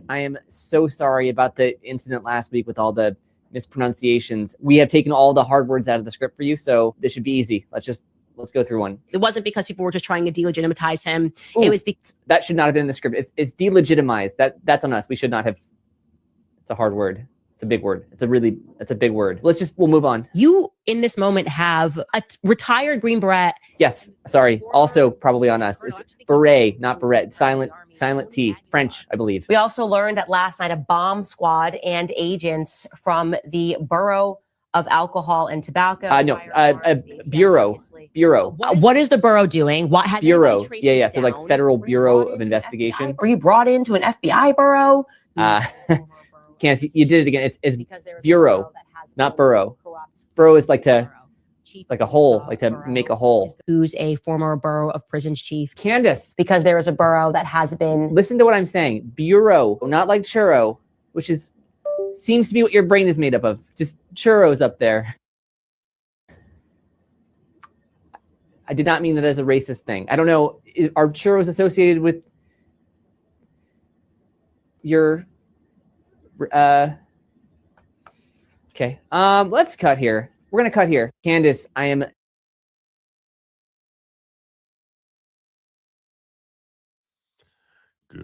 I am so sorry about the incident last week with all the mispronunciations. We have taken all the hard words out of the script for you, so this should be easy. Let's go through one. It wasn't because people were just trying to delegitimize him. Ooh, it was that should not have been in the script. It's delegitimized. That's on us. We should not have. It's a hard word. It's a big word. It's a big word. We'll move on. You in this moment have a retired Green Beret. Yes, sorry. Also probably on us. It's beret, not beret. Silent T. French, I believe. We also learned that last night a bomb squad and agents from the Bureau of Alcohol and Tobacco. Bureau. What is the Bureau doing? What had Bureau? Yeah. So like Federal Bureau of Investigation. Were you brought into an FBI bureau? Can't see, you did it again. It's Bureau, not Burrow. Burrow is like a hole, like to make a hole. Who's a former Borough of Prisons chief? Candace. Because there is a borough that has been. Listen to what I'm saying. Bureau, not like churro, which seems to be what your brain is made up of. Just churros up there. I did not mean that as a racist thing. I don't know. Are churros associated with your? Okay. Let's cut here. We're gonna cut here. Candace, I am. Good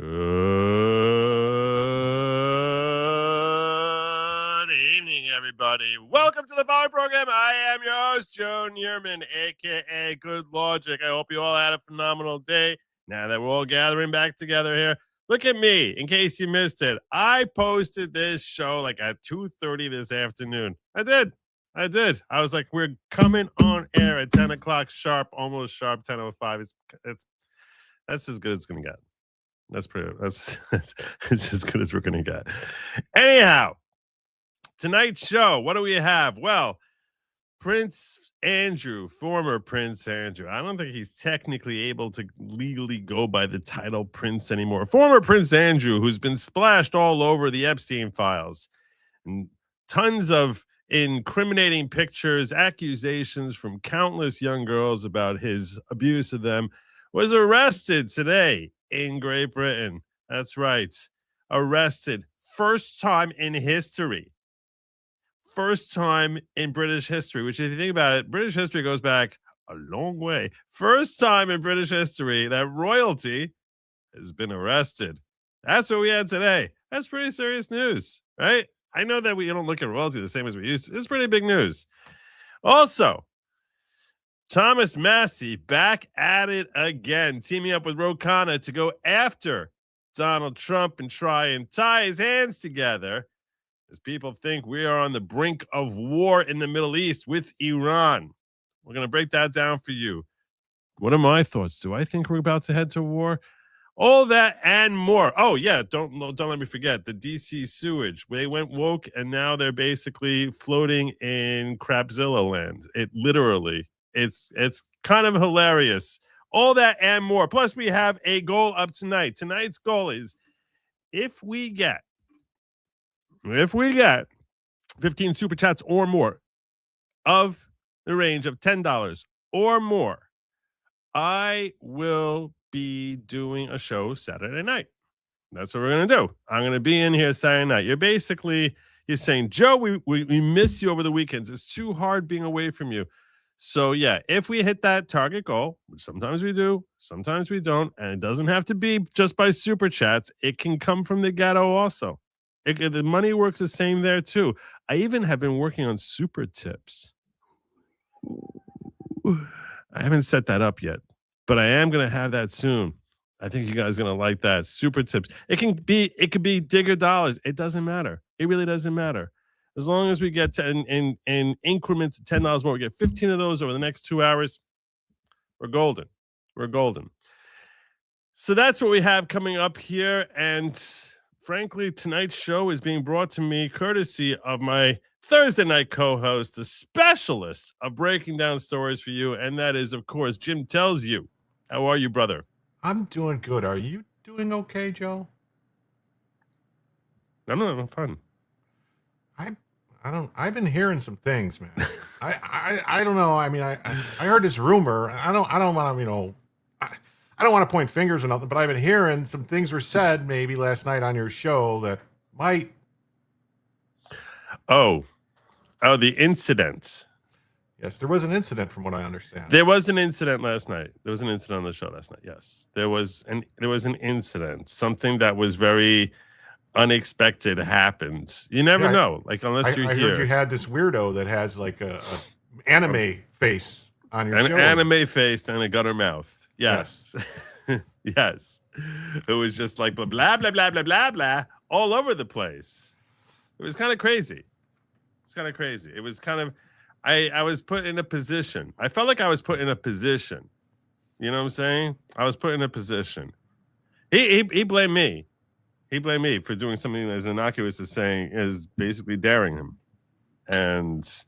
evening, everybody. Welcome to the following program. I am your host, Joe Nierman, aka Good Logic. I hope you all had a phenomenal day. Now that we're all gathering back together here. Look at me, in case you missed it. I posted this show like at 2:30 this afternoon. I did. I was like, we're coming on air at 10 o'clock sharp, almost sharp, 10:05. That's as good as it's going to get. That's as good as we're going to get. Anyhow, tonight's show, what do we have? Well, Prince Andrew, former Prince Andrew. I don't think he's technically able to legally go by the title Prince anymore. Former Prince Andrew, who's been splashed all over the Epstein files. And tons of incriminating pictures, accusations from countless young girls about his abuse of them, was arrested today in Great Britain. That's right. Arrested. First time in history. First time in British history, which if you think about it, British history goes back a long way. First time in British history that royalty has been arrested. That's what we had today. That's pretty serious news, right? I know that we don't look at royalty the same as we used to. This is pretty big news. Also, Thomas Massie back at it again, teaming up with Ro Khanna to go after Donald Trump and try and tie his hands together as people think we are on the brink of war in the Middle East with Iran. We're going to break that down for you. What are my thoughts? Do I think we're about to head to war? All that and more. Oh, yeah, don't let me forget the DC sewage. They went woke, and now they're basically floating in Crapzilla land. It's kind of hilarious. All that and more. Plus, we have a goal up tonight. Tonight's goal is if we get 15 super chats or more of the range of $10 or more, I will be doing a show Saturday night. That's what we're going to do. I'm going to be in here Saturday night. You're saying, Joe, we miss you over the weekends. It's too hard being away from you. So, yeah, if we hit that target goal, which sometimes we do, sometimes we don't, and it doesn't have to be just by super chats. It can come from the ghetto also. The money works the same there, too. I even have been working on super tips. I haven't set that up yet, but I am going to have that soon. I think you guys are going to like that. Super tips. It could be digger dollars. It doesn't matter. It really doesn't matter. As long as we get to in increments of $10 more, we get 15 of those over the next 2 hours, we're golden. We're golden. So that's what we have coming up here. And frankly, tonight's show is being brought to me courtesy of my Thursday night co-host, the specialist of breaking down stories for you. And that is, of course, Jim Tells You. How are you, brother? I'm doing good. Are you doing okay, Joe? I'm fine. I've been hearing some things, man. I don't know. I mean, I heard this rumor. I don't want to, I I don't want to point fingers or nothing, but I've been hearing some things were said maybe last night on your show that might. Oh, the incident. Yes, there was an incident from what I understand. There was an incident last night. There was an incident on the show last night. Yes, there was an incident. Something that was very unexpected happened. You never know, like unless you're here. I heard you had this weirdo that has like a anime face on your show. An anime face and a gutter mouth. Yes. Yes. It was just like blah, blah, blah, blah, blah, blah, blah, all over the place. It was kind of crazy. It was kind of, I was put in a position. I felt like I was put in a position. You know what I'm saying? I was put in a position. He blamed me. He blamed me for doing something as innocuous as saying, is basically daring him. And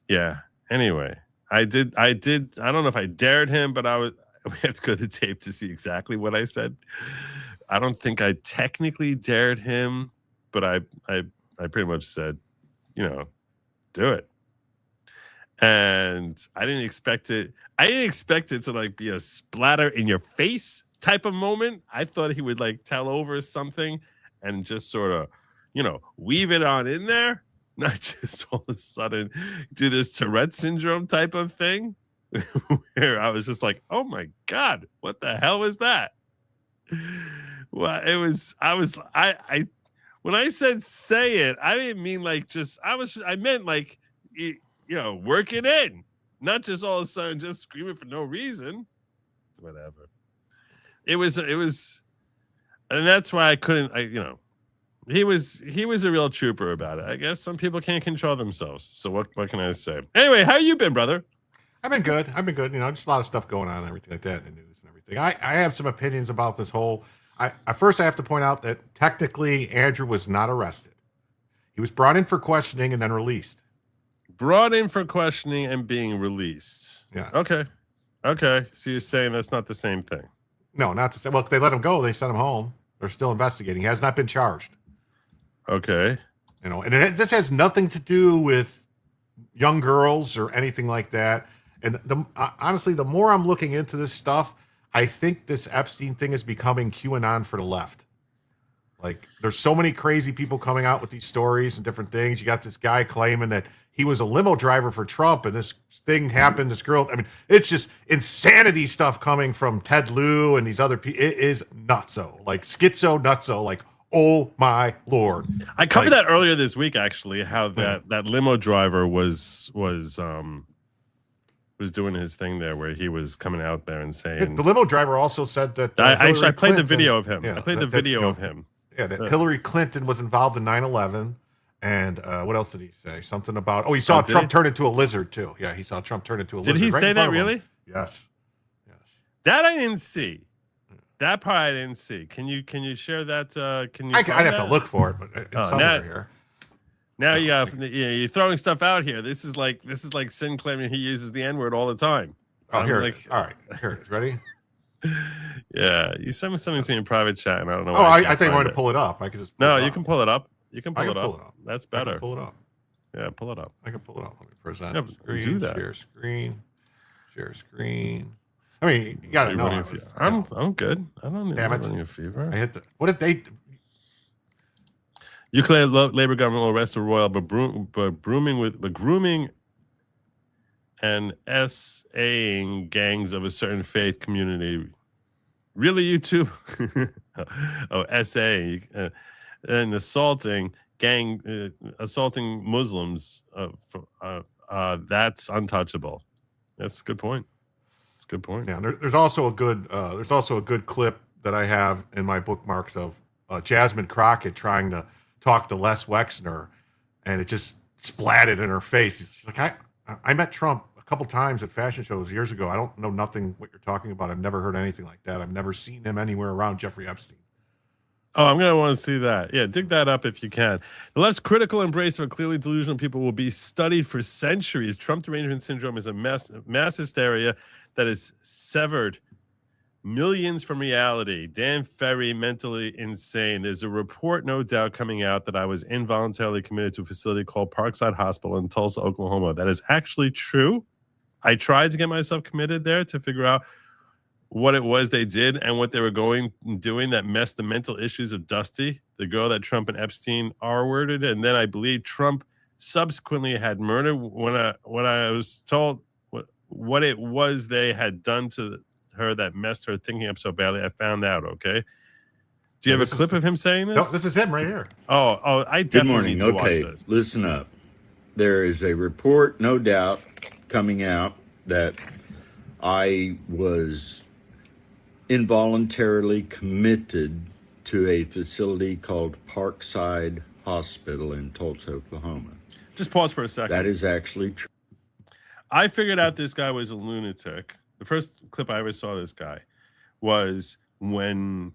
yeah, anyway, I don't know if I dared him, but we have to go to the tape to see exactly what I said. I don't think I technically dared him, but I pretty much said, do it. And I didn't expect it. I didn't expect it to like be a splatter in your face type of moment. I thought he would like tell over something and just sort of, weave it on in there, not just all of a sudden do this Tourette syndrome type of thing where I was just like, oh my God, what the hell was that? Well, when I said say it, I didn't mean like I meant like, work it in, not just all of a sudden just screaming for no reason. Whatever. It was, and that's why I couldn't. He was a real trooper about it. I guess some people can't control themselves. So what can I say? Anyway, how you been, brother? I've been good. Just a lot of stuff going on and everything like that in the news and everything. I have some opinions about this whole. First, I have to point out that technically Andrew was not arrested. He was brought in for questioning and then released. Brought in for questioning and being released. Yes. Okay. So you're saying that's not the same thing? No, not to say. Well, if they let him go, they sent him home. They're still investigating. He has not been charged. Okay. And this has nothing to do with young girls or anything like that. And honestly, the more I'm looking into this stuff, I think this Epstein thing is becoming QAnon for the left. Like, there's so many crazy people coming out with these stories and different things. You got this guy claiming that he was a limo driver for Trump and this thing happened. This girl, it's just insanity stuff coming from Ted Lieu and these other people. It is nutso, like schizo nutso, like, oh my Lord. I covered that earlier this week, actually, how that limo driver was doing his thing there where he was coming out there and saying. The limo driver also said that. I played the video of him. I played the video of him. Yeah, that Hillary Clinton was involved in 9/11. And what else did he say? Something about, he saw Trump turn into a lizard too. Yeah, he saw Trump turn into a lizard. Did he say that really? Yes. That I didn't see. That part I didn't see. Can you share that? I'd have to look for it, but it's somewhere here. Now you're throwing stuff out here. This is like Sin claiming he uses the N-word all the time. Oh, here it is. All right, here it is. Ready? Yeah, you sent me something to me in private chat, and I don't know. I think I want to pull it up. I could just. You can pull it up. You can pull it up. up. That's better. I can pull it up. Yeah, pull it up. I can pull it up. Let me present. Yeah, screen. Do that. Share screen. Share screen. You gotta know. I'm good. I don't need a fever. I hit the. What did they? Ukraine Labor government will arrest a royal, but grooming and SAing gangs of a certain faith community. Really, YouTube? SA and assaulting Muslims. That's untouchable. That's a good point. That's a good point. Yeah, there's also a good clip that I have in my bookmarks of Jasmine Crockett trying to talk to Les Wexner, and it just splatted in her face. She's like, I met Trump a couple times at fashion shows years ago. I don't know nothing what you're talking about. I've never heard anything like that. I've never seen him anywhere around Jeffrey Epstein. Oh, I'm going to want to see that. Yeah, dig that up if you can. The left's critical embrace of a clearly delusional people will be studied for centuries. Trump derangement syndrome is a mass hysteria that is severed millions from reality. Dan Ferry, mentally insane. There's a report, no doubt, coming out that I was involuntarily committed to a facility called Parkside Hospital in Tulsa, Oklahoma. That is actually true. I tried to get myself committed there to figure out what it was they did and what they were doing that messed the mental issues of Dusty, the girl that Trump and Epstein R-worded, and then I believe Trump subsequently had murdered. When I was told what it was they had done to her that messed her thinking up so badly, I found out. Okay, do you have a clip of him saying this? No, this is him right here. Oh, I definitely need to watch this. Listen up. There is a report, no doubt, coming out that I was involuntarily committed to a facility called Parkside Hospital in Tulsa, Oklahoma. Just pause for a second. That is actually true. I figured out this guy was a lunatic. The first clip I ever saw this guy was when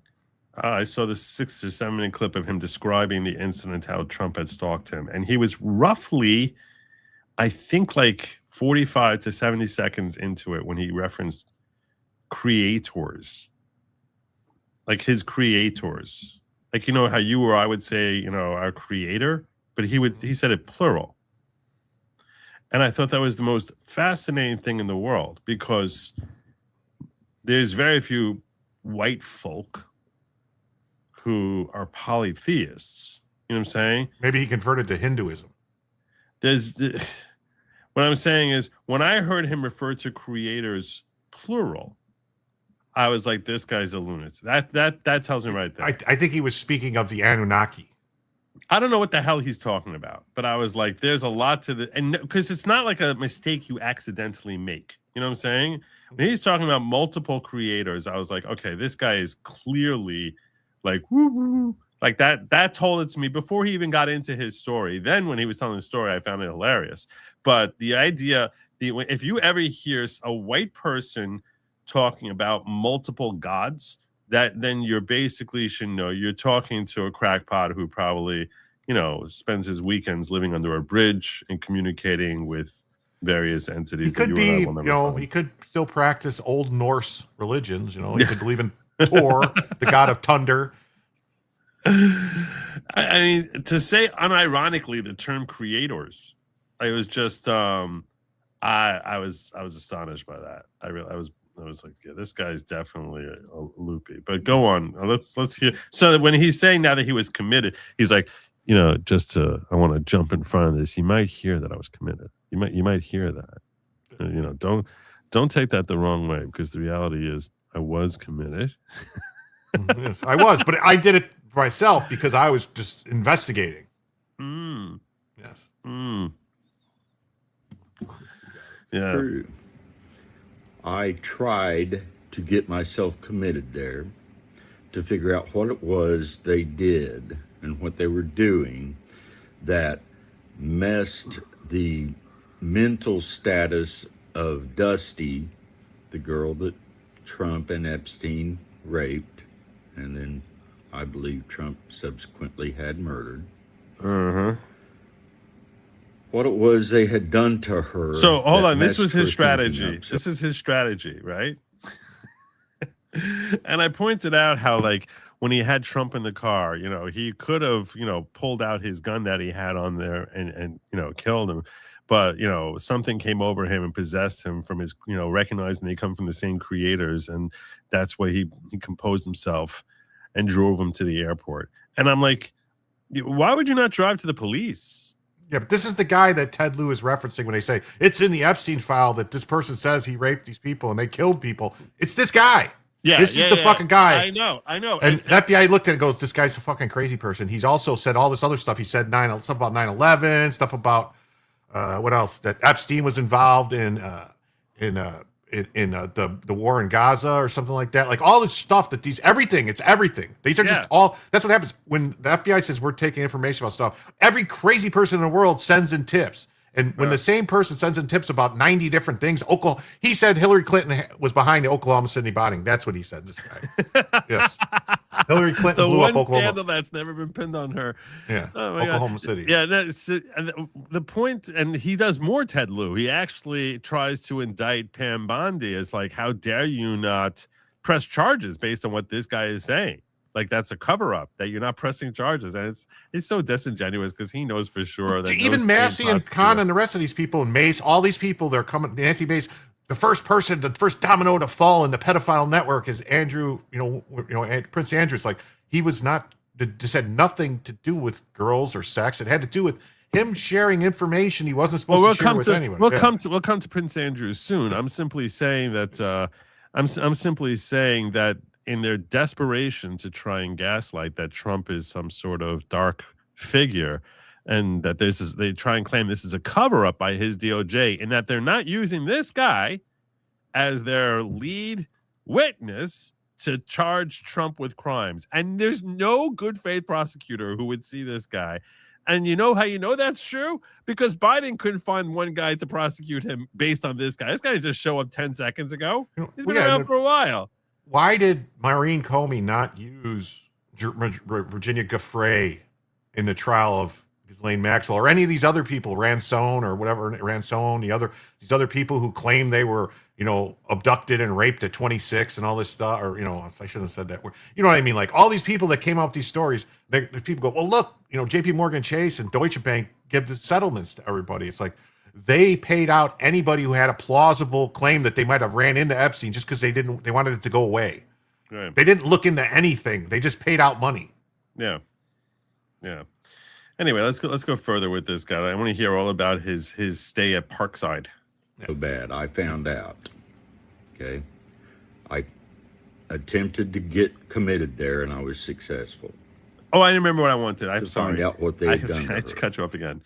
I saw the 6 or 7 minute clip of him describing the incident, how Trump had stalked him. And he was roughly, I think, like 45 to 70 seconds into it when he referenced creators. Like his creators. Like, you know how you or I would say, you know, our creator, but he said it plural. And I thought that was the most fascinating thing in the world, because there's very few white folk who are polytheists. You know what I'm saying? Maybe he converted to Hinduism. What I'm saying is, when I heard him refer to creators plural, I was like, this guy's a lunatic. That tells me right there. I think he was speaking of the Anunnaki. I don't know what the hell he's talking about, but I was like, there's a lot to the, and because it's not like a mistake you accidentally make. You know what I'm saying? When he's talking about multiple creators, I was like, okay, this guy is clearly like, woo-woo. Like that told it to me before he even got into his story. Then when he was telling the story, I found it hilarious. But the idea, if you ever hear a white person talking about multiple gods, that then you're basically should know you're talking to a crackpot who probably, you know, spends his weekends living under a bridge and communicating with various entities. He could be, you know, he could still practice Old Norse religions. You know, he could believe in Thor, the god of thunder. I mean, to say unironically the term creators, I was just I was astonished by that. I was like, yeah, this guy's definitely a loopy. But go on, let's hear. So when he's saying now that he was committed, he's like, you know, I want to jump in front of this. You might hear that I was committed. You might hear that. You know, don't take that the wrong way, because the reality is I was committed. Yes, I was, but I did it myself because I was just investigating. Yes. Yeah. I tried to get myself committed there to figure out what it was they did and what they were doing that messed the mental status of Dusty, the girl that Trump and Epstein raped, and then I believe Trump subsequently had murdered. What it was they had done to her. So hold on, this was his strategy. This is his strategy, right? And I pointed out how, like, when he had Trump in the car, you know, he could have, you know, pulled out his gun that he had on there and you know, killed him. But, you know, something came over him and possessed him from his, you know, recognizing they come from the same creators. And that's why he composed himself and drove him to the airport. And I'm like, why would you not drive to the police? Yeah, but this is the guy that Ted Lieu is referencing when they say it's in the Epstein file that this person says he raped these people and they killed people. It's this guy. Yeah, this is the fucking guy. I know. And the FBI looked at it and goes, this guy's a fucking crazy person. He's also said all this other stuff. He said stuff about 9/11, stuff about what else? That Epstein was involved in the war in Gaza or something like that. Like all this stuff that everything. It's everything. These are just all. That's what happens when the FBI says we're taking information about stuff. Every crazy person in the world sends in tips. And when the same person sends in tips about 90 different things, he said Hillary Clinton was behind the Oklahoma City bombing. That's what he said, this guy. Yes. Hillary Clinton blew up Oklahoma. The one scandal that's never been pinned on her. Yeah, Oklahoma City. Yeah, the point, and he does more, Ted Lieu. He actually tries to indict Pam Bondi as like, how dare you not press charges based on what this guy is saying? Like, that's a cover-up, that you're not pressing charges. And it's so disingenuous because he knows for sure that even Massie and Khan and the rest of these people, and Mace, all these people, they're coming, Nancy Mace, the first domino to fall in the pedophile network is Andrew, Prince Andrew. It's like he was not, just had nothing to do with girls or sex. It had to do with him sharing information he wasn't supposed to share with anyone. We'll come to Prince Andrew soon. I'm simply saying that I'm simply saying that in their desperation to try and gaslight that Trump is some sort of dark figure, and that they try and claim this is a cover up by his DOJ, and that they're not using this guy as their lead witness to charge Trump with crimes. And there's no good faith prosecutor who would see this guy. And you know how you know that's true? Because Biden couldn't find one guy to prosecute him based on this guy. This guy didn't just show up 10 seconds ago. He's been around for a while. Why did Maureen Comey not use Virginia Giuffre in the trial of Ghislaine Maxwell or any of these other people, Ransone or whatever, these other people who claim they were, abducted and raped at 26 and all this stuff, or, I shouldn't have said that word. You know what I mean? Like all these people that came out with these stories, people go, well, look, JP Morgan Chase and Deutsche Bank give the settlements to everybody. It's like they paid out anybody who had a plausible claim that they might have ran into Epstein just because they wanted it to go away. Right. They didn't look into anything. They just paid out money. Yeah. Yeah. Anyway, let's go further with this guy. I want to hear all about his stay at Parkside. So bad. I found out. Okay. I attempted to get committed there, and I was successful. Oh, I remember what I wanted. I'm sorry. Find out what they had done. I had to cut you off again.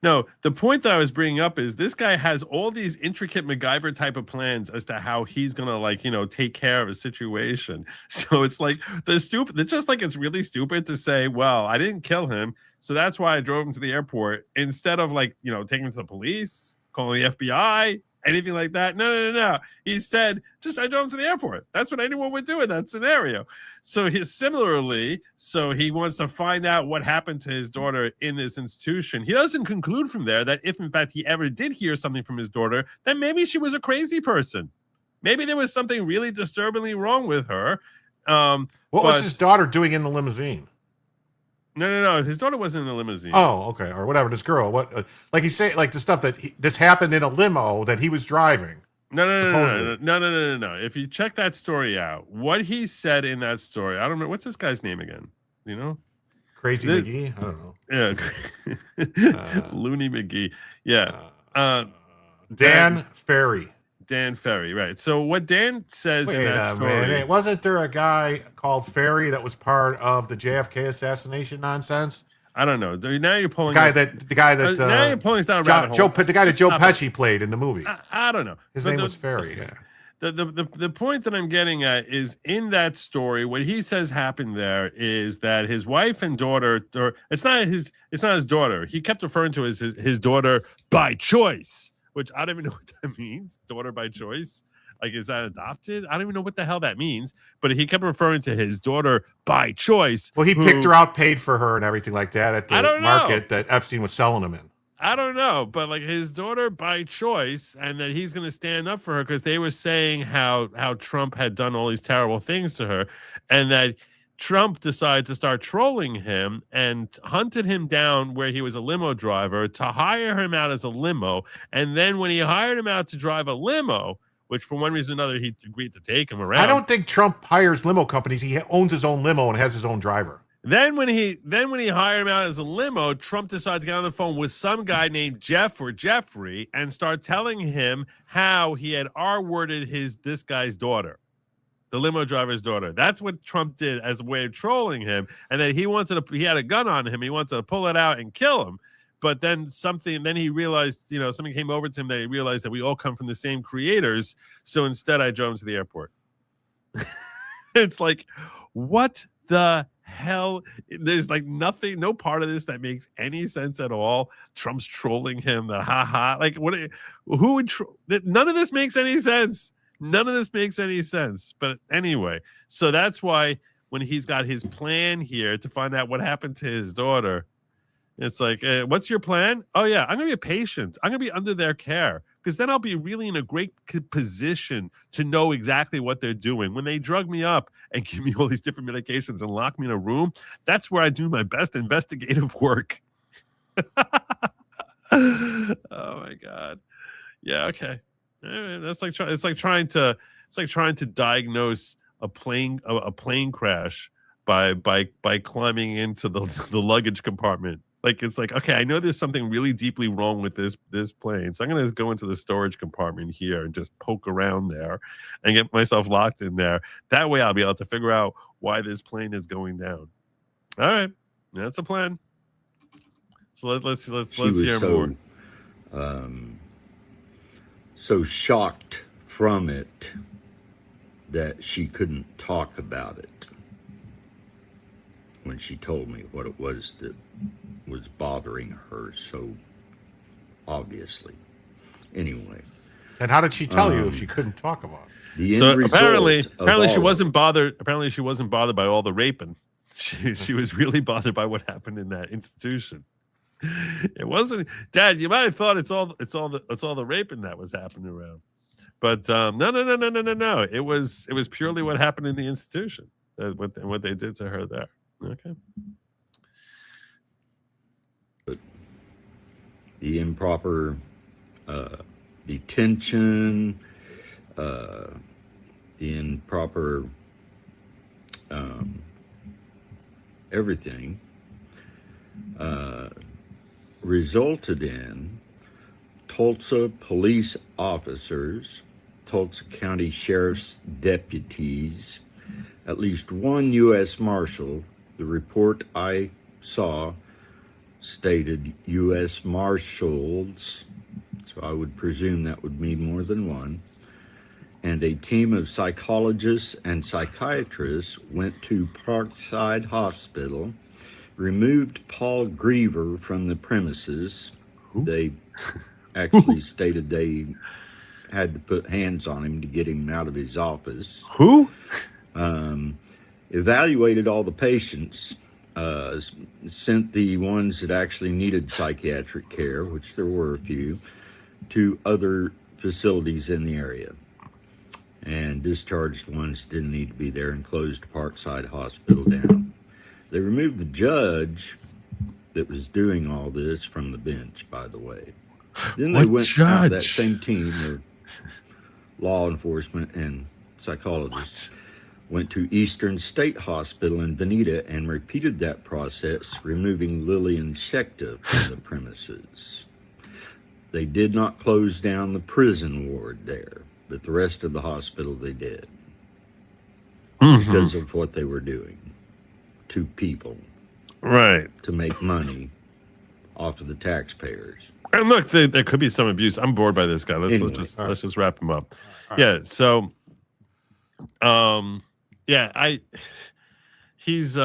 No, the point that I was bringing up is this guy has all these intricate MacGyver type of plans as to how he's gonna take care of a situation. So it's like it's really stupid to say, well, I didn't kill him, so that's why I drove him to the airport instead of taking him to the police, calling the FBI, anything like that. No. He said, I drove him to the airport. That's what anyone would do in that scenario. So he wants to find out what happened to his daughter in this institution. He doesn't conclude from there that if in fact he ever did hear something from his daughter, then maybe she was a crazy person. Maybe there was something really disturbingly wrong with her. What was his daughter doing in the limousine? No. His daughter wasn't in the limousine. Oh, okay, or whatever. This girl, the stuff that this happened in a limo that he was driving. No. If you check that story out, what he said in that story, I don't remember. What's this guy's name again? You know? Crazy McGee? I don't know. Yeah. Looney McGee. Yeah. Dan Ferry. Dan Ferry, right. So what Dan says in that story... Man, wasn't there a guy called Ferry that was part of the JFK assassination nonsense? I don't know. Now you're pulling... Now you're pulling down a rabbit hole. The guy that Joe Pesci played in the movie. I don't know. His name was Ferry, yeah. The point that I'm getting at is in that story, what he says happened there is that his wife and daughter, or it's not his daughter. He kept referring to as his daughter by choice, which I don't even know what that means. Daughter by choice. Like, is that adopted? I don't even know what the hell that means. But he kept referring to his daughter by choice. Well, he picked her out, paid for her, and everything like that at the market that Epstein was selling them in. I don't know, but like his daughter by choice, and that he's going to stand up for her because they were saying how Trump had done all these terrible things to her, and that Trump decided to start trolling him and hunted him down where he was a limo driver to hire him out as a limo. And then when he hired him out to drive a limo, which for one reason or another, he agreed to take him around. I don't think Trump hires limo companies. He owns his own limo and has his own driver. Then when he hired him out as a limo, Trump decided to get on the phone with some guy named Jeff or Jeffrey and start telling him how he had R-worded this guy's daughter, the limo driver's daughter. That's what Trump did as a way of trolling him, and that he had a gun on him. He wanted to pull it out and kill him. But then he realized, something came over to him that he realized that we all come from the same creators. So instead I drove him to the airport. It's like, what the hell? There's like nothing, no part of this that makes any sense at all. Trump's trolling him, like who would none of this makes any sense. None of this makes any sense. But anyway, so that's why when he's got his plan here to find out what happened to his daughter, it's like, what's your plan? Oh yeah, I'm gonna be a patient. I'm gonna be under their care, because then I'll be really in a great position to know exactly what they're doing. When they drug me up and give me all these different medications and lock me in a room, that's where I do my best investigative work. Oh my God. Yeah, okay. That's like trying to diagnose a plane crash by climbing into the luggage compartment. Like, it's like, okay, I know there's something really deeply wrong with this plane, so I'm going to go into the storage compartment here and just poke around there and get myself locked in there. That way I'll be able to figure out why this plane is going down. All right, that's a plan. So let's hear more. So shocked from it that she couldn't talk about it when she told me what it was that was bothering her so obviously. Anyway. And how did she tell you if she couldn't talk about it? So apparently she wasn't bothered. Apparently she wasn't bothered by all the raping. She was really bothered by what happened in that institution. It wasn't, Dad. You might have thought it's all the raping that was happening around, but no. It was purely what happened in the institution, what they did to her there. Okay. But the improper detention, the improper everything resulted in Tulsa police officers, Tulsa County Sheriff's deputies, at least one U.S. Marshal. The report I saw stated U.S. Marshals, so I would presume that would mean more than one, and a team of psychologists and psychiatrists went to Parkside Hospital, removed Paul Griever from the premises. Who? They actually stated they had to put hands on him to get him out of his office. Who? Evaluated all the patients, sent the ones that actually needed psychiatric care, which there were a few, to other facilities in the area, and discharged the ones that didn't need to be there and closed Parkside Hospital down. They removed the judge that was doing all this from the bench, by the way. Then they went out, that same team of law enforcement and psychologists went to Eastern State Hospital in Veneta and repeated that process, removing Lillian Schechter from the premises. They did not close down the prison ward there, but the rest of the hospital they did, because of what they were doing to people, right, to make money off of the taxpayers. And look, there could be some abuse. I'm bored by this guy. Let's just wrap him up. Yeah. So, he's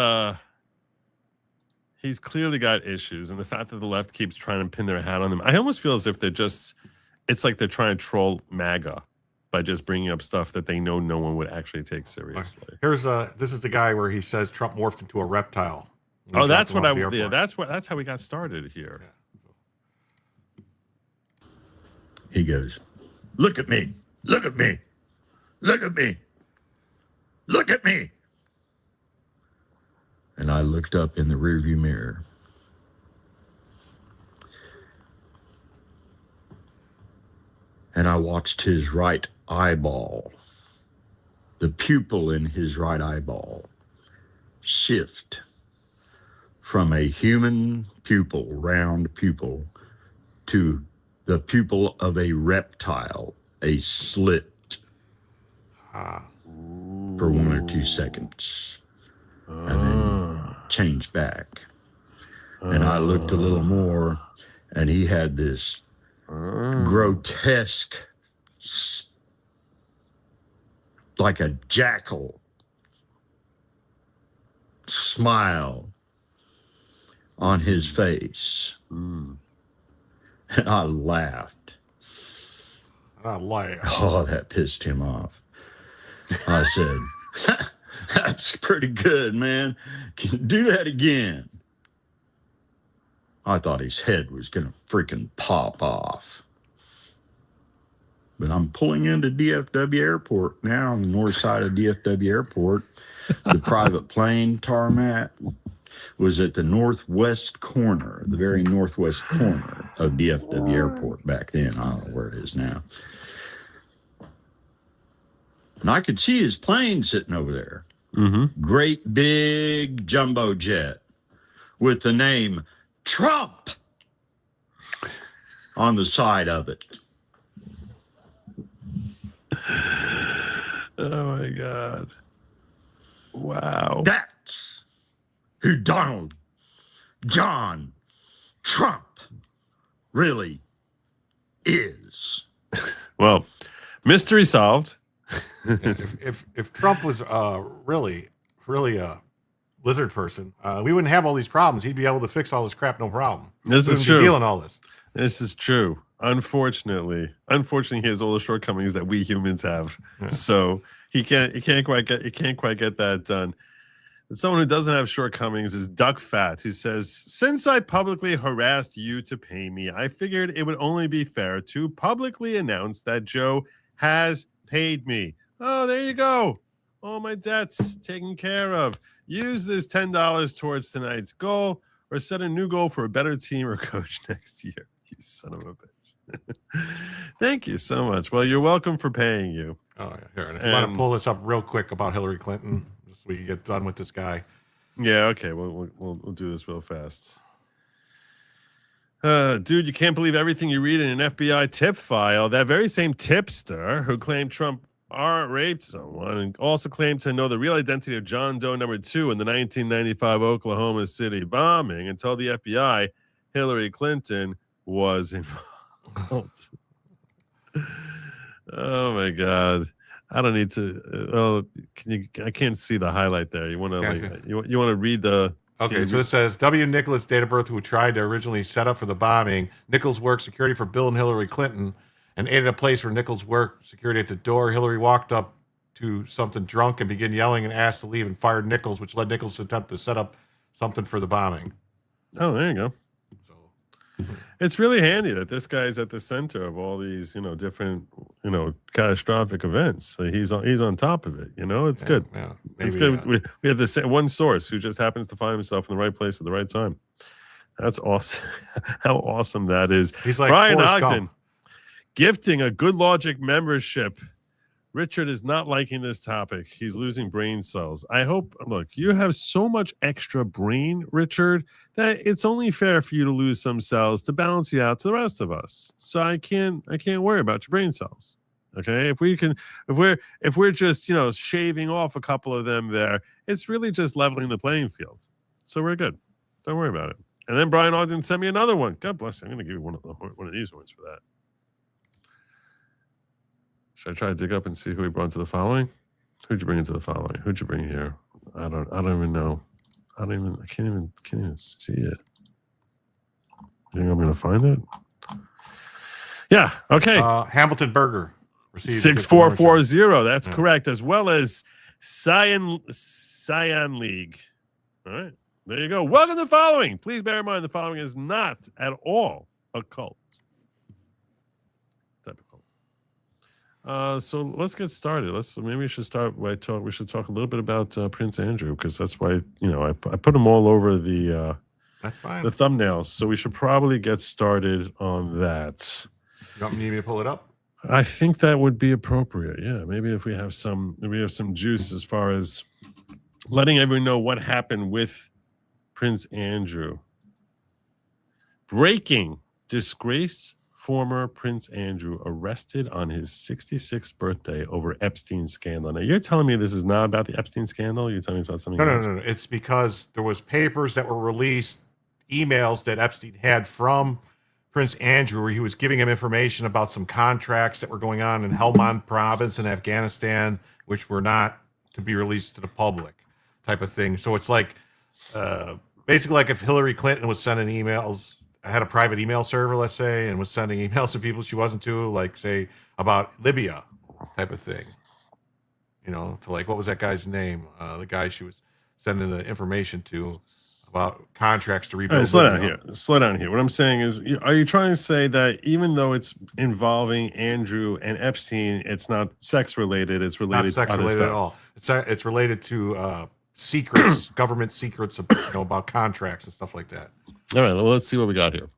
clearly got issues, and the fact that the left keeps trying to pin their hat on them, I almost feel as if it's like they're trying to troll MAGA by just bringing up stuff that they know no one would actually take seriously. This is the guy where he says Trump morphed into a reptile. Oh, that's what that's how we got started here. Yeah. He goes, "Look at me, look at me, look at me, look at me." And I looked up in the rearview mirror. And I watched his right eyeball, the pupil in his right eyeball, shift from a human pupil, round pupil, to the pupil of a reptile, a slit, for 1 or 2 seconds, and then change back. And I looked a little more, and he had this grotesque, like a jackal smile on his face. And I laughed. Oh, that pissed him off. I said, "That's pretty good, man. Can you do that again?" I thought his head was going to freaking pop off. But I'm pulling into DFW Airport now, on the north side of DFW Airport. The private plane tarmac was at the northwest corner, the very northwest corner of DFW Airport back then. I don't know where it is now. And I could see his plane sitting over there. Mm-hmm. Great big jumbo jet with the name Trump on the side of it. Oh my God. Wow. That's who Donald John Trump really is. Well, mystery solved. If Trump was really a lizard person, we wouldn't have all these problems. He'd be able to fix all this crap, no problem. This We is wouldn't be true. dealing all this. This is true. Unfortunately, he has all the shortcomings that we humans have. Yeah. So he can't quite get that done. And someone who doesn't have shortcomings is Duck Fat, who says, "Since I publicly harassed you to pay me, I figured it would only be fair to publicly announce that Joe has paid me. Oh, there you go. All my debts taken care of. Use this $10 towards tonight's goal, or set a new goal for a better team or coach next year." You son of a bitch. Thank you so much. Well, you're welcome for paying you. Oh, yeah. Here, and if you want to pull this up real quick about Hillary Clinton, just so we can get done with this guy. Yeah, okay. We'll do this real fast. Dude, you can't believe everything you read in an FBI tip file. That very same tipster who claimed Trump raped someone and also claimed to know the real identity of John Doe number 2 in the 1995 Oklahoma City bombing and told the FBI Hillary Clinton was involved. Oh my God. I don't need to. I can't see the highlight there. You want to you want to read the. Okay, so it says W. Nichols, date of birth, who tried to originally set up for the bombing. Nichols worked security for Bill and Hillary Clinton and ate at a place where Nichols worked security at the door. Hillary walked up to something drunk and began yelling and asked to leave and fired Nichols, which led Nichols to attempt to set up something for the bombing. Oh, there you go. It's really handy that this guy's at the center of all these, different, catastrophic events. So he's on top of it. It's good. Yeah, it's good. We have the same one source who just happens to find himself in the right place at the right time. That's awesome. How awesome that is. He's like Brian Forrest Ogden Gump. gifting a Good Logic membership. Richard is not liking this topic. He's losing brain cells. Look, you have so much extra brain, Richard, that it's only fair for you to lose some cells to balance you out to the rest of us. So I can't worry about your brain cells. Okay? If we're just, shaving off a couple of them there, it's really just leveling the playing field. So we're good. Don't worry about it. And then Brian Ogden sent me another one. God bless you. I'm going to give you one of these ones for that. Should I try to dig up and see who he brought into the following? Who'd you bring into the following? Who'd you bring here? I don't even know. I can't even see it. You think I'm gonna find it? Yeah, okay. Hamilton Berger. 6440. That's correct. As well as Cyan League. All right. There you go. Welcome to the following. Please bear in mind the following is not at all a cult. So let's get started. Maybe we should start by we should talk a little bit about Prince Andrew, because that's why I put them all over the that's fine. The thumbnails. So we should probably get started on that. You want me to pull it up? I think that would be appropriate. Yeah, maybe if we have some juice as far as letting everyone know what happened with Prince Andrew. Breaking: disgraced former Prince Andrew arrested on his 66th birthday over Epstein scandal. Now, you're telling me this is not about the Epstein scandal? You're telling me it's about something else? No. It's because there was papers that were released, emails that Epstein had from Prince Andrew, where he was giving him information about some contracts that were going on in Helmand province in Afghanistan, which were not to be released to the public, type of thing. So it's like, basically like if Hillary Clinton was sending emails, had a private email server, let's say, and was sending emails to people she wasn't to, like, say, about Libya type of thing. To like, what was that guy's name? The guy she was sending the information to about contracts to rebuild. Right, slow down here. What I'm saying is, are you trying to say that even though it's involving Andrew and Epstein, it's not sex related? It's related not sex to related at all. It's related to secrets, government secrets, about contracts and stuff like that. All right, well, let's see what we got here.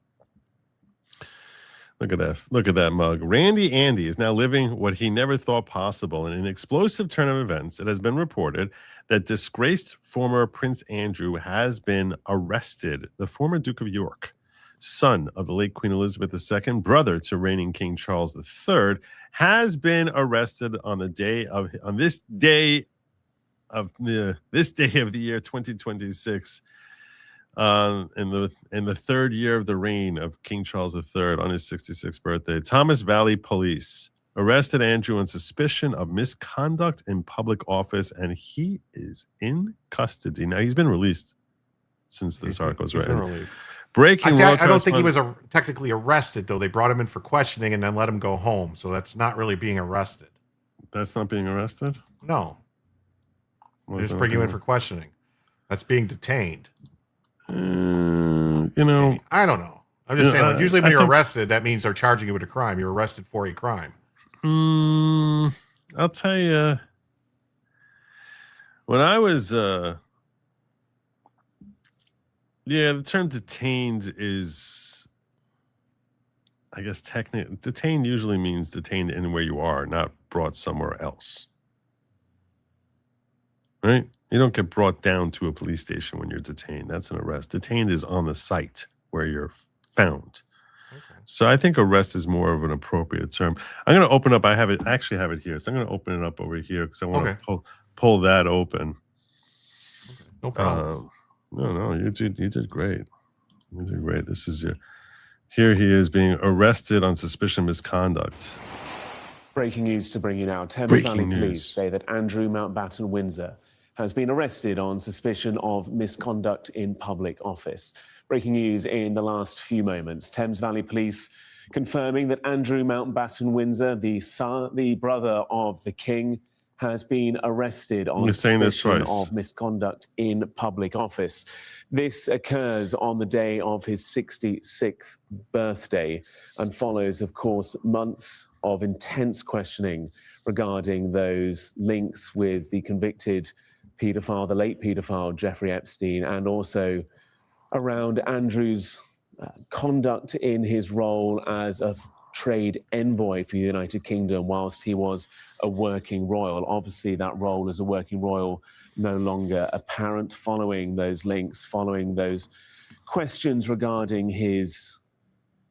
Look at that. Look at that mug. Randy Andy is now living what he never thought possible. In an explosive turn of events, it has been reported that disgraced former Prince Andrew has been arrested. The former Duke of York, son of the late Queen Elizabeth II, brother to reigning King Charles III, has been arrested on this day of the year 2026. In the third year of the reign of King Charles III on his 66th birthday, Thomas Valley Police arrested Andrew on suspicion of misconduct in public office, and he is in custody. Now, he's been released since this article was written. Breaking I don't think he was technically arrested, though. They brought him in for questioning and then let him go home. So that's not really being arrested. That's not being arrested? No. They just bring you in for questioning. That's being detained. You know, I don't know. I'm just saying, usually when you're arrested, that means they're charging you with a crime. You're arrested for a crime. I'll tell you, when I was, the term detained is, I guess, technically, detained usually means detained anywhere you are, not brought somewhere else. Right? You don't get brought down to a police station when you're detained. That's an arrest. Detained is on the site where you're found. Okay. So I think arrest is more of an appropriate term. I'm going to open up. I actually have it here. So I'm going to open it up over here because I want to pull that open. Okay. No problem. No, you did great. You did great. This is here he is being arrested on suspicion of misconduct. Breaking news to bring you now. Thames Valley Police say that Andrew Mountbatten Windsor has been arrested on suspicion of misconduct in public office. Breaking news in the last few moments. Thames Valley Police confirming that Andrew Mountbatten Windsor, the brother of the King, has been arrested on suspicion of misconduct in public office. This occurs on the day of his 66th birthday and follows, of course, months of intense questioning regarding those links with the convicted paedophile, the late paedophile Jeffrey Epstein, and also around Andrew's conduct in his role as a trade envoy for the United Kingdom whilst he was a working royal. Obviously, that role as a working royal no longer apparent following those links, following those questions regarding his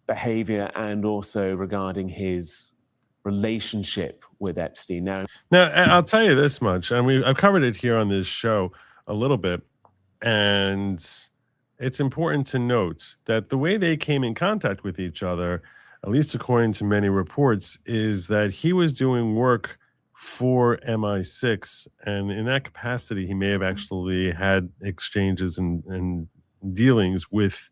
behavior and also regarding his relationship with Epstein. Now, I'll tell you this much, and I've covered it here on this show a little bit, and it's important to note that the way they came in contact with each other, at least according to many reports, is that he was doing work for MI6, and in that capacity, he may have actually had exchanges and dealings with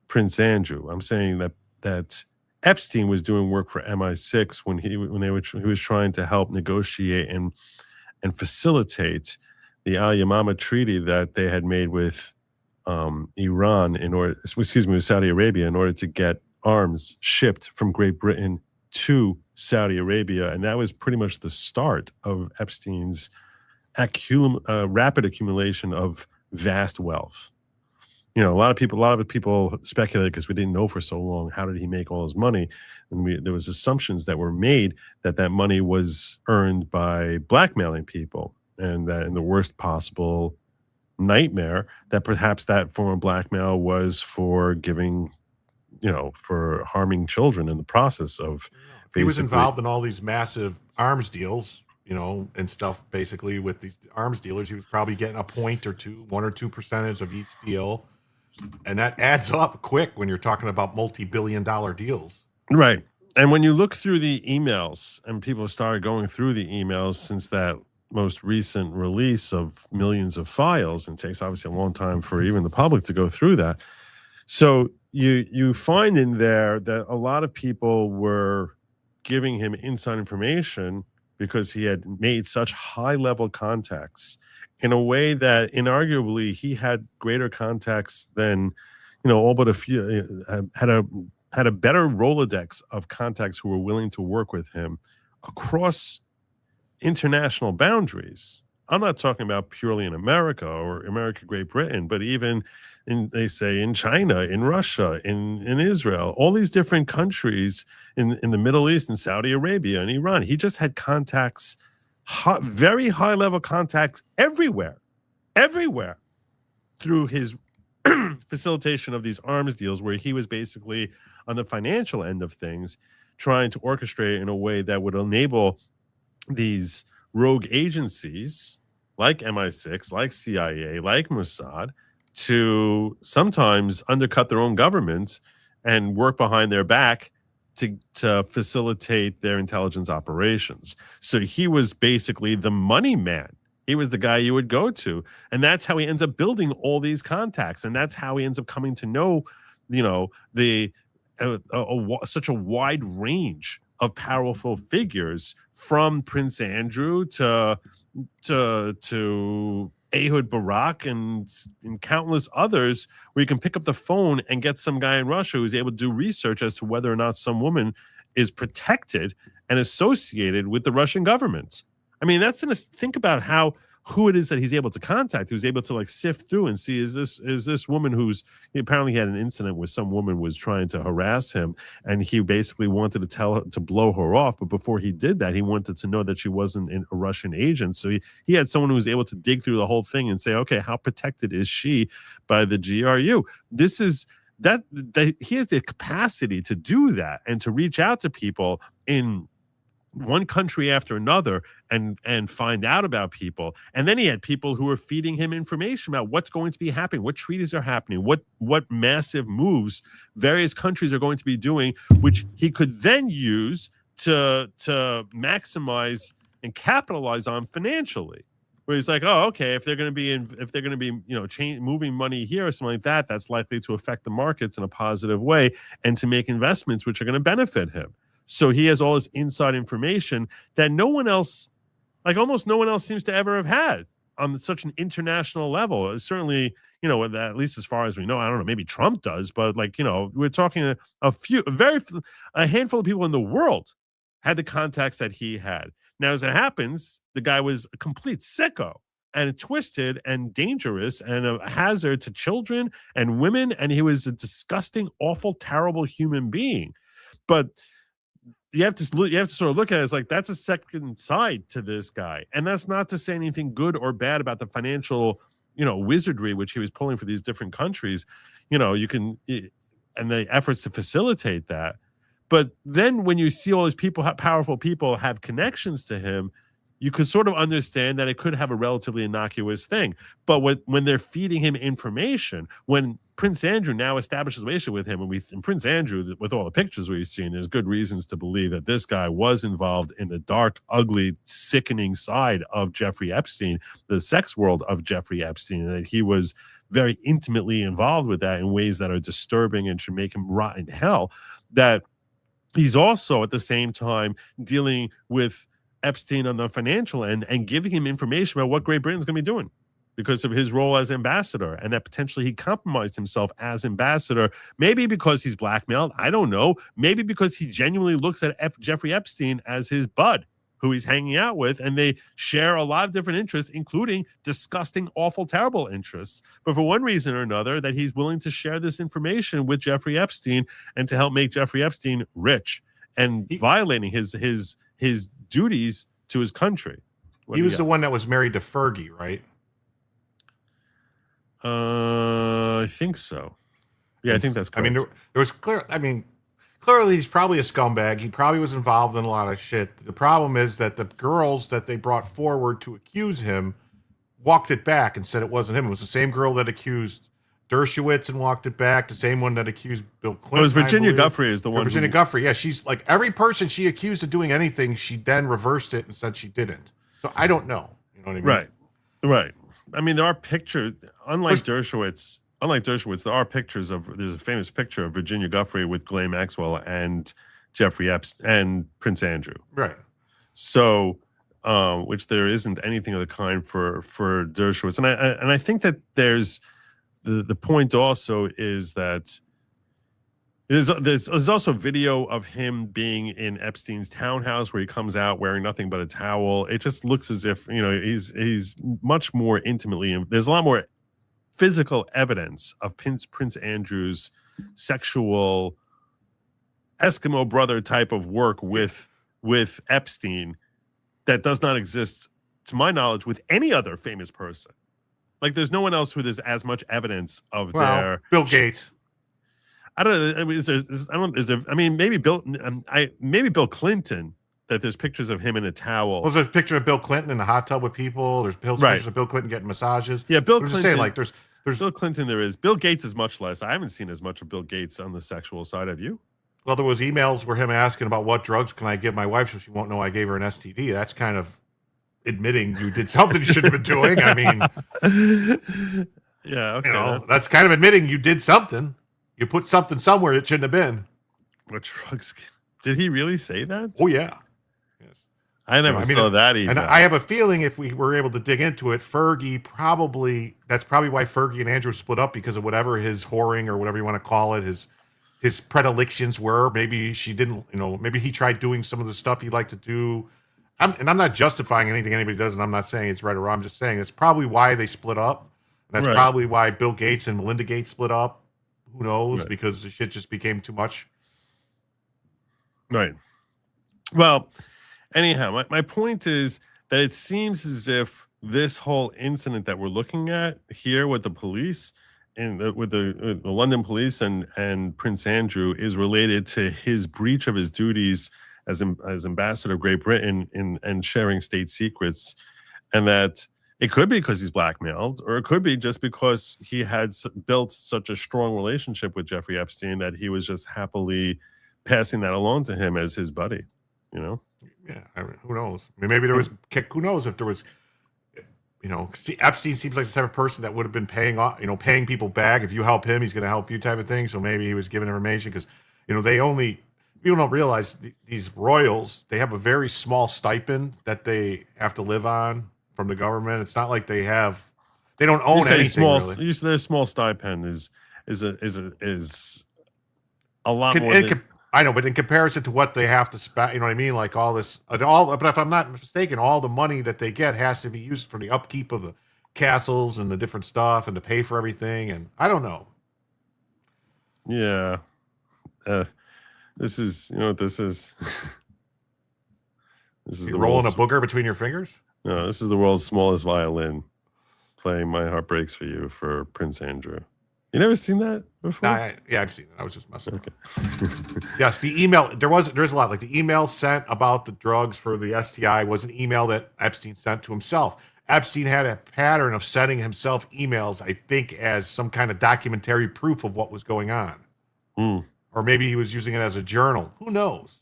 Prince Andrew. I'm saying that Epstein was doing work for MI6 when he was trying to help negotiate and facilitate the Al Yamama treaty that they had made with with Saudi Arabia in order to get arms shipped from Great Britain to Saudi Arabia, and that was pretty much the start of Epstein's rapid accumulation of vast wealth. You know, a lot of people speculate because we didn't know for so long how did he make all his money, and there was assumptions that were made that money was earned by blackmailing people, and that in the worst possible nightmare that perhaps that form of blackmail was for giving, for harming children in the process of. He was involved in all these massive arms deals, and stuff. Basically, with these arms dealers, he was probably getting a point or two, 1 or 2% of each deal. And that adds up quick when you're talking about multi-billion-dollar deals. Right. And when you look through the emails, and people started going through the emails since that most recent release of millions of files, and it takes obviously a long time for even the public to go through that. So you find in there that a lot of people were giving him inside information because he had made such high-level contacts in a way that inarguably he had greater contacts than, all but a few, had a better Rolodex of contacts who were willing to work with him across international boundaries I'm not talking about purely in America or America, Great Britain, but even they say in China, in Russia, in Israel, all these different countries in the Middle East, in Saudi Arabia, and Iran. He just had contacts, very high level contacts everywhere through his facilitation of these arms deals, where he was basically on the financial end of things, trying to orchestrate in a way that would enable these rogue agencies like MI6, like CIA, like Mossad, to sometimes undercut their own governments and work behind their back to facilitate their intelligence operations. So he was basically the money man. He was the guy you would go to. And that's how he ends up building all these contacts. And that's how he ends up coming to know, such a wide range of powerful figures, from Prince Andrew to Ehud Barak and countless others, where you can pick up the phone and get some guy in Russia who's able to do research as to whether or not some woman is protected and associated with the Russian government. I mean, think about who it is that he's able to contact, who's able to like sift through and see, is this woman he apparently had an incident where some woman was trying to harass him, and he basically wanted to blow her off. But before he did that, he wanted to know that she wasn't a Russian agent. So he had someone who was able to dig through the whole thing and say, okay, how protected is she by the GRU? This is that he has the capacity to do that and to reach out to people in one country after another and find out about people. And then he had people who were feeding him information about what's going to be happening, what treaties are happening, what massive moves various countries are going to be doing, which he could then use to maximize and capitalize on financially. Where he's like, oh, okay, if they're going to be moving money here or something like that, that's likely to affect the markets in a positive way and to make investments which are going to benefit him. So he has all this inside information that almost no one else seems to ever have had on such an international level. It's certainly, at least as far as we know, I don't know, maybe Trump does, but we're talking a handful of people in the world had the contacts that he had. Now, as it happens, the guy was a complete sicko and twisted and dangerous and a hazard to children and women, and he was a disgusting, awful, terrible human being. But you have to sort of look at it as like, that's a second side to this guy. And that's not to say anything good or bad about the financial, wizardry which he was pulling for these different countries, and the efforts to facilitate that. But then when you see all these people, powerful people have connections to him, you could sort of understand that it could have a relatively innocuous thing. But when they're feeding him information, when Prince Andrew now establishes a relationship with him, and Prince Andrew, with all the pictures we've seen, there's good reasons to believe that this guy was involved in the dark, ugly, sickening side of Jeffrey Epstein, the sex world of Jeffrey Epstein, and that he was very intimately involved with that in ways that are disturbing and should make him rot in hell. That he's also at the same time dealing with Epstein on the financial end and giving him information about what Great Britain's going to be doing because of his role as ambassador, and that potentially he compromised himself as ambassador, maybe because he's blackmailed. I don't know. Maybe because he genuinely looks at Jeffrey Epstein as his bud who he's hanging out with, and they share a lot of different interests, including disgusting, awful, terrible interests. But for one reason or another, that he's willing to share this information with Jeffrey Epstein and to help make Jeffrey Epstein rich and violating his duties to his country. He was the one that was married to Fergie, right? I think so. Yeah, I think that's correct. I mean, there was clearly he's probably a scumbag. He probably was involved in a lot of shit. The problem is that the girls that they brought forward to accuse him walked it back and said it wasn't him. It was the same girl that accused Dershowitz and walked it back. The same one that accused Bill Clinton. It was Virginia Guffey is the one. Virginia Guffey. Yeah, she's like every person she accused of doing anything, she then reversed it and said she didn't. So I don't know. You know what I mean? Right. I mean, there are pictures, unlike Dershowitz, there are pictures there's a famous picture of Virginia Guffey with Ghislaine Maxwell and Jeffrey Epstein and Prince Andrew. Right. So, which there isn't anything of the kind for Dershowitz. And I think that there's the point also is that There's also video of him being in Epstein's townhouse where he comes out wearing nothing but a towel. It just looks as if, he's much more intimately. There's a lot more physical evidence of Prince Andrew's sexual Eskimo brother type of work with Epstein that does not exist, to my knowledge, with any other famous person. Like, there's no one else who there's as much evidence of their Bill Gates. I don't know. I mean, maybe Bill Clinton. That there's pictures of him in a towel. Well, there's a picture of Bill Clinton in the hot tub with people. There's pictures of Bill Clinton getting massages. Yeah, Bill Clinton. Saying, like, there's Bill Clinton. There is. Bill Gates is much less. I haven't seen as much of Bill Gates on the sexual side. Have you? Well, there was emails where him asking about what drugs can I give my wife so she won't know I gave her an STD. That's kind of admitting you did something you shouldn't have been doing. I mean, yeah, okay. That's kind of admitting you did something. You put something somewhere it shouldn't have been. What drugs? Did he really say that? Oh, yeah. Yes. I never saw that email. And I have a feeling if we were able to dig into it, that's probably why Fergie and Andrew split up, because of whatever his whoring or whatever you want to call it, his predilections were. Maybe she didn't, maybe he tried doing some of the stuff he liked to do. I'm not justifying anything anybody does, and I'm not saying it's right or wrong. I'm just saying it's probably why they split up. That's probably why Bill Gates and Melinda Gates split up. Who knows? Right. Because the shit just became too much. Right. Well, anyhow, my point is that it seems as if this whole incident that we're looking at here with the police and with the London police and Prince Andrew is related to his breach of his duties as ambassador of Great Britain and sharing state secrets, and that it could be because he's blackmailed, or it could be just because he had built such a strong relationship with Jeffrey Epstein that he was just happily passing that along to him as his buddy, Yeah, I mean, who knows? I mean, maybe there was, who knows if there was, Epstein seems like the type of person that would have been paying people back. If you help him, he's going to help you type of thing. So maybe he was giving information because, people don't realize these royals, they have a very small stipend that they have to live on from the government. It's not like they don't own anything. You say their small stipend is a lot more. I know, but in comparison to what they have to spend, you know what I mean? Like all this, but if I'm not mistaken, all the money that they get has to be used for the upkeep of the castles and the different stuff and to pay for everything. And I don't know. Yeah. This is, this is. This is the rolling a booger between your fingers? No, this is the world's smallest violin playing My Heart Breaks for You for Prince Andrew. You never seen that before? Yeah, I've seen it. I was just messing around. Yes, the email, there's a lot. Like the email sent about the drugs for the STI was an email that Epstein sent to himself. Epstein had a pattern of sending himself emails, I think, as some kind of documentary proof of what was going on. Or maybe he was using it as a journal. Who knows?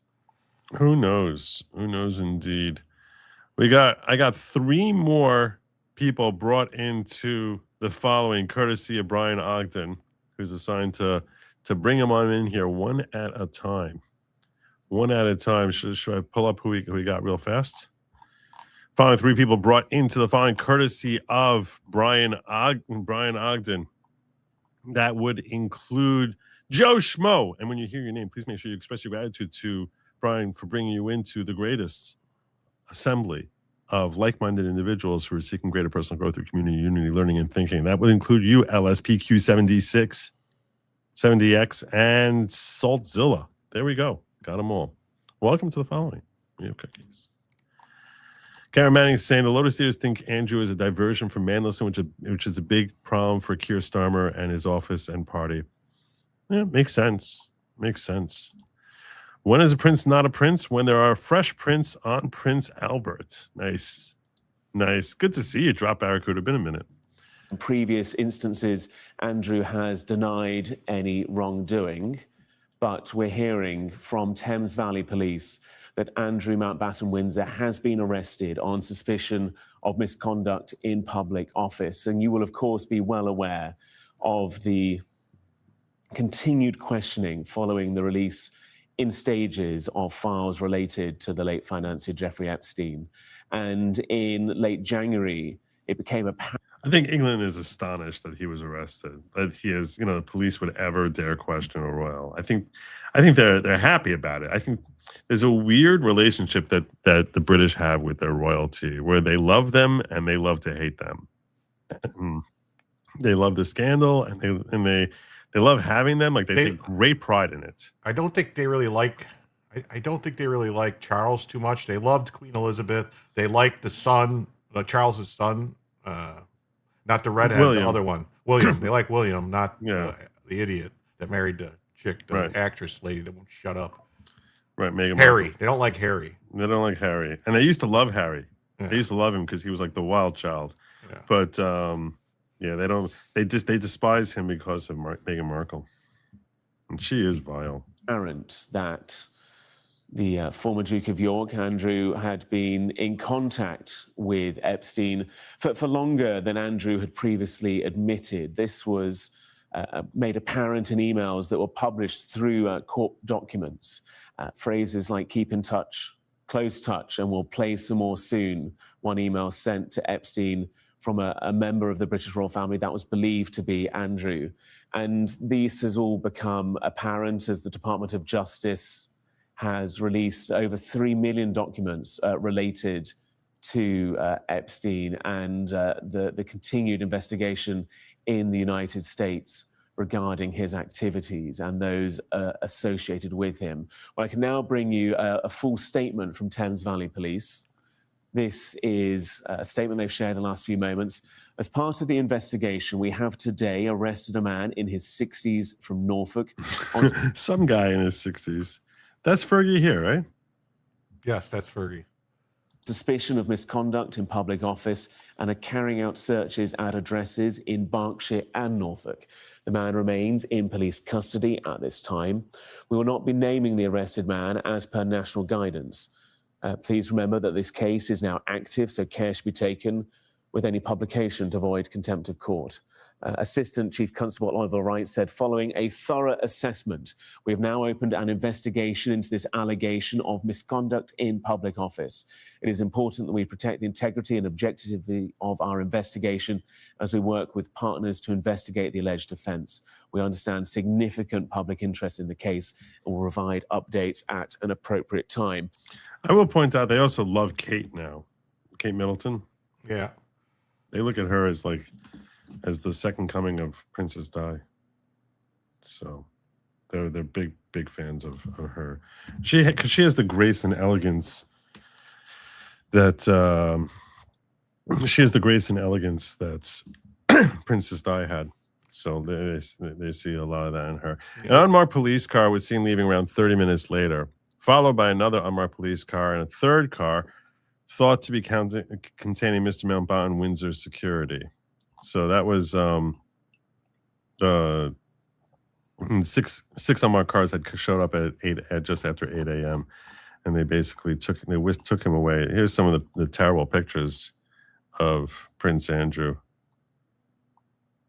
Who knows? Who knows indeed. I got 3 more people brought into the following, courtesy of Brian Ogden, who's assigned to bring them on in here one at a time. One at a time. Should I pull up who we got real fast? Following 3 people brought into the following, courtesy of Brian Ogden. That would include Joe Schmo. And when you hear your name, please make sure you express your gratitude to Brian for bringing you into the greatest assembly of like-minded individuals who are seeking greater personal growth through community, unity, learning, and thinking. That would include you, LSPQ76, 70X, and Saltzilla. There we go. Got them all. Welcome to the following. We have cookies. Karen Manning is saying the Lotus Eaters think Andrew is a diversion from Mandelson, which is a big problem for Keir Starmer and his office and party. Yeah, makes sense. Makes sense. When is a prince not a prince? When there are fresh prints on Prince Albert. Nice. Nice. Good to see you, Drop Barracuda. Been a minute. In previous instances, Andrew has denied any wrongdoing, but we're hearing from Thames Valley Police that Andrew Mountbatten Windsor has been arrested on suspicion of misconduct in public office. And you will, of course, be well aware of the continued questioning following the release in stages of files related to the late financier Jeffrey Epstein. And in late January, it became apparent. I think England is astonished that he was arrested, that he is, the police would ever dare question a royal. I think they're happy about it. I think there's a weird relationship that the British have with their royalty, where they love them and they love to hate them. They love the scandal and they love having them. Like they take great pride in it. I don't think they really like. I don't think they really like Charles too much. They loved Queen Elizabeth. They liked the son, Charles's son, not the redhead, William. the other one, William. They like William, not Yeah. the idiot that married the chick, the Right. actress lady that won't shut up. Right, Meghan Harry. Markle. They don't like Harry. They don't like Harry, and they used to love Harry. Yeah. They used to love him because he was like the wild child. Yeah. But they don't. They despise him because of Meghan Markle, and she is vile. Apparent that the former Duke of York, Andrew, had been in contact with Epstein for longer than Andrew had previously admitted. This was made apparent in emails that were published through court documents. Phrases like keep in touch, close touch, and we'll play some more soon. One email sent to Epstein from a member of the British royal family that was believed to be Andrew. And this has all become apparent as the Department of Justice has released over 3 million documents related to Epstein and the continued investigation in the United States regarding his activities and those associated with him. Well, I can now bring you a full statement from Thames Valley Police. This is a statement they've shared in the last few moments. As part of the investigation, we have today arrested a man in his 60s from Norfolk. Some guy in his 60s. That's Fergie here, right? Yes, that's Fergie. Suspicion of misconduct in public office and are carrying out searches at addresses in Berkshire and Norfolk. The man remains in police custody at this time. We will not be naming the arrested man as per national guidance. Please remember that this case is now active, so care should be taken with any publication to avoid contempt of court. Assistant Chief Constable Oliver Wright said, following a thorough assessment, we have now opened an investigation into this allegation of misconduct in public office. It is important that we protect the integrity and objectivity of our investigation as we work with partners to investigate the alleged offence. We understand significant public interest in the case and will provide updates at an appropriate time. I will point out they also love Kate now. Kate Middleton. Yeah. They look at her as the second coming of Princess Di. So they're big fans of her. Because she has the grace and elegance that Princess Di had. So they see a lot of that in her. Yeah. An unmarked police car was seen leaving around 30 minutes later, followed by another unmarked police car and a third car thought to be containing Mr. Mountbatten Windsor's security. So that was six unmarked cars had showed up at just after 8 a.m. and they basically took him away. Here's some of the terrible pictures of Prince Andrew.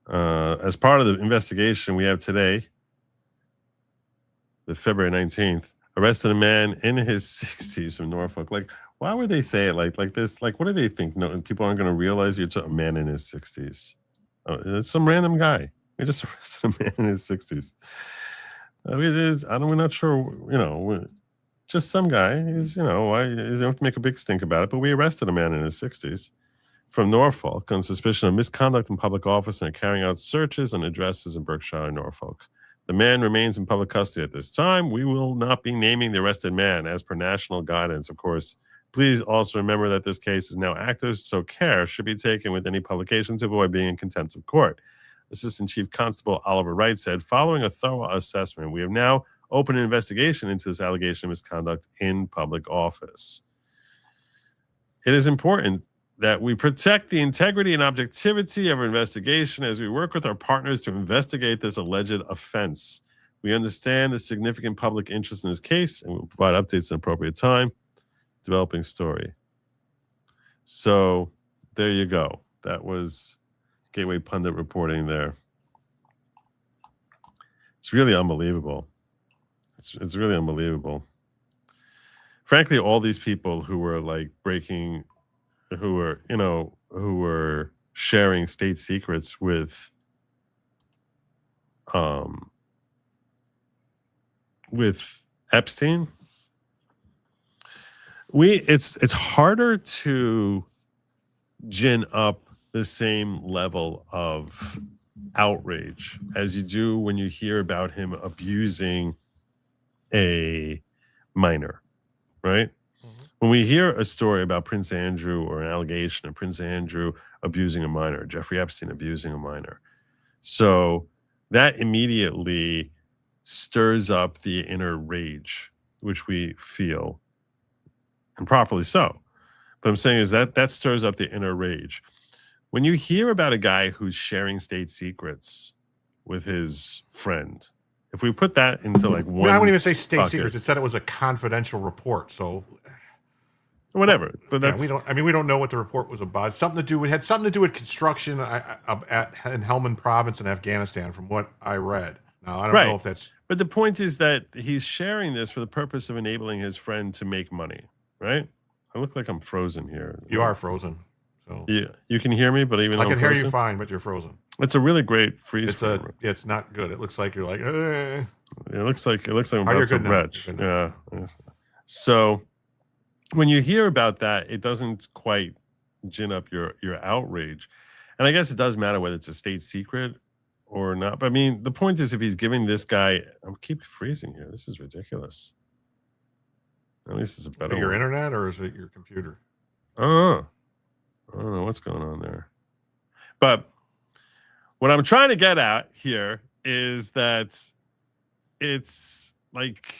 As part of the investigation we have today, the February 19th, arrested a man in his 60s from Norfolk. Like, why would they say it like this? Like, what do they think? No, people aren't going to realize you're a man in his 60s. It's some random guy. We just arrested a man in his 60s. We're not sure, just some guy. You don't have to make a big stink about it, but we arrested a man in his 60s from Norfolk on suspicion of misconduct in public office and carrying out searches on addresses in Berkshire and Norfolk. The man remains in public custody at this time. We will not be naming the arrested man as per national guidance, of course. Please also remember that this case is now active, so care should be taken with any publication to avoid being in contempt of court. Assistant Chief Constable Oliver Wright said, following a thorough assessment, we have now opened an investigation into this allegation of misconduct in public office. It is important that we protect the integrity and objectivity of our investigation as we work with our partners to investigate this alleged offense. We understand the significant public interest in this case and will provide updates at an appropriate time. Developing story. So there you go. That was Gateway Pundit reporting there. It's really unbelievable. It's really unbelievable. Frankly, all these people who were like who were sharing state secrets with Epstein, it's harder to gin up the same level of outrage as you do when you hear about him abusing a minor, right? When we hear a story about Prince Andrew or an allegation of Prince Andrew abusing a minor, Jeffrey Epstein abusing a minor, so that immediately stirs up the inner rage, which we feel, and properly so. But I'm saying is that stirs up the inner rage. When you hear about a guy who's sharing state secrets with his friend, if we put that into like one, I wouldn't even say state bucket, secrets. It said it was a confidential report. So whatever. But that's we don't know what the report was about. It's something to do. It had something to do with construction in Helmand Province in Afghanistan, from what I read. Now I don't know if that's. But the point is that he's sharing this for the purpose of enabling his friend to make money, right? I look like I'm frozen here. You are frozen. So you can hear me, but even I though can I'm hear frozen, you fine, but you're frozen. It's a really great freeze. It's not good. It looks like you're like. It looks like I'm about to retch. Yeah. So when you hear about that, it doesn't quite gin up your outrage, and I guess it does matter whether it's a state secret or not. But I mean, the point is, if he's giving this guy, I keep freezing here. This is ridiculous. At least it's a better. Is it your internet or is it your computer? I don't know what's going on there. But what I'm trying to get at here is that it's like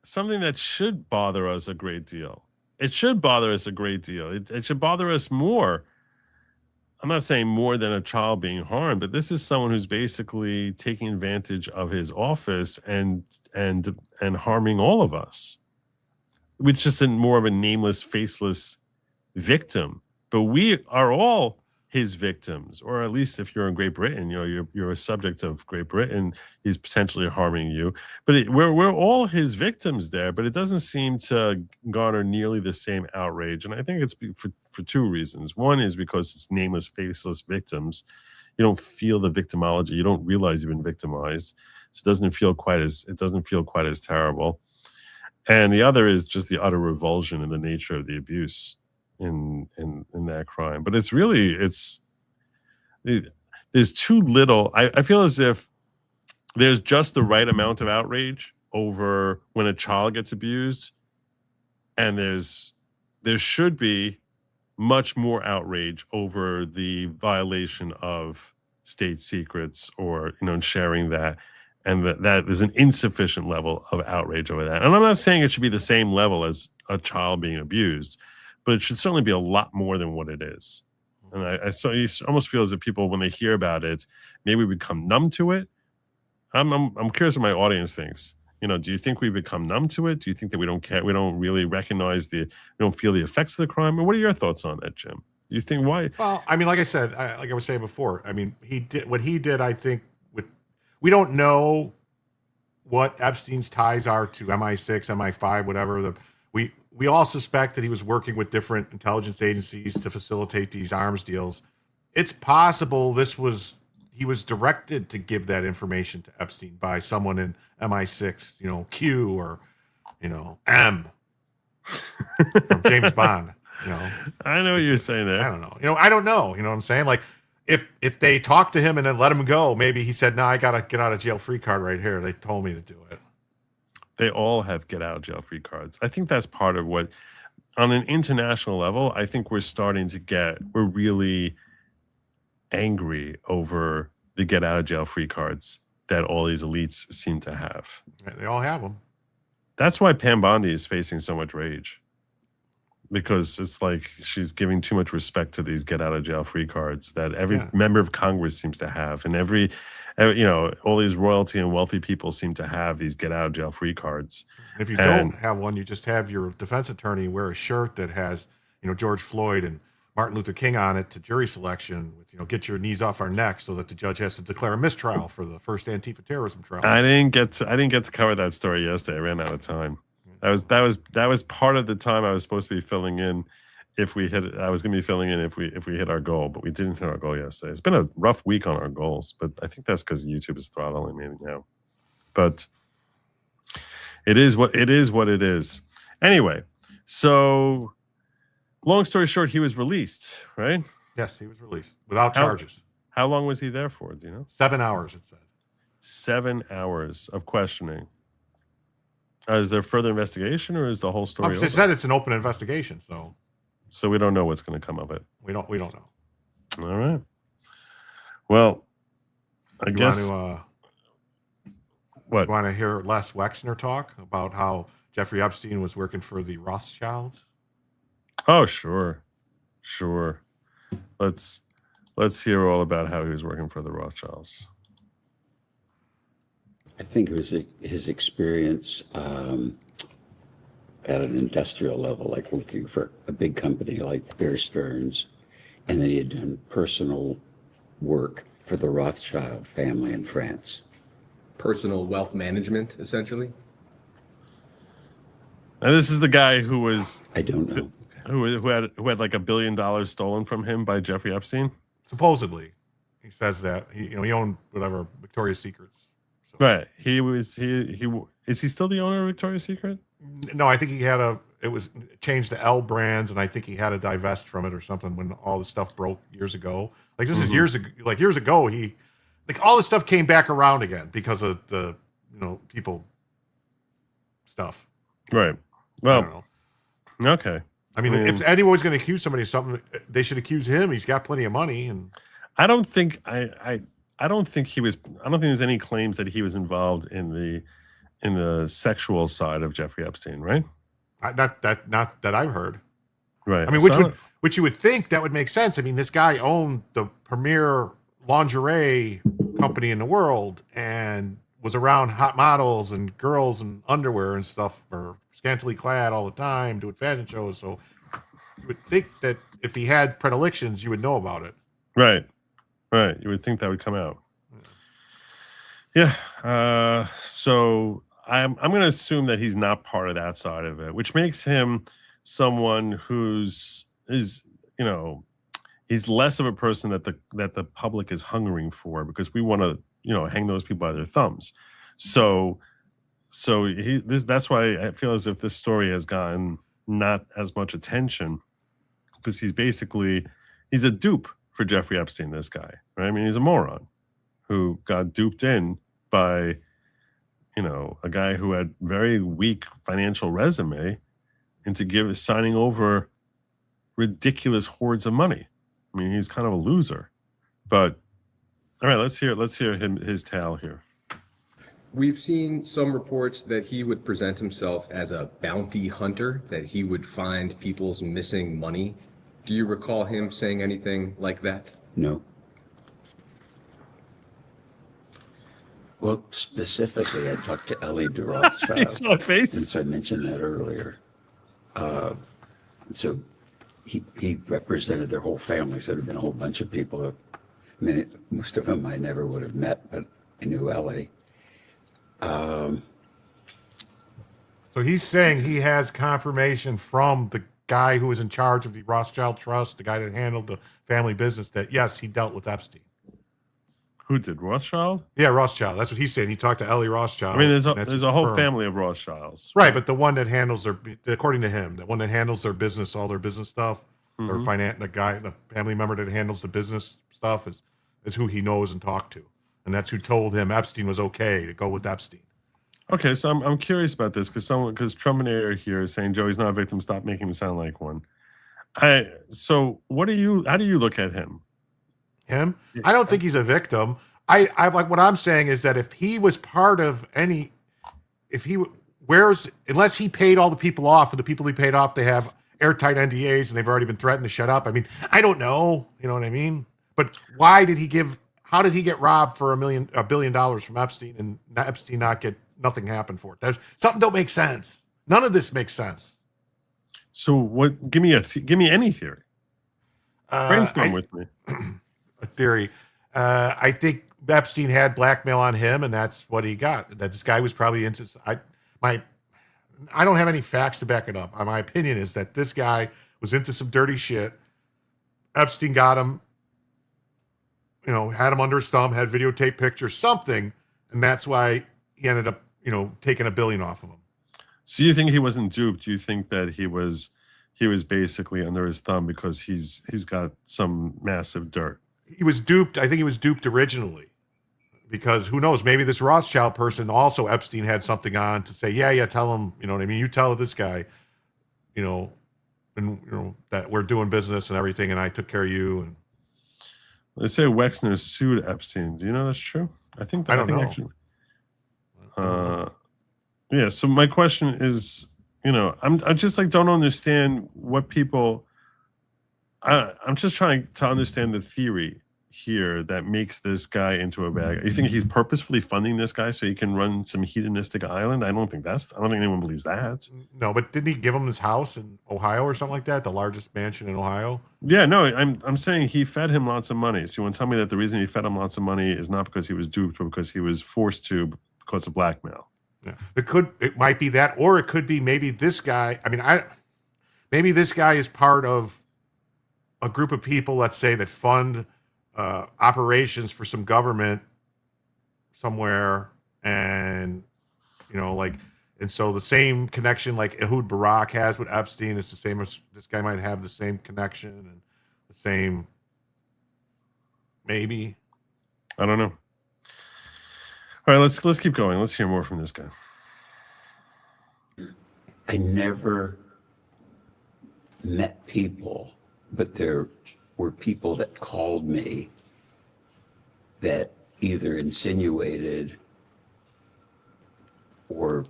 something that should bother us a great deal. It should bother us a great deal. It should bother us more. I'm not saying more than a child being harmed, but this is someone who's basically taking advantage of his office and harming all of us. It's just more of a nameless, faceless victim. But we are all his victims, or at least if you're in Great Britain, you're a subject of Great Britain. He's potentially harming you. But we're all his victims there. But it doesn't seem to garner nearly the same outrage, and I think it's for two reasons. One is because it's nameless, faceless victims. You don't feel the victimology. You don't realize you've been victimized. So it doesn't feel quite as terrible. And the other is just the utter revulsion in the nature of the abuse in that crime. But it's there's too little. I feel as if there's just the right amount of outrage over when a child gets abused, and there should be much more outrage over the violation of state secrets or sharing that. And that there's an insufficient level of outrage over that. And I'm not saying it should be the same level as a child being abused, but it should certainly be a lot more than what it is. And I almost feel as if people, when they hear about it, maybe become numb to it. I'm curious what my audience thinks. Do you think we become numb to it? Do you think that we don't care? We don't really recognize we don't feel the effects of the crime? And what are your thoughts on that, Jim? Do you think why? Well, I mean, like I said, like I was saying before, I mean, what he did, I think. We don't know what Epstein's ties are to MI6, MI5, whatever. We all suspect that he was working with different intelligence agencies to facilitate these arms deals. It's possible he was directed to give that information to Epstein by someone in MI6, Q or M from James Bond. I know what you're saying there. I don't know. I don't know. You know what I'm saying? Like, if they talked to him and then let him go, maybe he said, "No, I got to get out of jail free card right here. They told me to do it." They all have get out of jail free cards. I think that's part of what, on an international level, I think we're really angry over the get out of jail free cards that all these elites seem to have. They all have them. That's why Pam Bondi is facing so much rage. Because it's like she's giving too much respect to these get out of jail free cards that every member of Congress seems to have, and all these royalty and wealthy people seem to have these get out of jail free cards. If you don't have one, you just have your defense attorney wear a shirt that has George Floyd and Martin Luther King on it to jury selection with get your knees off our necks so that the judge has to declare a mistrial for the first Antifa terrorism trial. I didn't get to cover that story yesterday. I ran out of time. That was part of the time I was supposed to be filling in if we hit. I was going to be filling in if we hit our goal, but we didn't hit our goal yesterday. It's been a rough week on our goals, but I think that's because YouTube is throttling me now. But it is what it is. Anyway, so long story short, he was released, right? Yes, he was released without charges. How long was he there for? Do you know? 7 hours, it said. 7 hours of questioning. Is there further investigation, or is the whole story? They said it's an open investigation, so we don't know what's going to come of it. We don't know. All right. Well, I guess. What? You want to hear Les Wexner talk about how Jeffrey Epstein was working for the Rothschilds? Oh, sure. Let's hear all about how he was working for the Rothschilds. I think it was his experience at an industrial level, like working for a big company like Bear Stearns, and then he had done personal work for the Rothschild family in France. Personal wealth management, essentially. And this is the guy who was I don't know who had like $1 billion stolen from him by Jeffrey Epstein. Supposedly, he says that he owned whatever Victoria's Secrets. So. Right. He is he still the owner of Victoria's Secret? No, I think it was changed to L Brands, and I think he had to divest from it or something when all the stuff broke years ago. Like this is years ago. He all this stuff came back around again because of the people stuff. Right. Well. Okay. I mean, if anyone's going to accuse somebody of something, they should accuse him. He's got plenty of money, and I don't think I don't think there's any claims that he was involved in the sexual side of Jeffrey Epstein, right? Not that I've heard. Right. I mean, which you would think that would make sense. I mean, this guy owned the premier lingerie company in the world and was around hot models and girls and underwear and stuff, or scantily clad all the time, doing fashion shows. So you would think that if he had predilections, you would know about it. Right. You would think that would come out. Yeah. So I'm going to assume that he's not part of that side of it, which makes him someone he's less of a person that the public is hungering for, because we want to hang those people by their thumbs. So that's why I feel as if this story has gotten not as much attention, because he's a dupe for Jeffrey Epstein, this guy, right? I mean, he's a moron who got duped in by, a guy who had very weak financial resume into signing over ridiculous hordes of money. I mean, he's kind of a loser. But all right, let's hear his tale here. We've seen some reports that he would present himself as a bounty hunter, that he would find people's missing money. Do you recall him saying anything like that? No. Well, specifically, I talked to Ellie de Rothschild. You saw a face? Since I mentioned that earlier. So he represented their whole family. So there had been a whole bunch of people. Most of them I never would have met, but I knew Ellie. So he's saying he has confirmation from the guy who was in charge of the Rothschild Trust, the guy that handled the family business, that yes, he dealt with Epstein. Who did? Rothschild? Yeah, Rothschild. That's what he's saying. He talked to Ellie Rothschild. I mean, there's a whole family of Rothschilds. Right, but the one that handles according to him, the one that handles their business, all their business stuff, the family member that handles the business stuff is who he knows and talked to. And that's who told him Epstein was okay to go with Epstein. Okay, so I'm curious about this because Trumpinator here is saying Joey's not a victim. Stop making him sound like one. So how do you look at him? Him? I don't think he's a victim. I like what I'm saying is that if he was part of unless he paid all the people off, and the people he paid off, they have airtight NDAs and they've already been threatened to shut up. I mean, I don't know. You know what I mean? But how did he get robbed for $1 billion from Epstein, and Epstein not get nothing happen for it? There's something don't make sense. None of this makes sense. So what? Give me any theory. Brainstorm with me. A theory. I think Epstein had blackmail on him, and that's what he got. That this guy was probably into. I don't have any facts to back it up. My opinion is that this guy was into some dirty shit. Epstein got him, had him under his thumb, had videotape pictures, something, and that's why he ended up, taking $1 billion off of him. So you think he wasn't duped? You think that he was basically under his thumb because he's got some massive dirt? He was duped. I think he was duped originally, because who knows? Maybe this Rothschild person also Epstein had something on to say, yeah, tell him, you know what I mean? You tell this guy, that we're doing business and everything, and I took care of you. And they say Wexner sued Epstein. Do you know that's true? I think that, I don't know. Actually, yeah. So my question is, I just don't understand what people. I'm just trying to understand the theory here that makes this guy into a bad guy. You think he's purposefully funding this guy so he can run some hedonistic island? I don't think anyone believes that. No, but didn't he give him his house in Ohio or something like that? The largest mansion in Ohio? Yeah, no, I'm saying he fed him lots of money. So you want to tell me that the reason he fed him lots of money is not because he was duped, but because he was forced to because of blackmail. Yeah. It might be that, or it could be maybe this guy. Maybe this guy is part of a group of people, let's say, that fund operations for some government somewhere, and and so the same connection like Ehud Barak has with Epstein is the same as this guy might have the same connection and the same, maybe. I don't know. All right, let's keep going. Let's hear more from this guy. I never met people, but there were people that called me that either insinuated or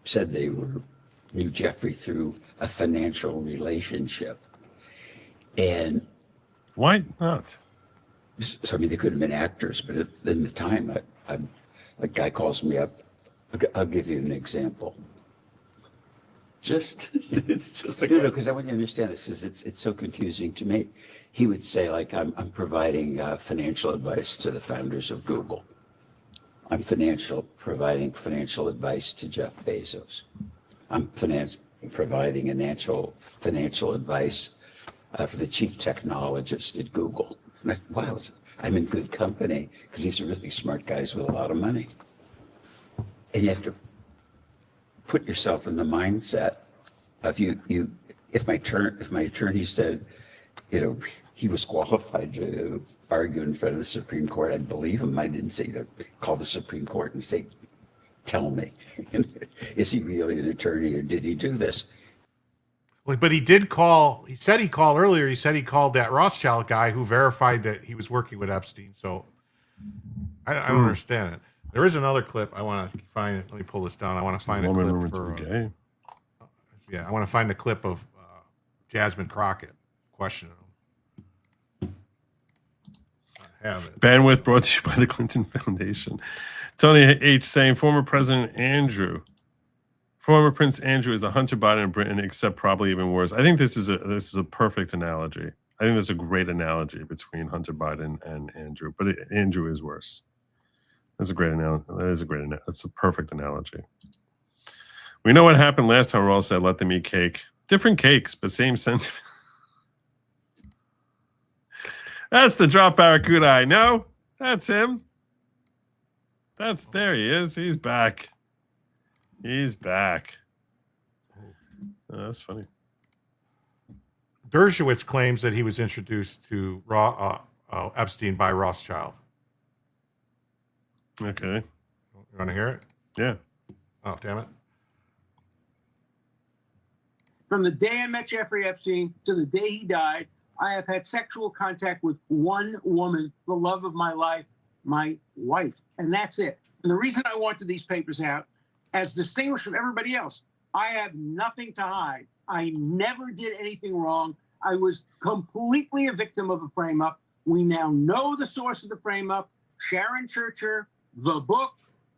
said they knew Jeffrey through a financial relationship. And why not? So, they could have been actors, but in the time, a guy calls me up. I'll give you an example. It's just because I want you to understand this, because it's so confusing to me. He would say, I'm providing financial advice to the founders of Google. I'm providing financial advice to Jeff Bezos. I'm providing financial advice for the chief technologist at Google. And wow, I'm in good company, because these are really smart guys with a lot of money. And you have to put yourself in the mindset of if my attorney said, he was qualified to argue in front of the Supreme Court, I'd believe him. I didn't say to call the Supreme Court and say, tell me, is he really an attorney, or did he do this? Well, but he said he called earlier. He said he called that Rothschild guy who verified that he was working with Epstein. So I don't understand it. There is another clip I want to find. Let me pull this down. I want to find a clip for. I want to find the clip of Jasmine Crockett questioning him. I have it. Bandwidth brought to you by the Clinton Foundation. Tony H. saying former Prince Andrew is the Hunter Biden of Britain, except probably even worse. I think this is a perfect analogy. I think that's a great analogy between Hunter Biden and Andrew, but Andrew is worse. That's a great analogy. That's a perfect analogy. We know what happened last time. We're all said, let them eat cake. Different cakes, but same sentiment. That's the drop barracuda I know. That's him. There he is. He's back. Oh, that's funny. Dershowitz claims that he was introduced to Epstein by Rothschild. Okay. You want to hear it? Yeah. Oh, damn it. From the day I met Jeffrey Epstein to the day he died, I have had sexual contact with one woman, the love of my life, my wife, and that's it. And the reason I wanted these papers out, as distinguished from everybody else, I have nothing to hide. I never did anything wrong. I was completely a victim of a frame-up. We now know the source of the frame-up, Sharon Churcher, the book,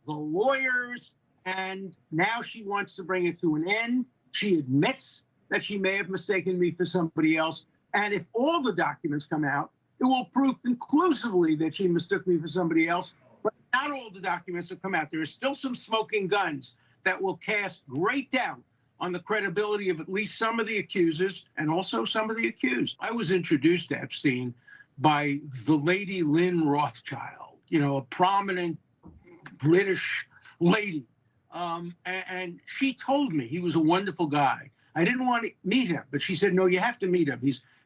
the lawyers, and now she wants to bring it to an end. She admits that she may have mistaken me for somebody else. And if all the documents come out, it will prove conclusively that she mistook me for somebody else. But not all the documents have come out. There are still some smoking guns that will cast great doubt on the credibility of at least some of the accusers and also some of the accused. I was introduced to Epstein by the lady Lynn Rothschild, a prominent British lady. And she told me he was a wonderful guy. I didn't want to meet him, but she said, no, you have to meet him.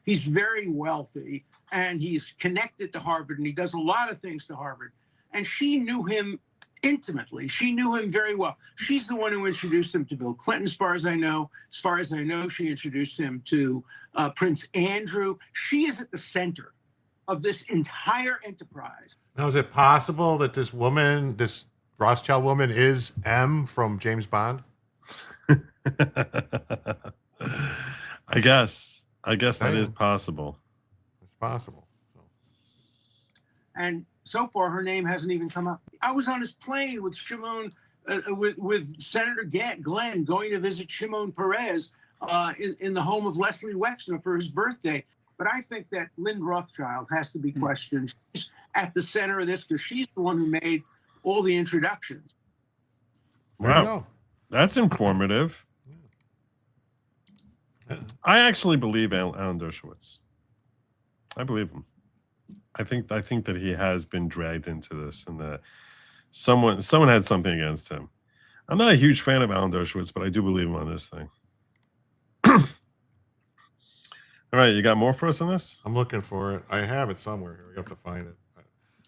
He's very wealthy and he's connected to Harvard and he does a lot of things to Harvard. And she knew him intimately. She knew him very well. She's the one who introduced him to Bill Clinton, as far as I know. As far as I know, she introduced him to Prince Andrew. She is at the center of this entire enterprise. Now, is it possible that this woman, this Rothschild woman, is M from James Bond? I guess that is possible. It's possible. And so far, her name hasn't even come up. I was on his plane with Shimon, with Senator Glenn, going to visit Shimon Peres in the home of Leslie Wexner for his birthday. But I think that Lynn Rothschild has to be questioned. She's at the center of this because she's the one who made all the introductions. Wow, that's informative. I actually believe Alan Dershowitz. I believe him. I think that he has been dragged into this, and that someone had something against him. I'm not a huge fan of Alan Dershowitz, but I do believe him on this thing. All right, you got more for us on this? I'm looking for it. I have it somewhere here. We have to find it.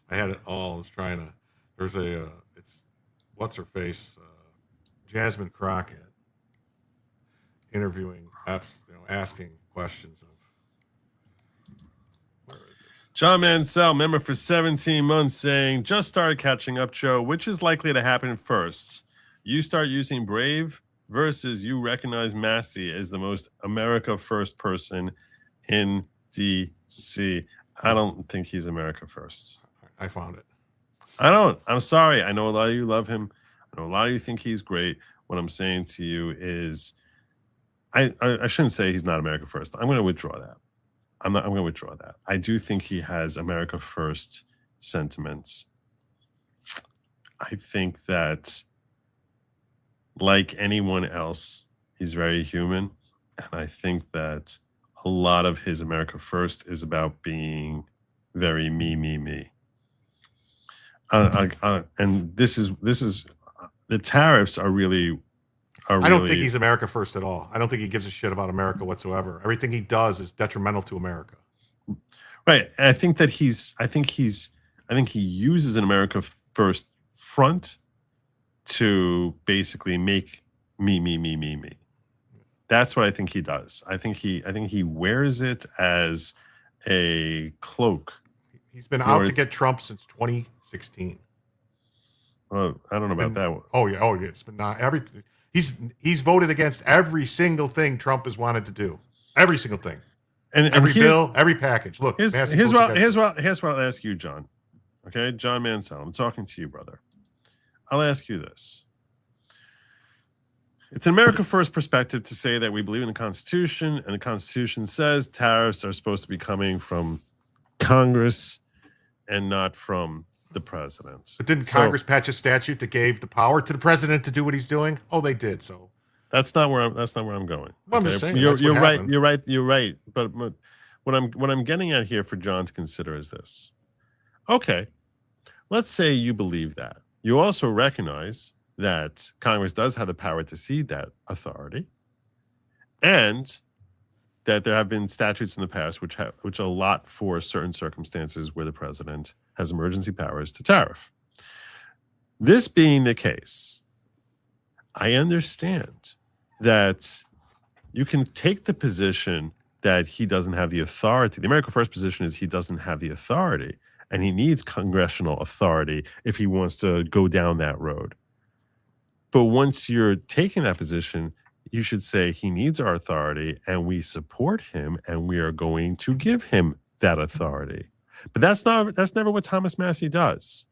I had it all. I was trying to. There's it's what's her face, Jasmine Crockett, interviewing, asking questions of. Where is it? John Mansell, member for 17 months, saying, just started catching up, Joe. Which is likely to happen first? You start using Brave versus you recognize Massie as the most America first person in D.C. I don't think he's America first. I found it. I don't. I'm sorry. I know a lot of you love him. I know a lot of you think he's great. What I'm saying to you is I shouldn't say he's not America first. I'm going to withdraw that. I'm going to withdraw that. I do think he has America first sentiments. I think that, like anyone else, he's very human. And I think that a lot of his America first is about being very me. And this is the tariffs are really. I don't think he's America first at all. I don't think he gives a shit about America whatsoever. Everything he does is detrimental to America. Right. And I think he uses an America first front to basically make me. That's what I think he does. I think he wears it as a cloak. He's been out to get Trump since 2016. Oh, I don't know about that one. Oh yeah. It's been not everything. He's voted against every single thing Trump has wanted to do. Every single thing. And every bill, every package. Look, here's what I'll ask you, John. Okay, John Mansell, I'm talking to you, brother. I'll ask you this. It's an America first perspective to say that we believe in the Constitution, and the Constitution says tariffs are supposed to be coming from Congress and not from the president. But didn't Congress patch a statute that gave the power to the president to do what he's doing? Oh, they did. So that's not where I'm going. Well, I'm just saying. You're right. But what I'm getting at here for John to consider is this. Okay, let's say you believe that. You also recognize that Congress does have the power to cede that authority, and that there have been statutes in the past which allot for certain circumstances where the president has emergency powers to tariff. This being the case, I understand that you can take the position that he doesn't have the authority. The America First position is he doesn't have the authority, and he needs congressional authority if he wants to go down that road. But once you're taking that position, you should say he needs our authority and we support him and we are going to give him that authority. But that's never what Thomas Massie does.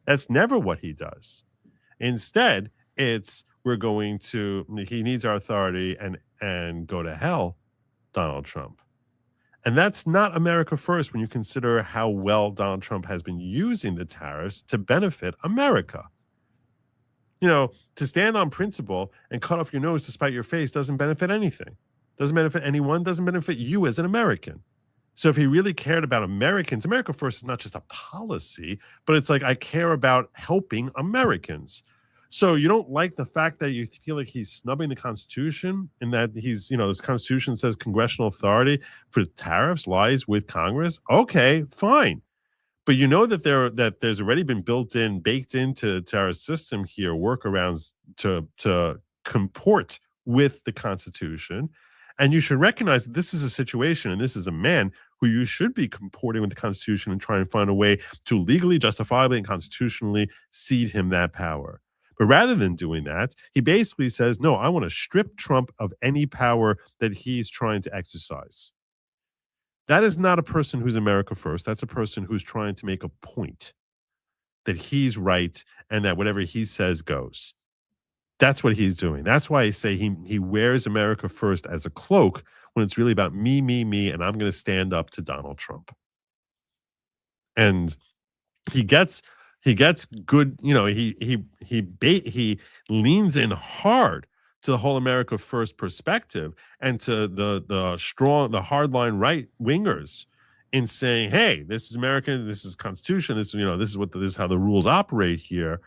That's never what he does. Instead, it's he needs our authority and go to hell, Donald Trump. And that's not America first when you consider how well Donald Trump has been using the tariffs to benefit America. to stand on principle and cut off your nose to spite your face doesn't benefit anything. Doesn't benefit anyone, doesn't benefit you as an American. So if he really cared about Americans, America First is not just a policy, but it's like, I care about helping Americans. So you don't like the fact that you feel like he's snubbing the Constitution and that he's, this Constitution says congressional authority for tariffs lies with Congress. Okay, fine. But that there's already been baked into our system here, workarounds to comport with the Constitution. And you should recognize that this is a situation and this is a man who you should be comporting with the Constitution and trying to find a way to legally, justifiably, and constitutionally cede him that power. But rather than doing that, he basically says, no, I want to strip Trump of any power that he's trying to exercise. That is not a person who's America First. That's a person who's trying to make a point that he's right and that whatever he says goes. That's what he's doing. That's why I say he wears America First as a cloak when it's really about me, and I'm going to stand up to Donald Trump. And he gets good, he leans in hard to the whole America First perspective and to the hardline right wingers in saying, hey, this is American, this is Constitution, this is how the rules operate here.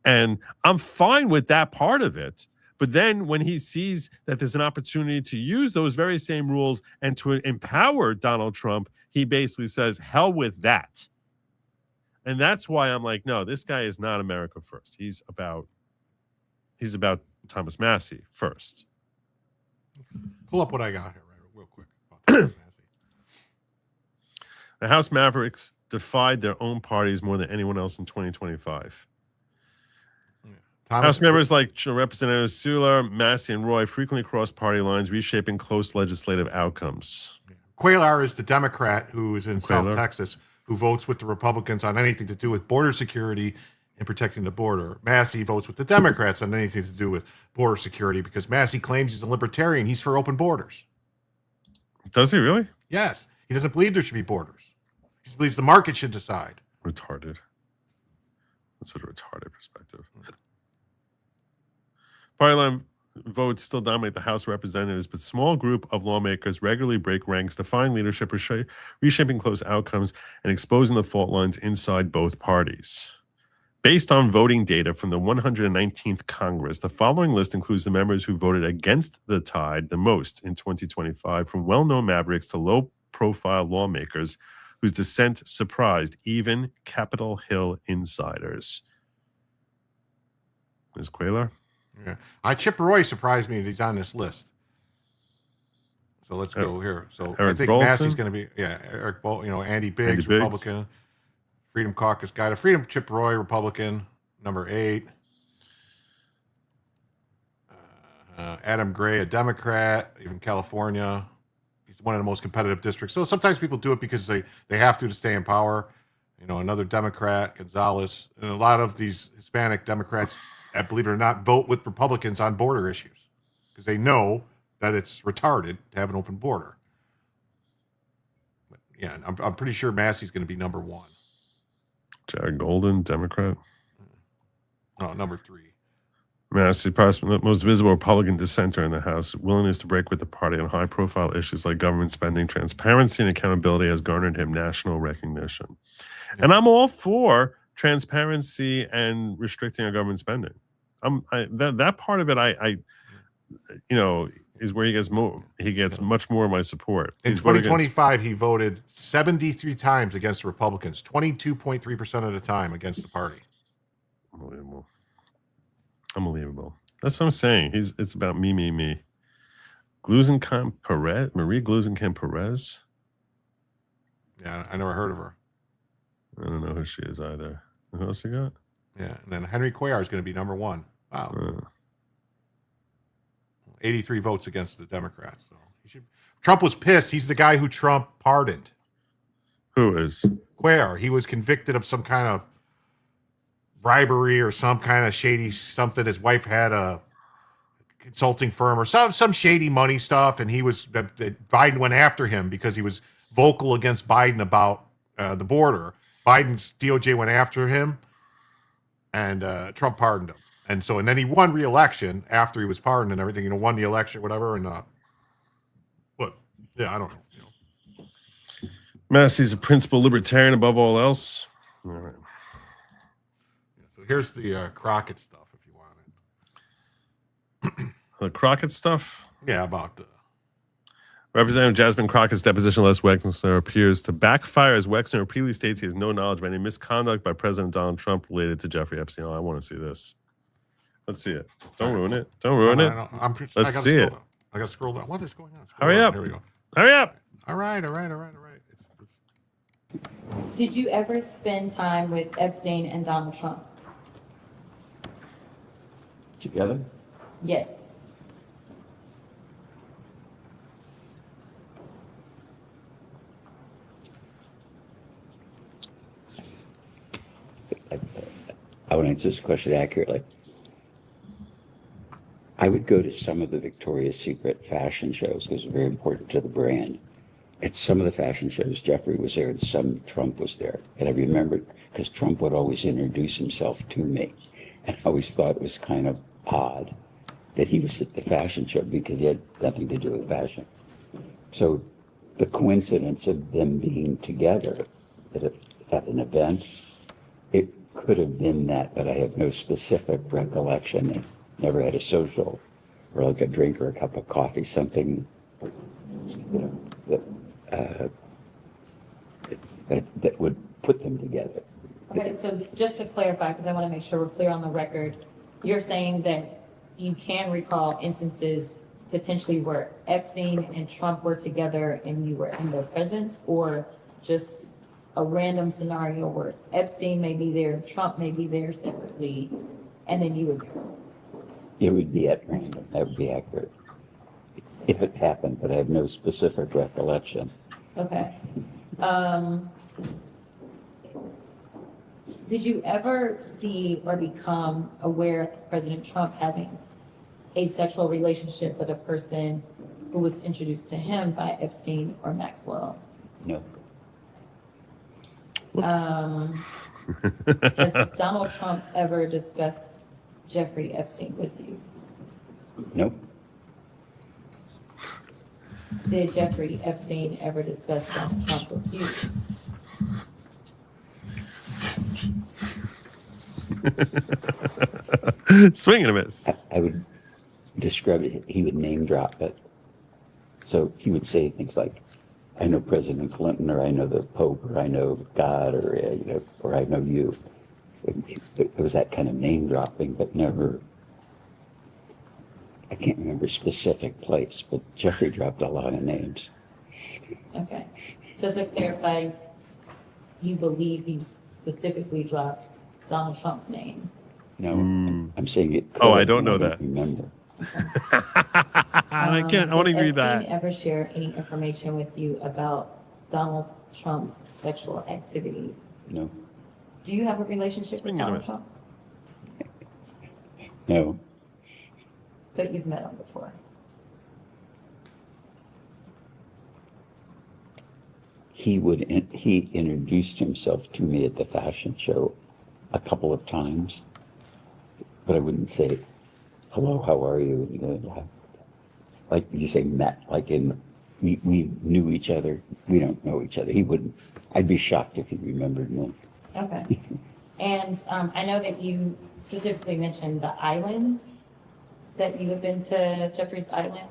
And I'm fine with that part of it. But then when he sees that there's an opportunity to use those very same rules and to empower Donald Trump, he basically says, hell with that. And that's why I'm like, no, this guy is not America First. He's about Thomas Massie first. Pull up what I got here real quick. About The House Mavericks defied their own parties more than anyone else in 2025. House members like Representatives Sular, Massie, and Roy frequently cross party lines, reshaping close legislative outcomes. Cuellar is the Democrat who is in South Texas, who votes with the Republicans on anything to do with border security and protecting the border. Massie votes with the Democrats on anything to do with border security because Massie claims he's a libertarian. He's for open borders. Does he really? Yes. He doesn't believe there should be borders. He just believes the market should decide. Retarded. That's a retarded perspective. Party line votes still dominate the House of Representatives, but small group of lawmakers regularly break ranks, defying leadership, reshaping close outcomes, and exposing the fault lines inside both parties. Based on voting data from the 119th Congress, the following list includes the members who voted against the tide the most in 2025, from well-known mavericks to low-profile lawmakers whose dissent surprised even Capitol Hill insiders. Ms. Cuellar? Yeah, Chip Roy surprised me that he's on this list. So let's go here. So Eric I think Bolton? Massie's going to be Eric Bolton, Andy Biggs, Republican, Freedom Caucus guy, the Freedom Chip Roy, Republican, number 8. Adam Gray, a Democrat, even California. He's one of the most competitive districts. So sometimes people do it because they have to stay in power. Another Democrat, Gonzalez, and a lot of these Hispanic Democrats, believe it or not, vote with Republicans on border issues because they know that it's retarded to have an open border. But yeah, I'm pretty sure Massie's going to be number 1. Jared Golden, Democrat. No, number 3. Massie, possibly the most visible Republican dissenter in the House, willingness to break with the party on high-profile issues like government spending, transparency, and accountability has garnered him national recognition. Yeah. And I'm all for transparency and restricting our government spending. That part of it, is where he gets more. He gets much more of my support. In 2025, he voted 73 times against the Republicans, 22.3% of the time against the party. Unbelievable. That's what I'm saying. It's about me. Glusenkamp Perez, Marie Glusenkamp Perez. Yeah, I never heard of her. I don't know who she is either. Who else you got? Yeah, and then Henry Cuellar is going to be number 1. Wow. 83 votes against the Democrats. So Trump was pissed. He's the guy who Trump pardoned. Who is? Cuellar. He was convicted of some kind of bribery or some kind of shady something. His wife had a consulting firm or some shady money stuff, and Biden went after him because he was vocal against Biden about the border. Biden's DOJ went after him, and Trump pardoned him. And then he won re-election after he was pardoned and everything. Won the election, whatever. And but yeah, I don't know. Massie's a principled libertarian above all else. All right. Yeah, so here's the Crockett stuff, if you want it. The Crockett stuff. Yeah, about the Representative Jasmine Crockett's deposition last Wexner appears to backfire as Wexner repeatedly states he has no knowledge of any misconduct by President Donald Trump related to Jeffrey Epstein. Oh, I want to see this. Let's see it. Don't ruin it. Don't ruin it. Let's see it. I got to scroll down. What is going on? Hurry up. Here we go. Hurry up. All right. It's... Did you ever spend time with Epstein and Donald Trump? Together? Yes. I want to answer this question accurately. I would go to some of the Victoria's Secret fashion shows because it's very important to the brand. At some of the fashion shows, Jeffrey was there and some Trump was there. And I remembered because Trump would always introduce himself to me. And I always thought it was kind of odd that he was at the fashion show because he had nothing to do with fashion. So the coincidence of them being together at an event, it could have been that, but I have no specific recollection. They never had a social or like a drink or a cup of coffee, something, that would put them together. Okay, so just to clarify, because I want to make sure we're clear on the record, you're saying that you can recall instances potentially where Epstein and Trump were together and you were in their presence, or just a random scenario where Epstein may be there, Trump may be there separately, and then you would be there? It would be at random. That would be accurate. If it happened, but I have no specific recollection. Okay. Did you ever see or become aware of President Trump having a sexual relationship with a person who was introduced to him by Epstein or Maxwell? No. Has Donald Trump ever discussed Jeffrey Epstein with you? Nope. Did Jeffrey Epstein ever discuss Donald Trump with you? Swing and a miss. I would describe it, he would name drop it. So he would say things like, I know President Clinton, or I know the Pope, or I know God, or or I know you. It was that kind of name dropping, but never, I can't remember a specific place, but Jeffrey dropped a lot of names. Okay. So to clarify, you believe he's specifically dropped Donald Trump's name? No, I'm saying it. Oh, I don't know that. Remember. I can't. I want to agree Did that. Epstein ever share any information with you about Donald Trump's sexual activities? No. Do you have a relationship with Donald Trump? No. But you've met him before. He introduced himself to me at the fashion show a couple of times, but I wouldn't say, hello, how are you? Like you say, met, like we knew each other. We don't know each other. He wouldn't. I'd be shocked if he remembered me. Okay. And I know that you specifically mentioned the island, that you have been to Jeffrey's Island.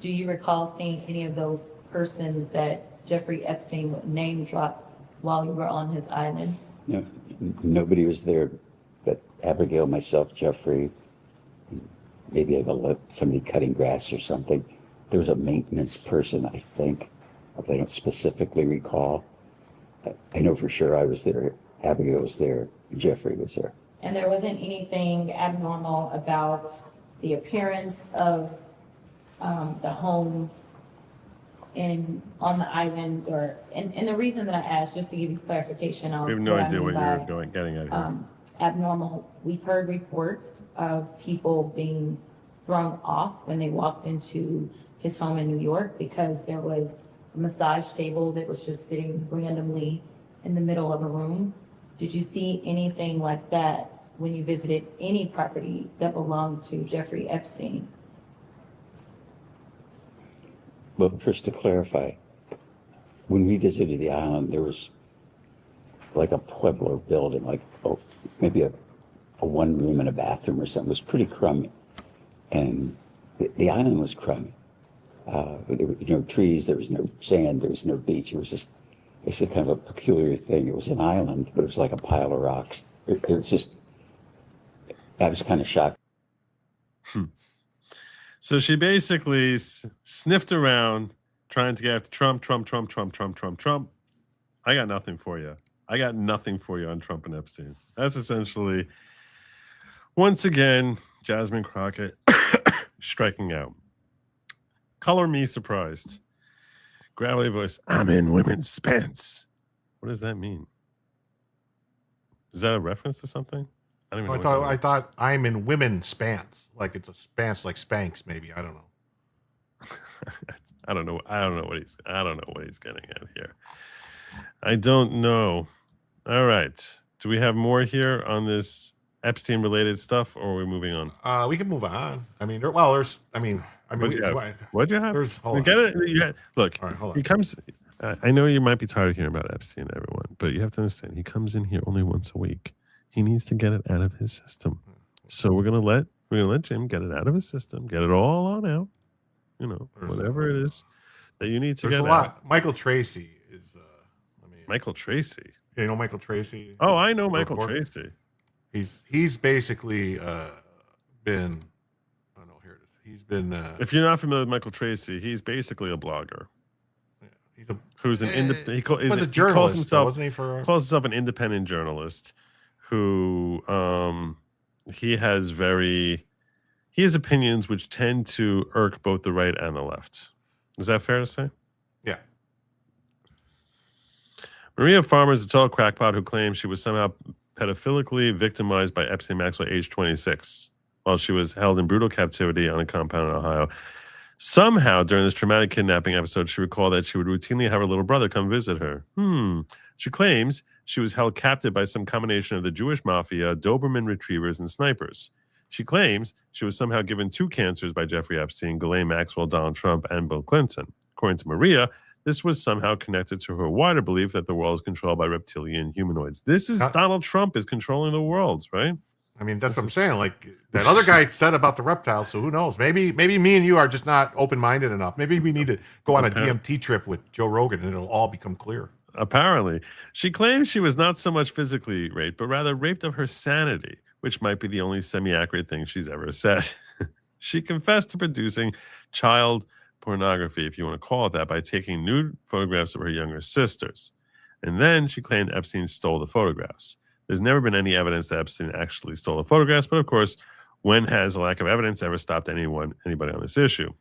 Do you recall seeing any of those persons that Jeffrey Epstein would name drop while you were on his island? No, nobody was there but Abigail, myself, Jeffrey, maybe somebody cutting grass or something. There was a maintenance person, I think, but I don't specifically recall. I know for sure I was there, Abigail was there, Jeffrey was there. And there wasn't anything abnormal about the appearance of the home on the island, and the reason that I asked, just to give you clarification on We have no idea what you're getting at here. Abnormal. We've heard reports of people being thrown off when they walked into his home in New York because there was a massage table that was just sitting randomly in the middle of a room. Did you see anything like that when you visited any property that belonged to Jeffrey Epstein? Well, first to clarify, when we visited the island, there was like a Pueblo building, like maybe a one room and a bathroom or something. It was pretty crummy. And the island was crummy. There were no trees, there was no sand, there was no beach. It was just, it's a kind of a peculiar thing. It was an island, but it was like a pile of rocks. It was just, I was kind of shocked. So she basically sniffed around trying to get after Trump. I got nothing for you. I got nothing for you on Trump and Epstein. That's essentially, once again, Jasmine Crockett striking out. Color me surprised. Gravelly voice, I'm in women's pants. What does that mean? Is that a reference to something? I don't even know. I thought I'm in women's pants. Like it's a pants like Spanx, maybe. I don't know. I don't know what he's getting at here. I don't know. All right. Do we have more here on this Epstein related stuff, or are we moving on? We can move on. I mean, what'd you have? Look, all right, hold on. he comes. I know you might be tired of hearing about Epstein, everyone, but you have to understand, he comes in here only once a week. He needs to get it out of his system. So we're gonna let Jim get it out of his system, get it all on out. Whatever it is that you need to get out. There's a lot. Michael Tracy is. Michael Tracy. You know Michael Tracy? Oh, I know Michael Tracy. He's basically been. Oh no, here it is. He's been. If you're not familiar with Michael Tracy, he's basically a blogger. Yeah, who's an independent. He was a journalist. Calls himself an independent journalist. Who he has opinions which tend to irk both the right and the left. Is that fair to say? Yeah. Maria Farmer is a total crackpot who claims she was somehow pedophilically victimized by Epstein Maxwell at age 26 while she was held in brutal captivity on a compound in Ohio. Somehow, during this traumatic kidnapping episode, she recalled that she would routinely have her little brother come visit her. She claims she was held captive by some combination of the Jewish mafia, Doberman retrievers, and snipers. She claims she was somehow given 2 cancers by Jeffrey Epstein, Ghislaine Maxwell, Donald Trump, and Bill Clinton. According to Maria, this was somehow connected to her wider belief that the world is controlled by reptilian humanoids. This is Donald Trump is controlling the world, right? I mean, that's what I'm saying. Like that other guy said about the reptiles, so who knows? Maybe me and you are just not open-minded enough. Maybe we need to go on a DMT trip with Joe Rogan and it'll all become clear. Apparently. She claims she was not so much physically raped, but rather raped of her sanity, which might be the only semi-accurate thing she's ever said. She confessed to producing child pornography, if you want to call it that, by taking nude photographs of her younger sisters. And then she claimed Epstein stole the photographs. There's never been any evidence that Epstein actually stole the photographs, but of course, when has a lack of evidence ever stopped anybody on this issue?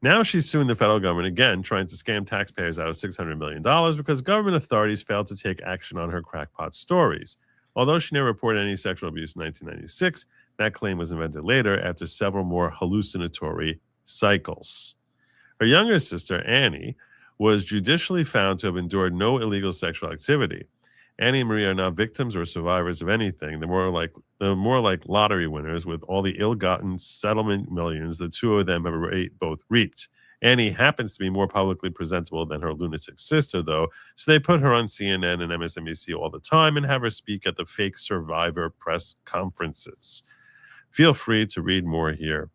Now she's suing the federal government again, trying to scam taxpayers out of $600 million because government authorities failed to take action on her crackpot stories. Although she never reported any sexual abuse in 1996, that claim was invented later after several more hallucinatory cycles. Her younger sister, Annie, was judicially found to have endured no illegal sexual activity. Annie and Maria are not victims or survivors of anything. They're more like lottery winners with all the ill-gotten settlement millions the two of them have both reaped. Annie happens to be more publicly presentable than her lunatic sister, though, so they put her on CNN and MSNBC all the time and have her speak at the fake survivor press conferences. Feel free to read more here.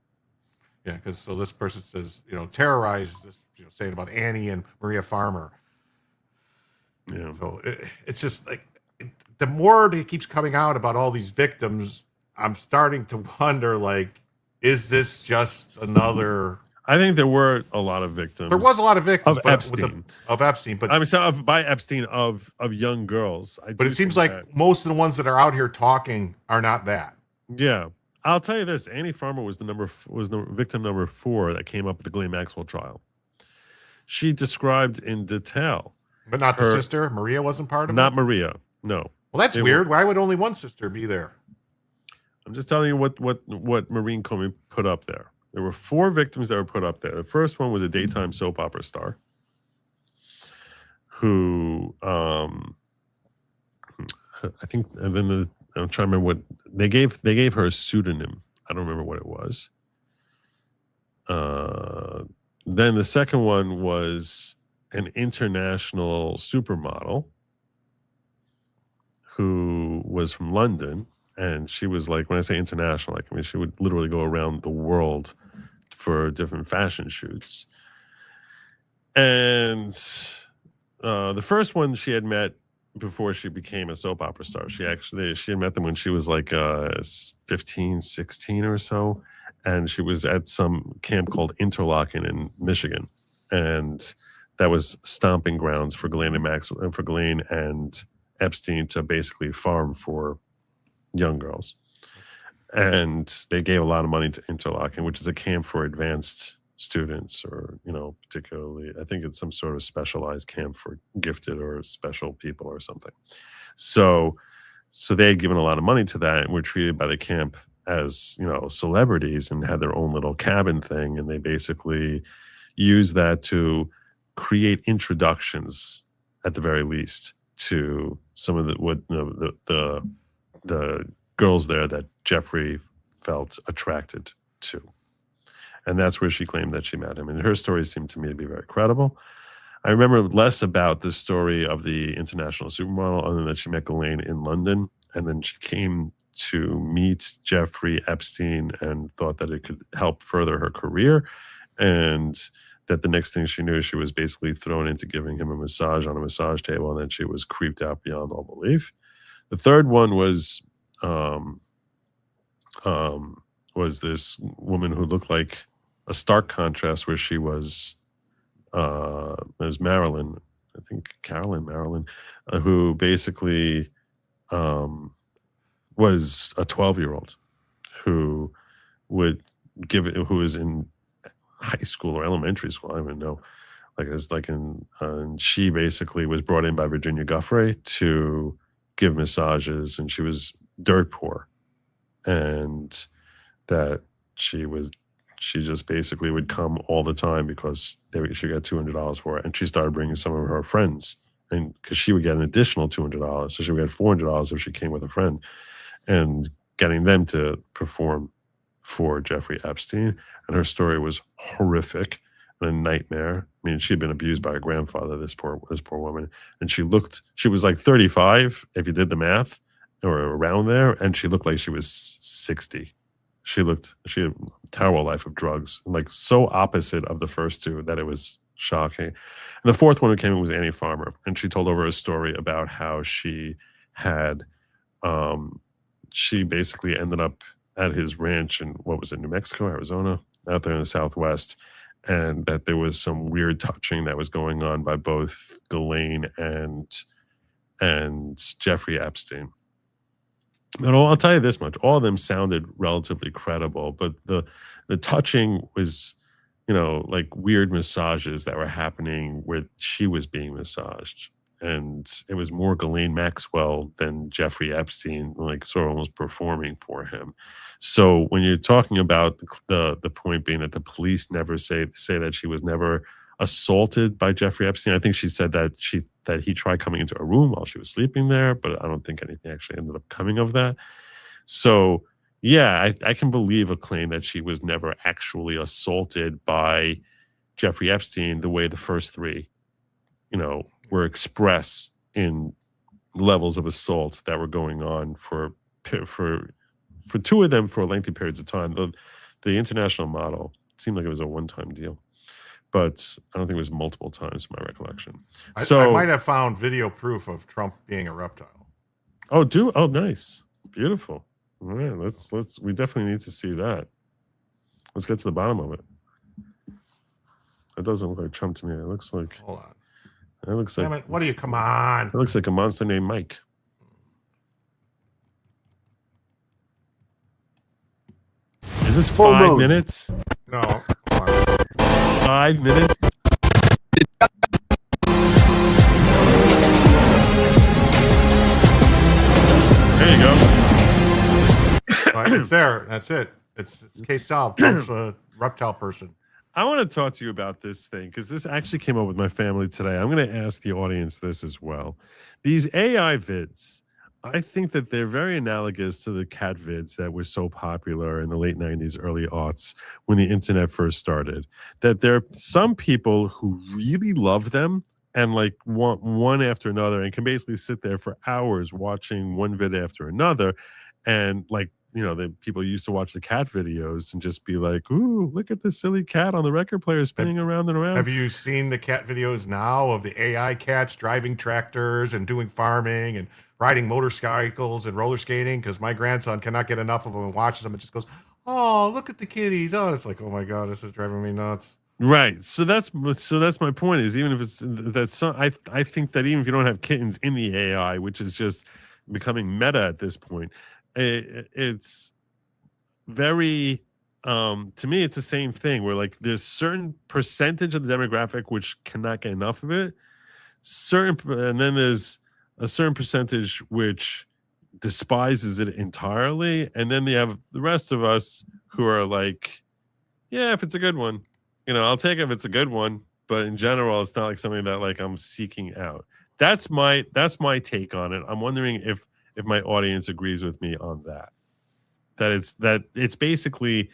Yeah, because so this person says, terrorize, saying about Annie and Maria Farmer. Yeah. So it's just like the more it keeps coming out about all these victims, I'm starting to wonder, like, is this just another? I think there were a lot of victims. There was a lot of victims of Epstein. But I mean, by Epstein of young girls. But it seems like most of the ones that are out here talking are not that. Yeah, I'll tell you this: Annie Farmer was the victim number 4 that came up with the Ghislaine Maxwell trial. She described in detail. But not the sister? Maria wasn't part of it? Not Maria, no. Well, that's weird. Why would only one sister be there? I'm just telling you what Maureen Comey put up there. There were 4 victims that were put up there. The first one was a daytime soap opera star who, I think, and then I'm trying to remember what they gave her a pseudonym. I don't remember what it was. Then the second one was an international supermodel who was from London. And she was like, when I say international, like, I mean, she would literally go around the world for different fashion shoots. And the first one she had met before she became a soap opera star. She had met them when she was like 15, 16 or so. And she was at some camp called Interlochen in Michigan. And that was stomping grounds for Ghislaine and Epstein to basically farm for young girls. And they gave a lot of money to Interlochen, which is a camp for advanced students, or, you know, particularly, I think it's some sort of specialized camp for gifted or special people or something. So they had given a lot of money to that and were treated by the camp as, you know, celebrities and had their own little cabin thing. And they basically used that to create introductions, at the very least, to some of the girls there that Jeffrey felt attracted to. And that's where she claimed that she met him. And her story seemed to me to be very credible. I remember less about the story of the international supermodel, other than that she met Ghislaine in London. And then she came to meet Jeffrey Epstein and thought that it could help further her career. And that the next thing she knew, she was basically thrown into giving him a massage on a massage table. And then she was creeped out beyond all belief. The third one was this woman who looked like a stark contrast, where she was, it was Marilyn, I think Marilyn, who basically was a 12-year-old who would give it, who was in high school or elementary school, I don't even know. And she basically was brought in by Virginia Giuffre to give massages, and she was dirt poor, and that she just basically would come all the time because she got $200 for it. And she started bringing some of her friends, and because she would get an additional $200, so she would get $400 if she came with a friend, and getting them to perform for Jeffrey Epstein. And her story was horrific and a nightmare. I mean, she'd been abused by her grandfather, this poor woman. And she was like 35, if you did the math, or around there, and she looked like she was 60. She had a terrible life of drugs, like so opposite of the first two that it was shocking. And the fourth one who came in was Annie Farmer, and she told over a story about how she had, she basically ended up at his ranch in, what was it, New Mexico, Arizona, out there in the Southwest, and that there was some weird touching that was going on by both Ghislaine and Jeffrey Epstein. But I'll tell you this much: all of them sounded relatively credible, but the touching was, you know, like weird massages that were happening where she was being massaged, and it was more Ghislaine Maxwell than Jeffrey Epstein, like sort of almost performing for him. So when you're talking about the point being that the police never say that she was never assaulted by Jeffrey Epstein, I think she said that he tried coming into a room while she was sleeping there, but I don't think anything actually ended up coming of that. So yeah, I can believe a claim that she was never actually assaulted by Jeffrey Epstein the way the first three, you know, were expressed in levels of assault that were going on for two of them for lengthy periods of time. The international model seemed like it was a one-time deal, but I don't think it was multiple times, from my recollection. I might have found video proof of Trump being a reptile. Oh, nice, beautiful. All right, let's. We definitely need to see that. Let's get to the bottom of it. It doesn't look like Trump to me. It looks like. Hold on. It looks like. Damn it! What do you? Come on! It looks like a monster named Mike. Is this 5 minutes? No. 5 minutes? There you go. It's there. That's it. It's case solved. Trump's a reptile person. I want to talk to you about this thing because this actually came up with my family today. I'm going to ask the audience this as well. These AI vids I think that they're very analogous to the cat vids that were so popular in the late 90s, early aughts when the internet first started. That there are some people who really love them and like want one after another and can basically sit there for hours watching one vid after another. And like, you know, the people used to watch the cat videos and just be like, ooh, look at this silly cat on the record player spinning around and around. Have you seen the cat videos now of the AI cats driving tractors and doing farming and riding motorcycles and roller skating? Because my grandson cannot get enough of them and watches them and just goes, oh, look at the kitties. Oh, it's like, oh my God, this is driving me nuts. Right. So that's my point, is even if it's that's I think that even if you don't have kittens in the AI, which is just becoming meta at this point, it's very to me it's the same thing where like there's certain percentage of the demographic which cannot get enough of it, and then there's a certain percentage which despises it entirely, and then they have the rest of us who are like, yeah, if it's a good one, you know, I'll take it if it's a good one, but in general it's not like something that like I'm seeking out. That's my take on it. I'm wondering if my audience agrees with me on that. That it's basically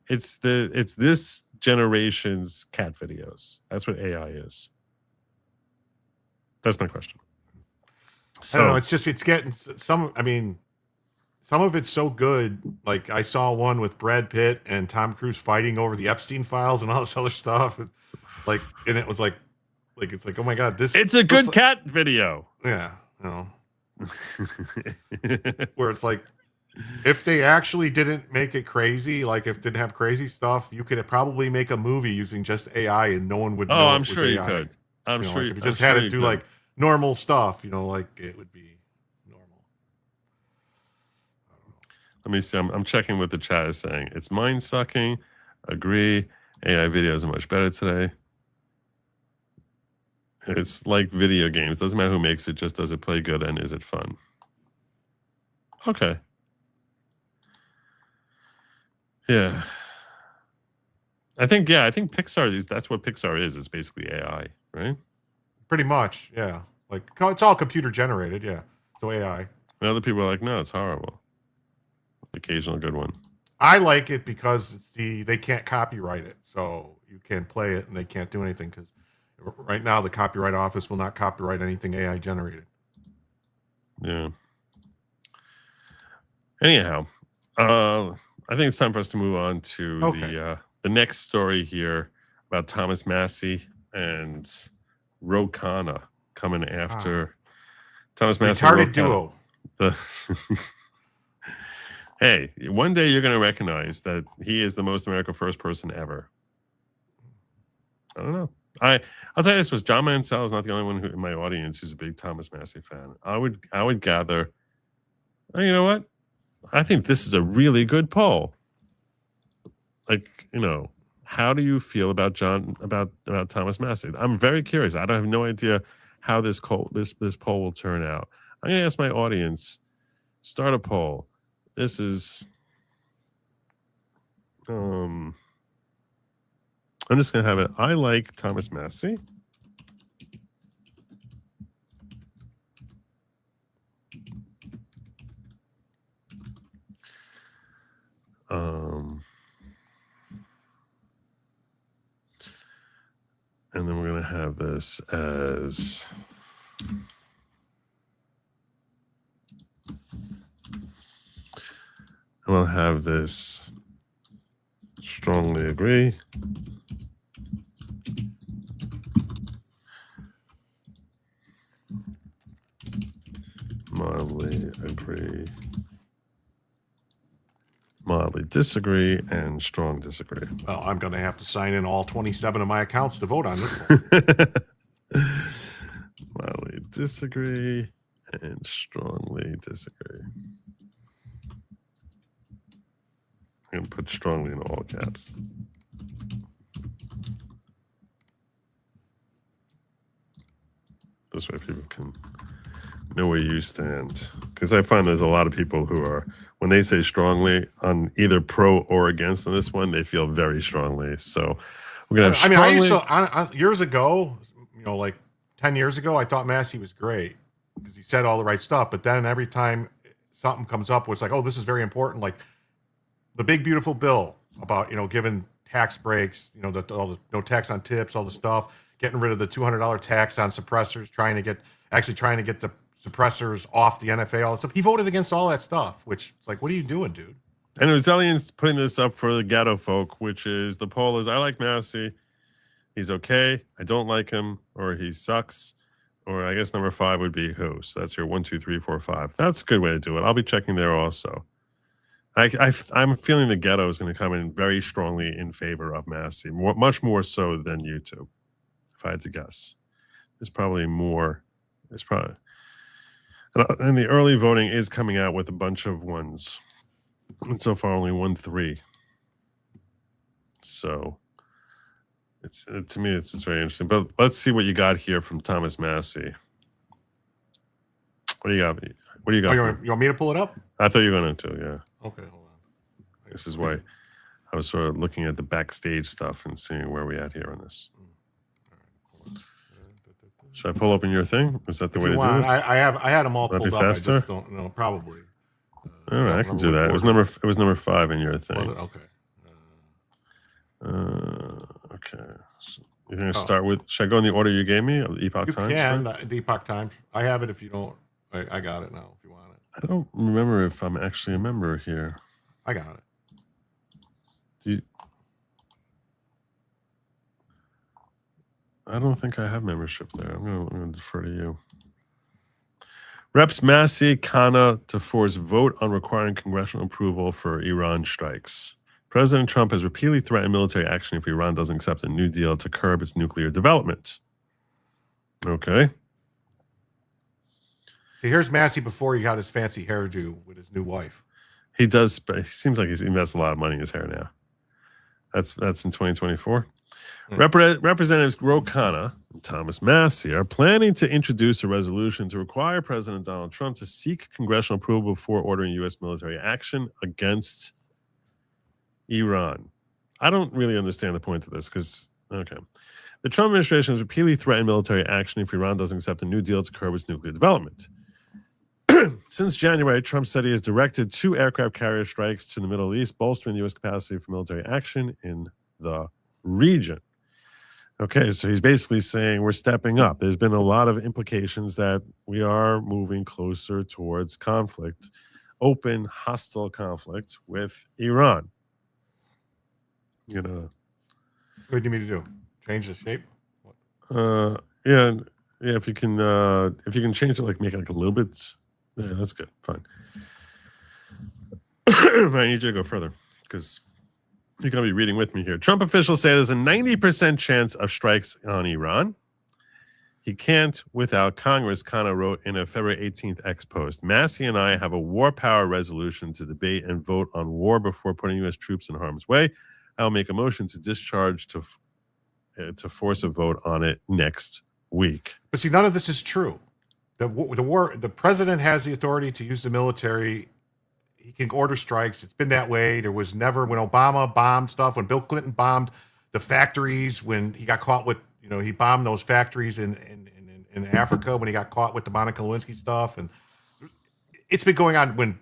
it's this generation's cat videos. That's what AI is. That's my question. So I don't know, it's getting some, I mean, some of it's so good. Like I saw one with Brad Pitt and Tom Cruise fighting over the Epstein files and all this other stuff. Like, and it was like it's like, oh my God, it's a good cat video. Yeah. You know. Where it's like, if they actually didn't make it crazy, like if it didn't have crazy stuff, you could probably make a movie using just AI and no one would know. Oh, I'm it was sure you AI. could. I'm You know, sure like you if you just I'm had sure to you do could. like normal stuff, you know, like it would be normal. Let me see. I'm checking what the chat is saying. It's mind sucking. Agree. AI videos are much better today. It's like video games. Doesn't matter who makes it, just does it play good and is it fun? Okay. Yeah. I think Pixar that's what Pixar is. It's basically AI, right? Pretty much, yeah. Like it's all computer generated, yeah. So AI. And other people are like, no, it's horrible. Occasional good one. I like it because they can't copyright it, so you can't play it and they can't do anything because right now the Copyright Office will not copyright anything AI generated. Yeah. Anyhow, I think it's time for us to move on to the next story here about Thomas Massie and Ro Khanna coming after Thomas Massie. Retarded duo. Hey, one day you're going to recognize that he is the most America First person ever. I don't know. I'll tell you this: John Mansell is not the only one in my audience who's a big Thomas Massie fan. I would gather. Oh, you know what? I think this is a really good poll. Like, you know, how do you feel about Thomas Massie? I'm very curious. I have no idea how this poll will turn out. I'm going to ask my audience, start a poll. This is I'm just going to have it. I like Thomas Massie. And then we're going to have this as and we'll have this strongly agree. Mildly agree. Mildly disagree, and strong disagree. Well, I'm going to have to sign in all 27 of my accounts to vote on this one. Mildly disagree and strongly disagree. I'm going to put strongly in all caps. This way people can know where you stand. Because I find there's a lot of people who are, when they say strongly on either pro or against on this one, they feel very strongly. So we're going to have I used to, years ago, you know, like 10 years ago, I thought Massie was great. because he said all the right stuff. But then every time something comes up where it's like, oh, this is very important, like the big beautiful bill about giving tax breaks, all the no tax on tips, all the stuff, getting rid of the $200 tax on suppressors, trying to get the suppressors off the NFA, all that stuff. He voted against all that stuff, which it's like, what are you doing, dude? And Rosellian's putting this up for the ghetto folk, which is the poll is I like Massie. He's okay. I don't like him, or he sucks. Or I guess number 5 would be who. So that's your 1, 2, 3, 4, 5. That's a good way to do it. I'll be checking there also. I'm feeling the ghetto is going to come in very strongly in favor of Massie, much more so than YouTube, if I had to guess. There's probably more. There's probably, and the early voting is coming out with a bunch of ones, and so far only 1, 3. So to me it's very interesting. But let's see what you got here from Thomas Massie. What do you got? What do you got? You want me to pull it up? I thought you were going to, yeah. Okay, hold on. This is why I was sort of looking at the backstage stuff and seeing where we at here on this. Should I pull open your thing? Is that the way to do this? I had them all Would that pulled be up. faster? I just don't know. Probably. All right, I can do that. It was number 5 in your thing. Okay. Okay. So you're going to start with, should I go in the order you gave me of the Epoch Times? Yeah, the Epoch Times. I have it if you don't. I got it now if you want it. I don't remember if I'm actually a member here. I got it. I don't think I have membership there. I'm going to defer to you. Reps Massie Khanna to force vote on requiring congressional approval for Iran strikes. President Trump has repeatedly threatened military action if Iran doesn't accept a new deal to curb its nuclear development. Okay. See, here's Massie before he got his fancy hairdo with his new wife. He does. He seems like he's invested a lot of money in his hair now. That's in 2024. Representatives Ro Khanna and Thomas Massie are planning to introduce a resolution to require President Donald Trump to seek congressional approval before ordering U.S. military action against Iran. I don't really understand the point of this because, okay. The Trump administration has repeatedly threatened military action if Iran doesn't accept a new deal to curb its nuclear development. Since January, Trump said he has directed 2 aircraft carrier strikes to the Middle East, bolstering the U.S. capacity for military action in the region. Okay, so he's basically saying we're stepping up. There's been a lot of implications that we are moving closer towards conflict, open, hostile conflict with Iran. You know. What do you mean to do? Change the shape? Yeah. If you can change it, like make it like a little bit. Yeah, that's good. Fine. I need you to go further because you're going to be reading with me here. Trump officials say there's a 90% chance of strikes on Iran. He can't without Congress, Khanna wrote in a February 18th X post. Massie and I have a war power resolution to debate and vote on war before putting U.S. troops in harm's way. I'll make a motion to discharge to force a vote on it next week. But see, none of this is true. The president has the authority to use the military. He can order strikes. It's been that way. There was never, when Obama bombed stuff, when Bill Clinton bombed the factories, when he got caught with, he bombed those factories in Africa, when he got caught with the Monica Lewinsky stuff. And it's been going on when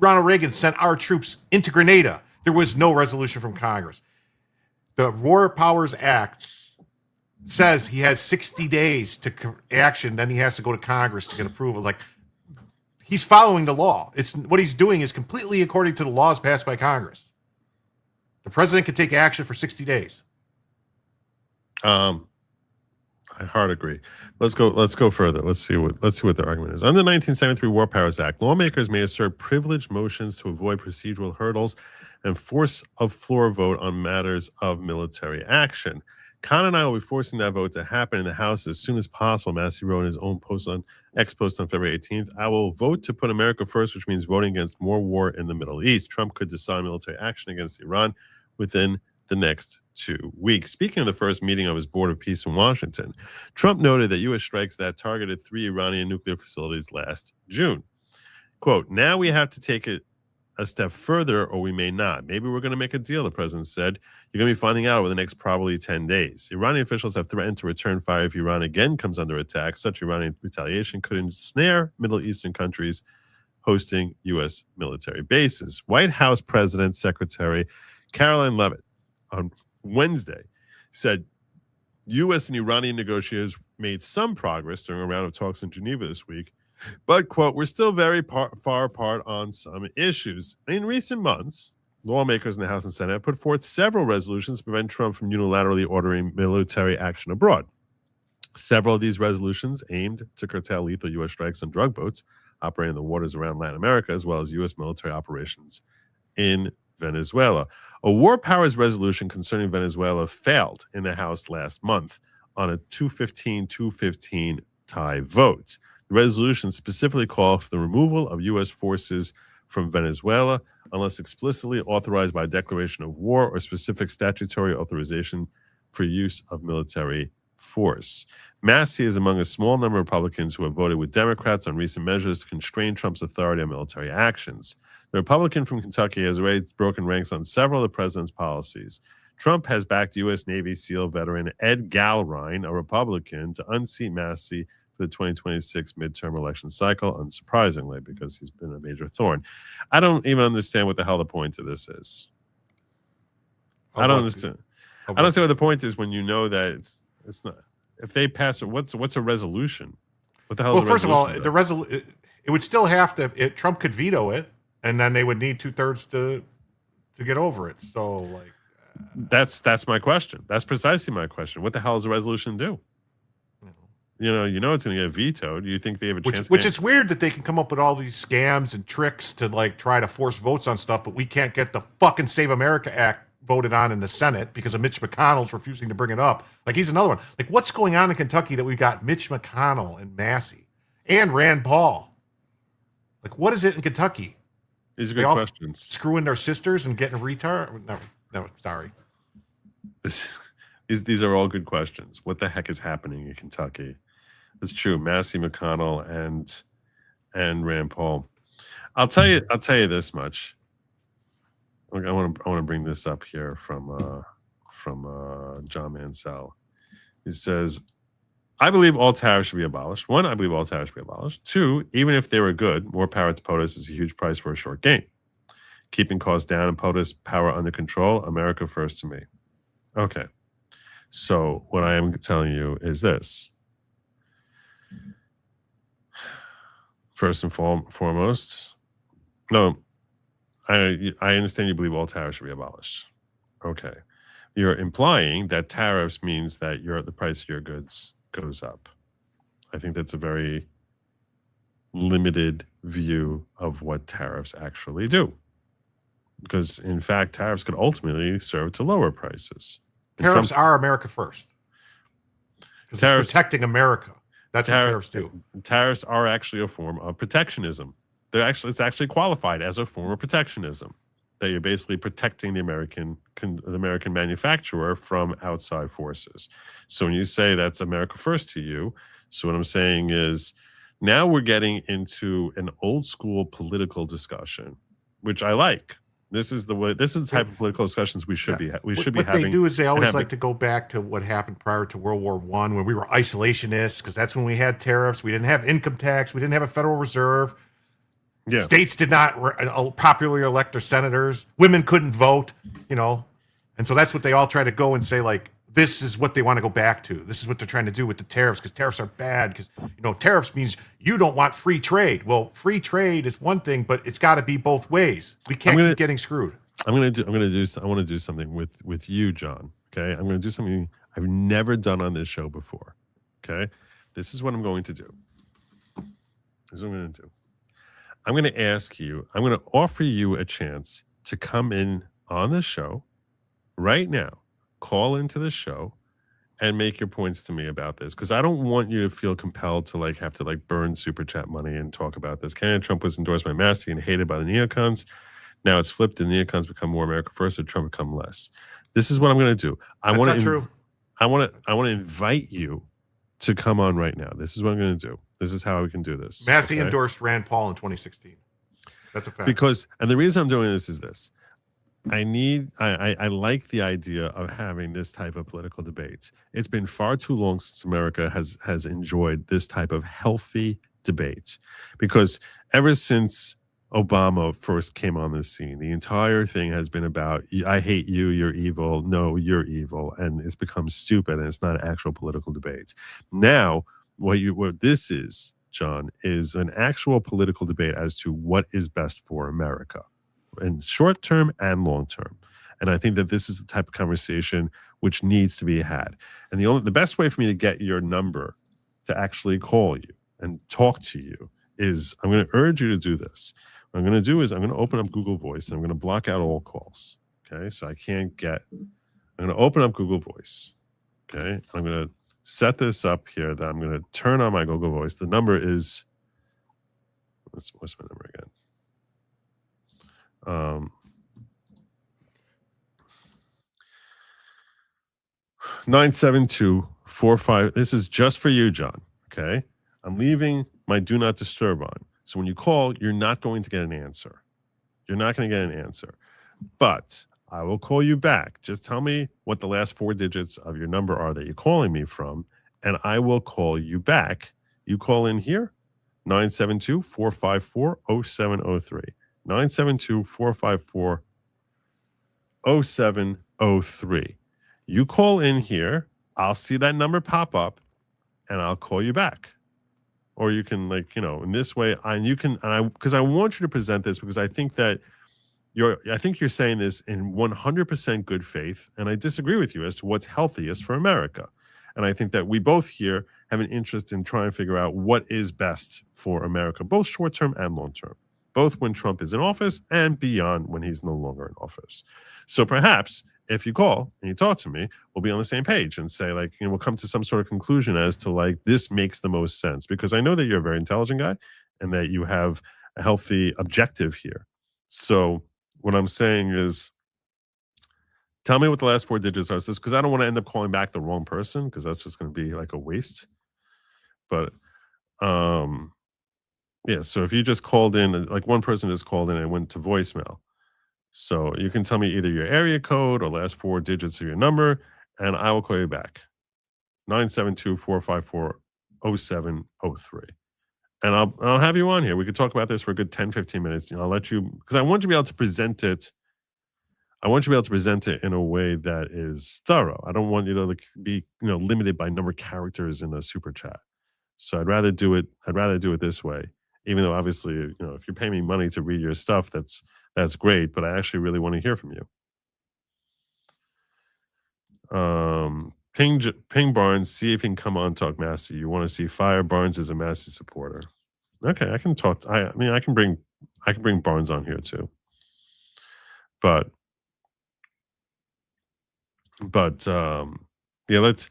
Ronald Reagan sent our troops into Grenada. There was no resolution from Congress. The War Powers Act says he has 60 days to action, then he has to go to Congress to get approval. Like, he's following the law. It's what he's doing is completely according to the laws passed by Congress. The president can take action for 60 days. I hard agree. Let's go further. Let's see what their argument is. Under the 1973 War Powers Act, lawmakers may assert privileged motions to avoid procedural hurdles and force a floor vote on matters of military action. Khanna and I will be forcing that vote to happen in the House as soon as possible. Massie wrote in his own X post on February 18th. I will vote to put America first, which means voting against more war in the Middle East. Trump could decide military action against Iran within the next 2 weeks. Speaking of the first meeting of his Board of Peace in Washington, Trump noted that U.S. strikes that targeted 3 Iranian nuclear facilities last June. Quote, now we have to take it a step further, or we may not. Maybe we're going to make a deal, the president said. You're going to be finding out over the next probably 10 days. Iranian officials have threatened to return fire if Iran again comes under attack. Such Iranian retaliation could ensnare Middle Eastern countries hosting U.S. military bases. White House President Secretary Caroline Leavitt on Wednesday said U.S. and Iranian negotiators made some progress during a round of talks in Geneva this week, but, quote, we're still very far apart on some issues. In recent months, lawmakers in the House and Senate have put forth several resolutions to prevent Trump from unilaterally ordering military action abroad. Several of these resolutions aimed to curtail lethal U.S. strikes on drug boats operating in the waters around Latin America, as well as U.S. military operations in Venezuela. A war powers resolution concerning Venezuela failed in the House last month on a 215-215 tie vote. The resolution specifically called for the removal of U.S. forces from Venezuela unless explicitly authorized by a declaration of war or specific statutory authorization for use of military force. Massie is among a small number of Republicans who have voted with Democrats on recent measures to constrain Trump's authority on military actions. The Republican from Kentucky has already broken ranks on several of the president's policies. Trump has backed U.S. Navy SEAL veteran Ed Galrine, a Republican, to unseat Massie for the 2026 midterm election cycle, unsurprisingly, because he's been a major thorn. I don't even understand what the hell the point of this is. I don't understand. I don't understand what the point is when you know that it's not. If they pass it, what's a resolution? What the hell? Well, first of all, it would still have to. Trump could veto it, and then they would need 2/3 to get over it. So, like, that's my question. That's precisely my question. What the hell does a resolution do? You know it's going to get vetoed. Do you think they have a chance? Which it's weird that they can come up with all these scams and tricks to like try to force votes on stuff, but we can't get the fucking Save America Act voted on in the Senate because of Mitch McConnell's refusing to bring it up. Like, he's another one. Like, what's going on in Kentucky that we've got Mitch McConnell and Massie and Rand Paul? Like, what is it in Kentucky? These are good questions. Screwing their sisters and getting retard? No, sorry. These are all good questions. What the heck is happening in Kentucky? It's true. Massie, McConnell, and Rand Paul. I'll tell you this much. I want to bring this up here from John Mansell. He says, I believe all tariffs should be abolished. One, I believe all tariffs should be abolished. Two, even if they were good, more power to POTUS is a huge price for a short gain. Keeping costs down and POTUS power under control, America first to me. Okay. So what I am telling you is this. First and foremost, no, I understand you believe all tariffs should be abolished. Okay. You're implying that tariffs means that the price of your goods goes up. I think that's a very limited view of what tariffs actually do. Because, in fact, tariffs could ultimately serve to lower prices. Tariffs are America first. Because it's protecting America. That's what tariffs do. Tariffs are actually a form of protectionism. It's actually qualified as a form of protectionism. That you're basically protecting the American manufacturer from outside forces. So when you say that's America first to you, so what I'm saying is now we're getting into an old school political discussion, which I like. This is the type of political discussions we should be having. What they do is they always like to go back to what happened prior to World War I when we were isolationists, because that's when we had tariffs. We didn't have income tax. We didn't have a Federal Reserve. Yeah. States did not popularly elect their senators. Women couldn't vote, And so that's what they all try to go and say, like, this is what they want to go back to. This is what they're trying to do with the tariffs, because tariffs are bad, because, tariffs means you don't want free trade. Well, free trade is one thing, but it's got to be both ways. We can't keep getting screwed. I want to do something with you, John. Okay. I'm going to do something I've never done on this show before. Okay. This is what I'm going to do. I'm going to ask you, I'm going to offer you a chance to come in on the show right now, call into the show and make your points to me about this. Because I don't want you to feel compelled to have to burn super chat money and talk about this. Candidate Trump was endorsed by Massie and hated by the neocons. Now it's flipped and the neocons become more America first and Trump become less. This is what I'm going to do. That's not true. I want to invite you to come on right now. This is what I'm going to do. This is how we can do this. Massie endorsed Rand Paul in 2016. That's a fact. Because, and the reason I'm doing this is this. I like the idea of having this type of political debate. It's been far too long since America has enjoyed this type of healthy debate, because ever since Obama first came on the scene, the entire thing has been about, I hate you, you're evil, no, you're evil, and it's become stupid, and it's not an actual political debate. Now, what this is, John, is an actual political debate as to what is best for America in short term and long term. And I think that this is the type of conversation which needs to be had. And the best way for me to get your number to actually call you and talk to you is, I'm going to urge you to do this. What I'm going to do is I'm going to open up Google Voice, and I'm going to block out all calls. Okay. So I'm going to open up Google Voice. Okay. I'm going to set this up here that I'm going to turn on my Google Voice. The number is, what's my number again? 97245. This is just for you, John. Okay. I'm leaving my do not disturb on. So when you call, you're not going to get an answer. You're not going to get an answer. But I will call you back. Just tell me what the last 4 digits of your number are that you're calling me from, and I will call you back. You call in here, 972-454-0703. 972-454-0703. You call in here, I'll see that number pop up, and I'll call you back. Or you can, in this way, because I want you to present this, because I think that you're saying this in 100% good faith, and I disagree with you as to what's healthiest for America. And I think that we both here have an interest in trying to figure out what is best for America, both short-term and long-term, both when Trump is in office and beyond when he's no longer in office. So perhaps if you call and you talk to me, we'll be on the same page and say, we'll come to some sort of conclusion as to this makes the most sense, because I know that you're a very intelligent guy and that you have a healthy objective here. So what I'm saying is, tell me what the last 4 digits are. So because I don't want to end up calling back the wrong person, because that's just going to be like a waste. But yeah, so if you just called in, one person just called in and went to voicemail. So you can tell me either your area code or last 4 digits of your number, and I will call you back. 972-454-0703. And I'll have you on here. We could talk about this for a good 10, 15 minutes. I'll let you, because I want you to be able to present it. I want you to be able to present it in a way that is thorough. I don't want you to be limited by number of characters in a super chat. So I'd rather do it this way. Even though obviously, if you're paying me money to read your stuff, that's great. But I actually really want to hear from you. Ping Barnes, see if he can come on talk Massie. You want to see fire? Barnes is a Massie supporter. Okay, I can talk. I can bring Barnes on here too. But yeah, let's.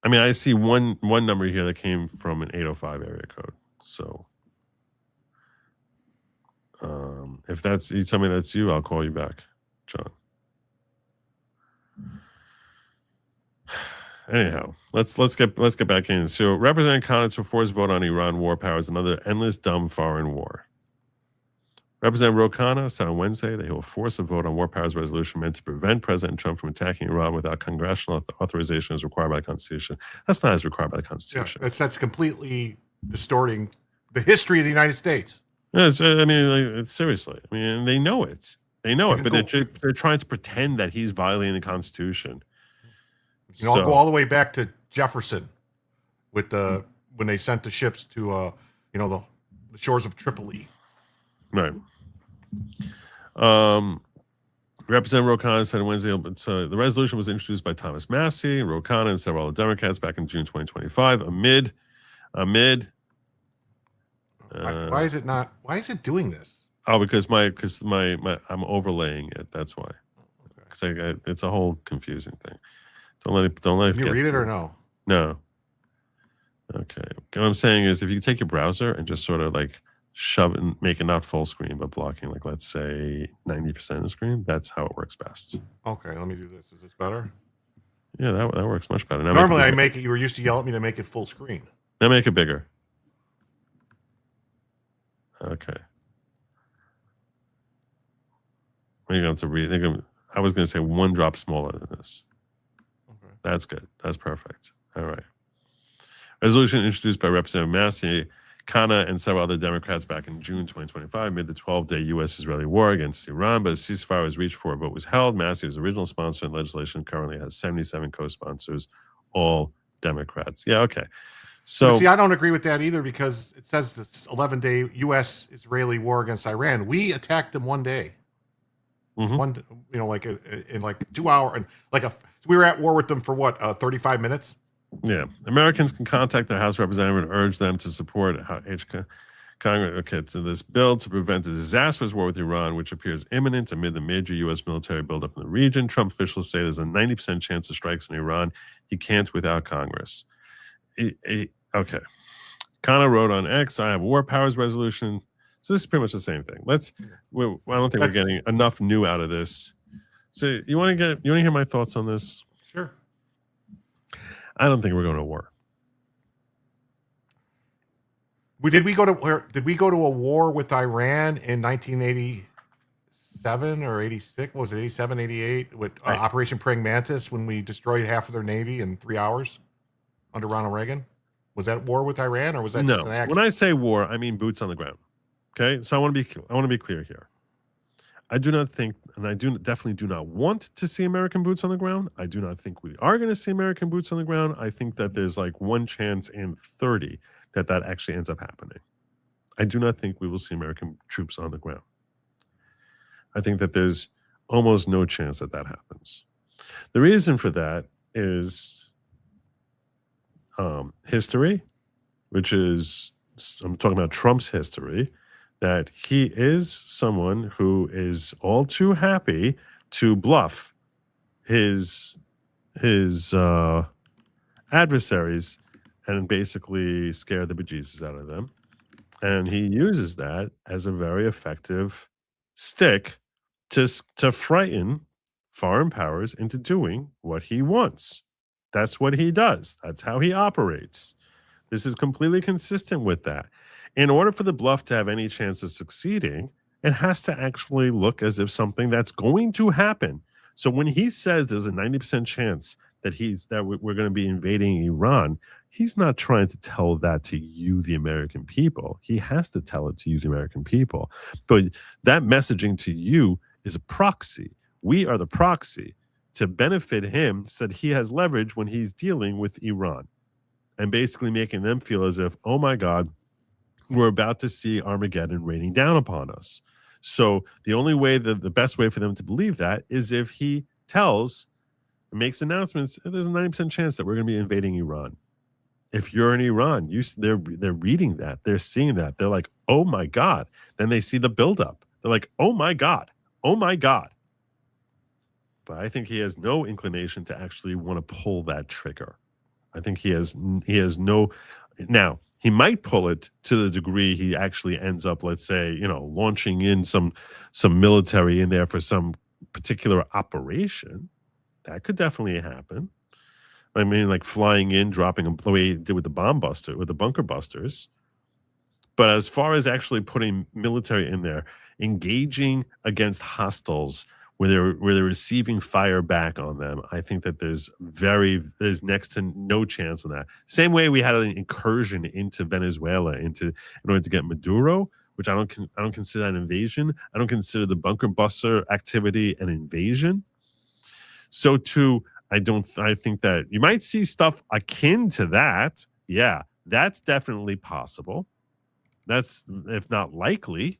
I see one number here that came from an 805 area code. So if you tell me that's you, I'll call you back, John. Anyhow, let's get back in. So Representative Connors will force vote on Iran war powers, another endless dumb foreign war. Representative Ro Khanna said on Wednesday that he will force a vote on war powers resolution meant to prevent President Trump from attacking Iran without congressional authorization as required by the Constitution. That's not as required by the Constitution. Yeah, that's completely distorting the history of the United States. Yeah, seriously. They know it. They know it, but they're trying to pretend that he's violating the Constitution. I'll go all the way back to Jefferson with when they sent the ships to the shores of Tripoli. Right. Representative Ro Khanna said on Wednesday, so the resolution was introduced by Thomas Massie, Ro Khanna, and several other Democrats back in June 2025 amid why is it not? Why is it doing this? Oh, because I'm overlaying it. That's why. Because it's a whole confusing thing. Don't let it. Can you read it or no? No. Okay. What I'm saying is, if you take your browser and just sort of shove it and make it not full screen, but blocking let's say 90% of the screen, that's how it works best. Okay, let me do this. Is this better? Yeah, that works much better. Now normally I make it. You were used to yell at me to make it full screen. Now make it bigger. Okay. We're going to read. I was going to say one drop smaller than this. Okay. That's good. That's perfect. All right. Resolution introduced by Representative Massie, Kana, and several other Democrats back in June 2025 made the 12-day U.S.-Israeli war against Iran, but a ceasefire was reached before a vote was held. Massie was the original sponsor, and legislation currently has 77 co-sponsors, all Democrats. Yeah, okay. So, but see, I don't agree with that either because it says this 11-day U.S.-Israeli war against Iran. We attacked them one day. One, like in like 2 hours, and we were at war with them for what, 35 minutes? Yeah, Americans can contact their House representative and urge them to support Congress. Okay, to this bill to prevent a disastrous war with Iran, which appears imminent amid the major U.S. military buildup in the region. Trump officials say there's a 90% chance of strikes in Iran. He can't without Congress. Okay, Kana wrote on X, "I have war powers resolution." So this is pretty much the same thing. I don't think we're getting enough new out of this. So you want to hear my thoughts on this? Sure. I don't think we're going to war. Did we go to a war with Iran in 1987 or 86? What was it, 87, 88 with Operation Praying Mantis when we destroyed half of their navy in 3 hours under Ronald Reagan? Was that war with Iran or was that just an action? When I say war, I mean boots on the ground. Okay, so I want to be clear here. I do not think, and I definitely do not want to see American boots on the ground. I do not think we are going to see American boots on the ground. I think that there's like 1 chance in 30 that actually ends up happening. I do not think we will see American troops on the ground. I think that there's almost no chance that happens. The reason for that is history, which is, I'm talking about Trump's history, that he is someone who is all too happy to bluff his adversaries and basically scare the bejesus out of them. And he uses that as a very effective stick to frighten foreign powers into doing what he wants. That's what he does. That's how he operates. This is completely consistent with that. In order for the bluff to have any chance of succeeding, it has to actually look as if something that's going to happen. So when he says there's a 90% chance that we're going to be invading Iran, he's not trying to tell that to you, the American people. He has to tell it to you, the American people. But that messaging to you is a proxy. We are the proxy to benefit him so that he has leverage when he's dealing with Iran and basically making them feel as if, oh my God, we're about to see Armageddon raining down upon us. So the only way, the best way for them to believe that is if he makes announcements, there's a 90% chance that we're going to be invading Iran. If you're in Iran, they're reading that, they're seeing that, they're like, oh my God. Then they see the buildup. They're like, oh my God, oh my God. But I think he has no inclination to actually want to pull that trigger. I think he has no. Now, he might pull it to the degree he actually ends up, let's say, launching in some military in there for some particular operation. That could definitely happen. I mean, like flying in, dropping them the way he did with the bunker busters. But as far as actually putting military in there, engaging against hostiles where they're receiving fire back on them, I think that there's next to no chance of that. Same way we had an incursion into Venezuela in order to get Maduro, which I don't consider that an invasion. I don't consider the bunker buster activity an invasion. So I think that you might see stuff akin to that. Yeah, that's definitely possible. That's, if not likely,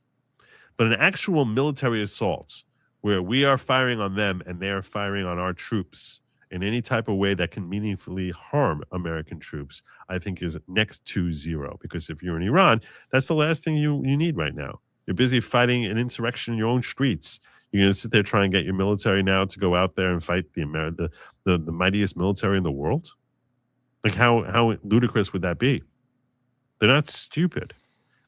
but an actual military assault where we are firing on them and they are firing on our troops in any type of way that can meaningfully harm American troops, I think is next to zero. Because if you're in Iran, that's the last thing you need right now. You're busy fighting an insurrection in your own streets. You're going to sit there trying to get your military now to go out there and fight the mightiest military in the world? Like how ludicrous would that be? They're not stupid.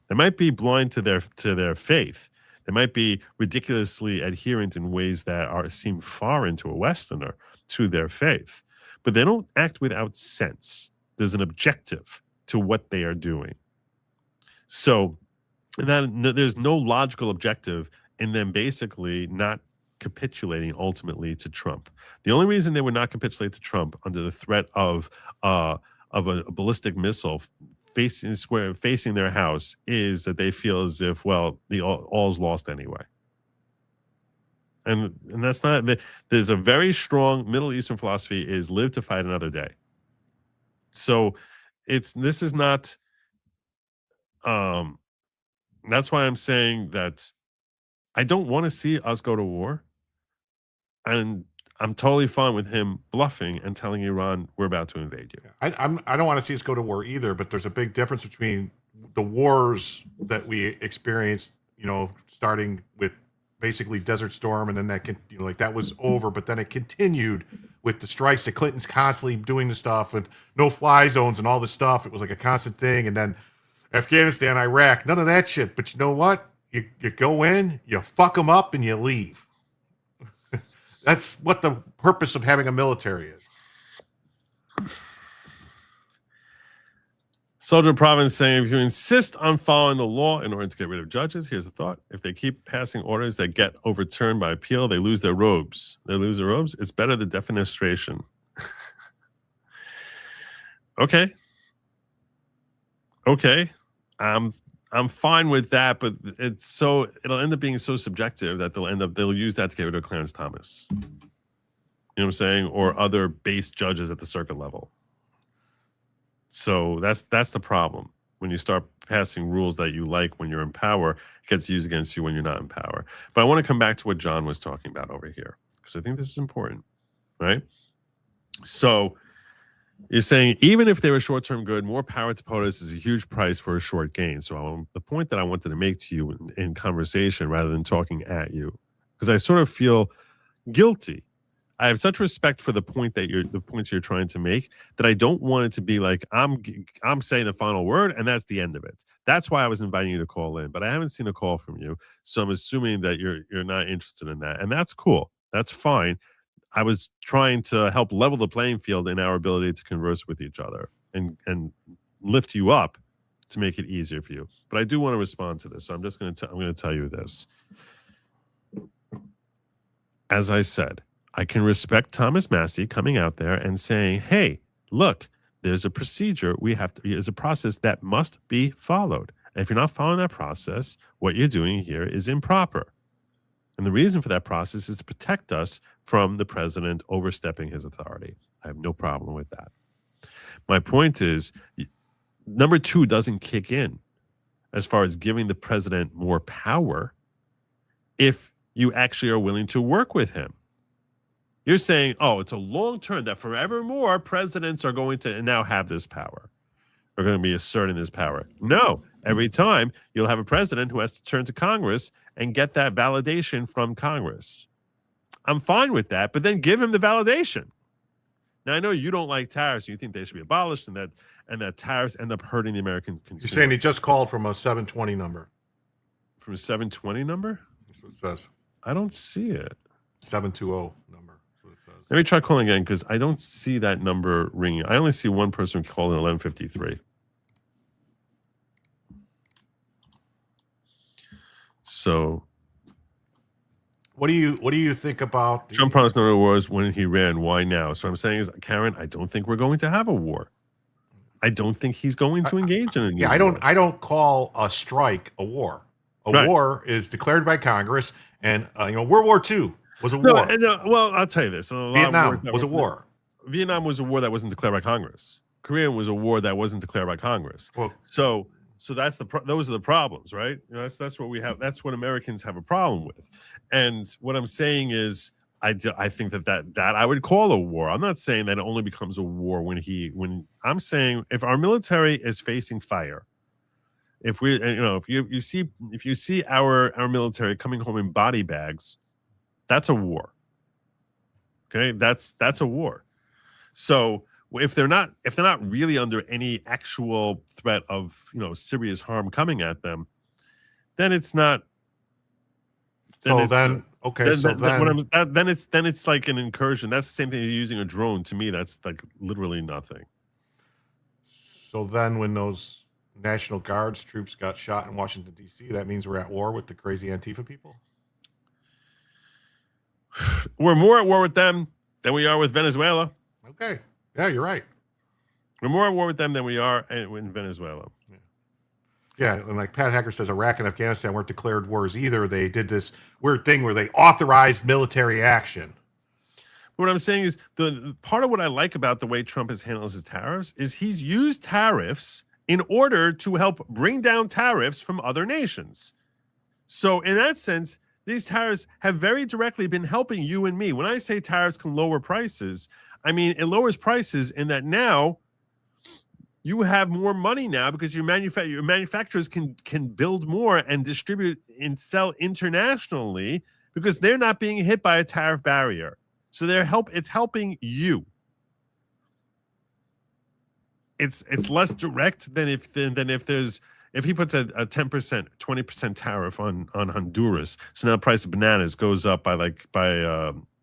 They might be blind to their faith. They might be ridiculously adherent in ways that seem foreign to a Westerner to their faith, but they don't act without sense. There's an objective to what they are doing. So there's no logical objective in them basically not capitulating ultimately to Trump. The only reason they would not capitulate to Trump under the threat of a ballistic missile facing their house is that they feel as if, well, all's lost anyway. And that's not. There's a very strong Middle Eastern philosophy is live to fight another day. So this is not. That's why I'm saying that I don't want to see us go to war, and I'm totally fine with him bluffing and telling Iran we're about to invade you. I don't want to see us go to war either, but there's a big difference between the wars that we experienced, starting with basically Desert Storm, and then that was over, but then it continued with the strikes that Clinton's constantly doing the stuff and no-fly zones and all this stuff. It was like a constant thing, and then Afghanistan, Iraq, none of that shit. But you know what? You go in, you fuck them up, and you leave. That's what the purpose of having a military is. Soldier Province saying, if you insist on following the law in order to get rid of judges, here's a thought. If they keep passing orders that get overturned by appeal, they lose their robes. They lose their robes? It's better the defenestration. Okay. I'm fine with that, but it'll end up being so subjective that they'll use that to get rid of Clarence Thomas. You know what I'm saying? Or other base judges at the circuit level. So that's the problem. When you start passing rules that you like when you're in power, it gets used against you when you're not in power. But I want to come back to what John was talking about over here, because I think this is important, right? So you're saying even if they were short-term good, more power to POTUS is a huge price for a short gain. So the point that I wanted to make to you in conversation rather than talking at you, because I sort of feel guilty. I have such respect for the points you're trying to make that I don't want it to be like I'm saying the final word and that's the end of it. That's why I was inviting you to call in, but I haven't seen a call from you, so I'm assuming that you're not interested in that, and that's cool. That's fine. I was trying to help level the playing field in our ability to converse with each other and lift you up to make it easier for you. But I do want to respond to this, so I'm going to tell you this. As I said, I can respect Thomas Massie coming out there and saying, hey, look, there's a procedure there's a process that must be followed. And if you're not following that process, what you're doing here is improper. And the reason for that process is to protect us from the president overstepping his authority. I have no problem with that. My point is, number 2 doesn't kick in as far as giving the president more power if you actually are willing to work with him. You're saying, oh, it's a long term that forevermore presidents are going to now have this power. Are going to be asserting this power. No, every time you'll have a president who has to turn to Congress and get that validation from Congress. I'm fine with that, but then give him the validation. Now, I know you don't like tariffs. You think they should be abolished and that tariffs end up hurting the American consumer. You're saying he just called from a 720 number. From a 720 number? That's what it says. I don't see it. 720 number. That's what it says. Let me try calling again because I don't see that number ringing. I only see one person calling 1153. So, what do you think about Trump promised no wars when he ran? Why now? So I'm saying is, Karen, I don't think we're going to have a war. I don't think he's going to engage in a new war. I don't call a strike a war. A war is declared by Congress, and World War II was a war. Well, I'll tell you this: Vietnam was a war. Vietnam was a war that wasn't declared by Congress. Korea was a war that wasn't declared by Congress. Well, so that's those are the problems, right? That's what we have. That's what Americans have a problem with. And what I'm saying is, I think that I would call a war. I'm not saying that it only becomes a war when I'm saying if our military is facing fire, if you see our military coming home in body bags, that's a war. Okay, that's a war. So if they're not really under any actual threat of serious harm coming at them, then it's not. Then it's like an incursion. That's the same thing as using a drone. To me, that's like literally nothing. So then, when those National Guards troops got shot in Washington D.C., that means we're at war with the crazy Antifa people. We're more at war with them than we are with Venezuela. Okay. Yeah, you're right. We're more at war with them than we are in Venezuela. Yeah, and like Pat Hacker says, Iraq and Afghanistan weren't declared wars either. They did this weird thing where they authorized military action. What I'm saying is the part of what I like about the way Trump has handled his tariffs is he's used tariffs in order to help bring down tariffs from other nations. So in that sense, these tariffs have very directly been helping you and me. When I say tariffs can lower prices, I mean it lowers prices in that now you have more money now because your manufacturers can build more and distribute and sell internationally because they're not being hit by a tariff barrier. So it's helping you. It's less direct than if he puts a 10%, 20% tariff on Honduras. So now the price of bananas goes up by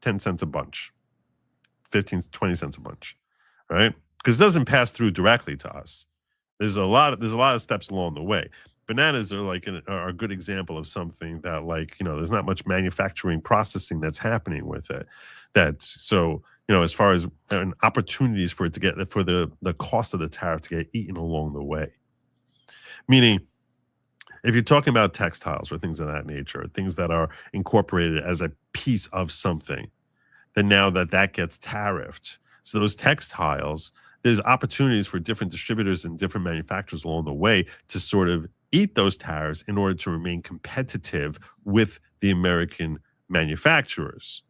10 cents a bunch, 15, 20 cents a bunch, right? Because it doesn't pass through directly to us. There's a lot of steps along the way. Bananas are are a good example of something that there's not much manufacturing processing that's happening with it. As far as opportunities for it to get for the cost of the tariff to get eaten along the way. Meaning, if you're talking about textiles or things of that nature, things that are incorporated as a piece of something, then now that gets tariffed. So those textiles, there's opportunities for different distributors and different manufacturers along the way to sort of eat those tariffs in order to remain competitive with the American manufacturers.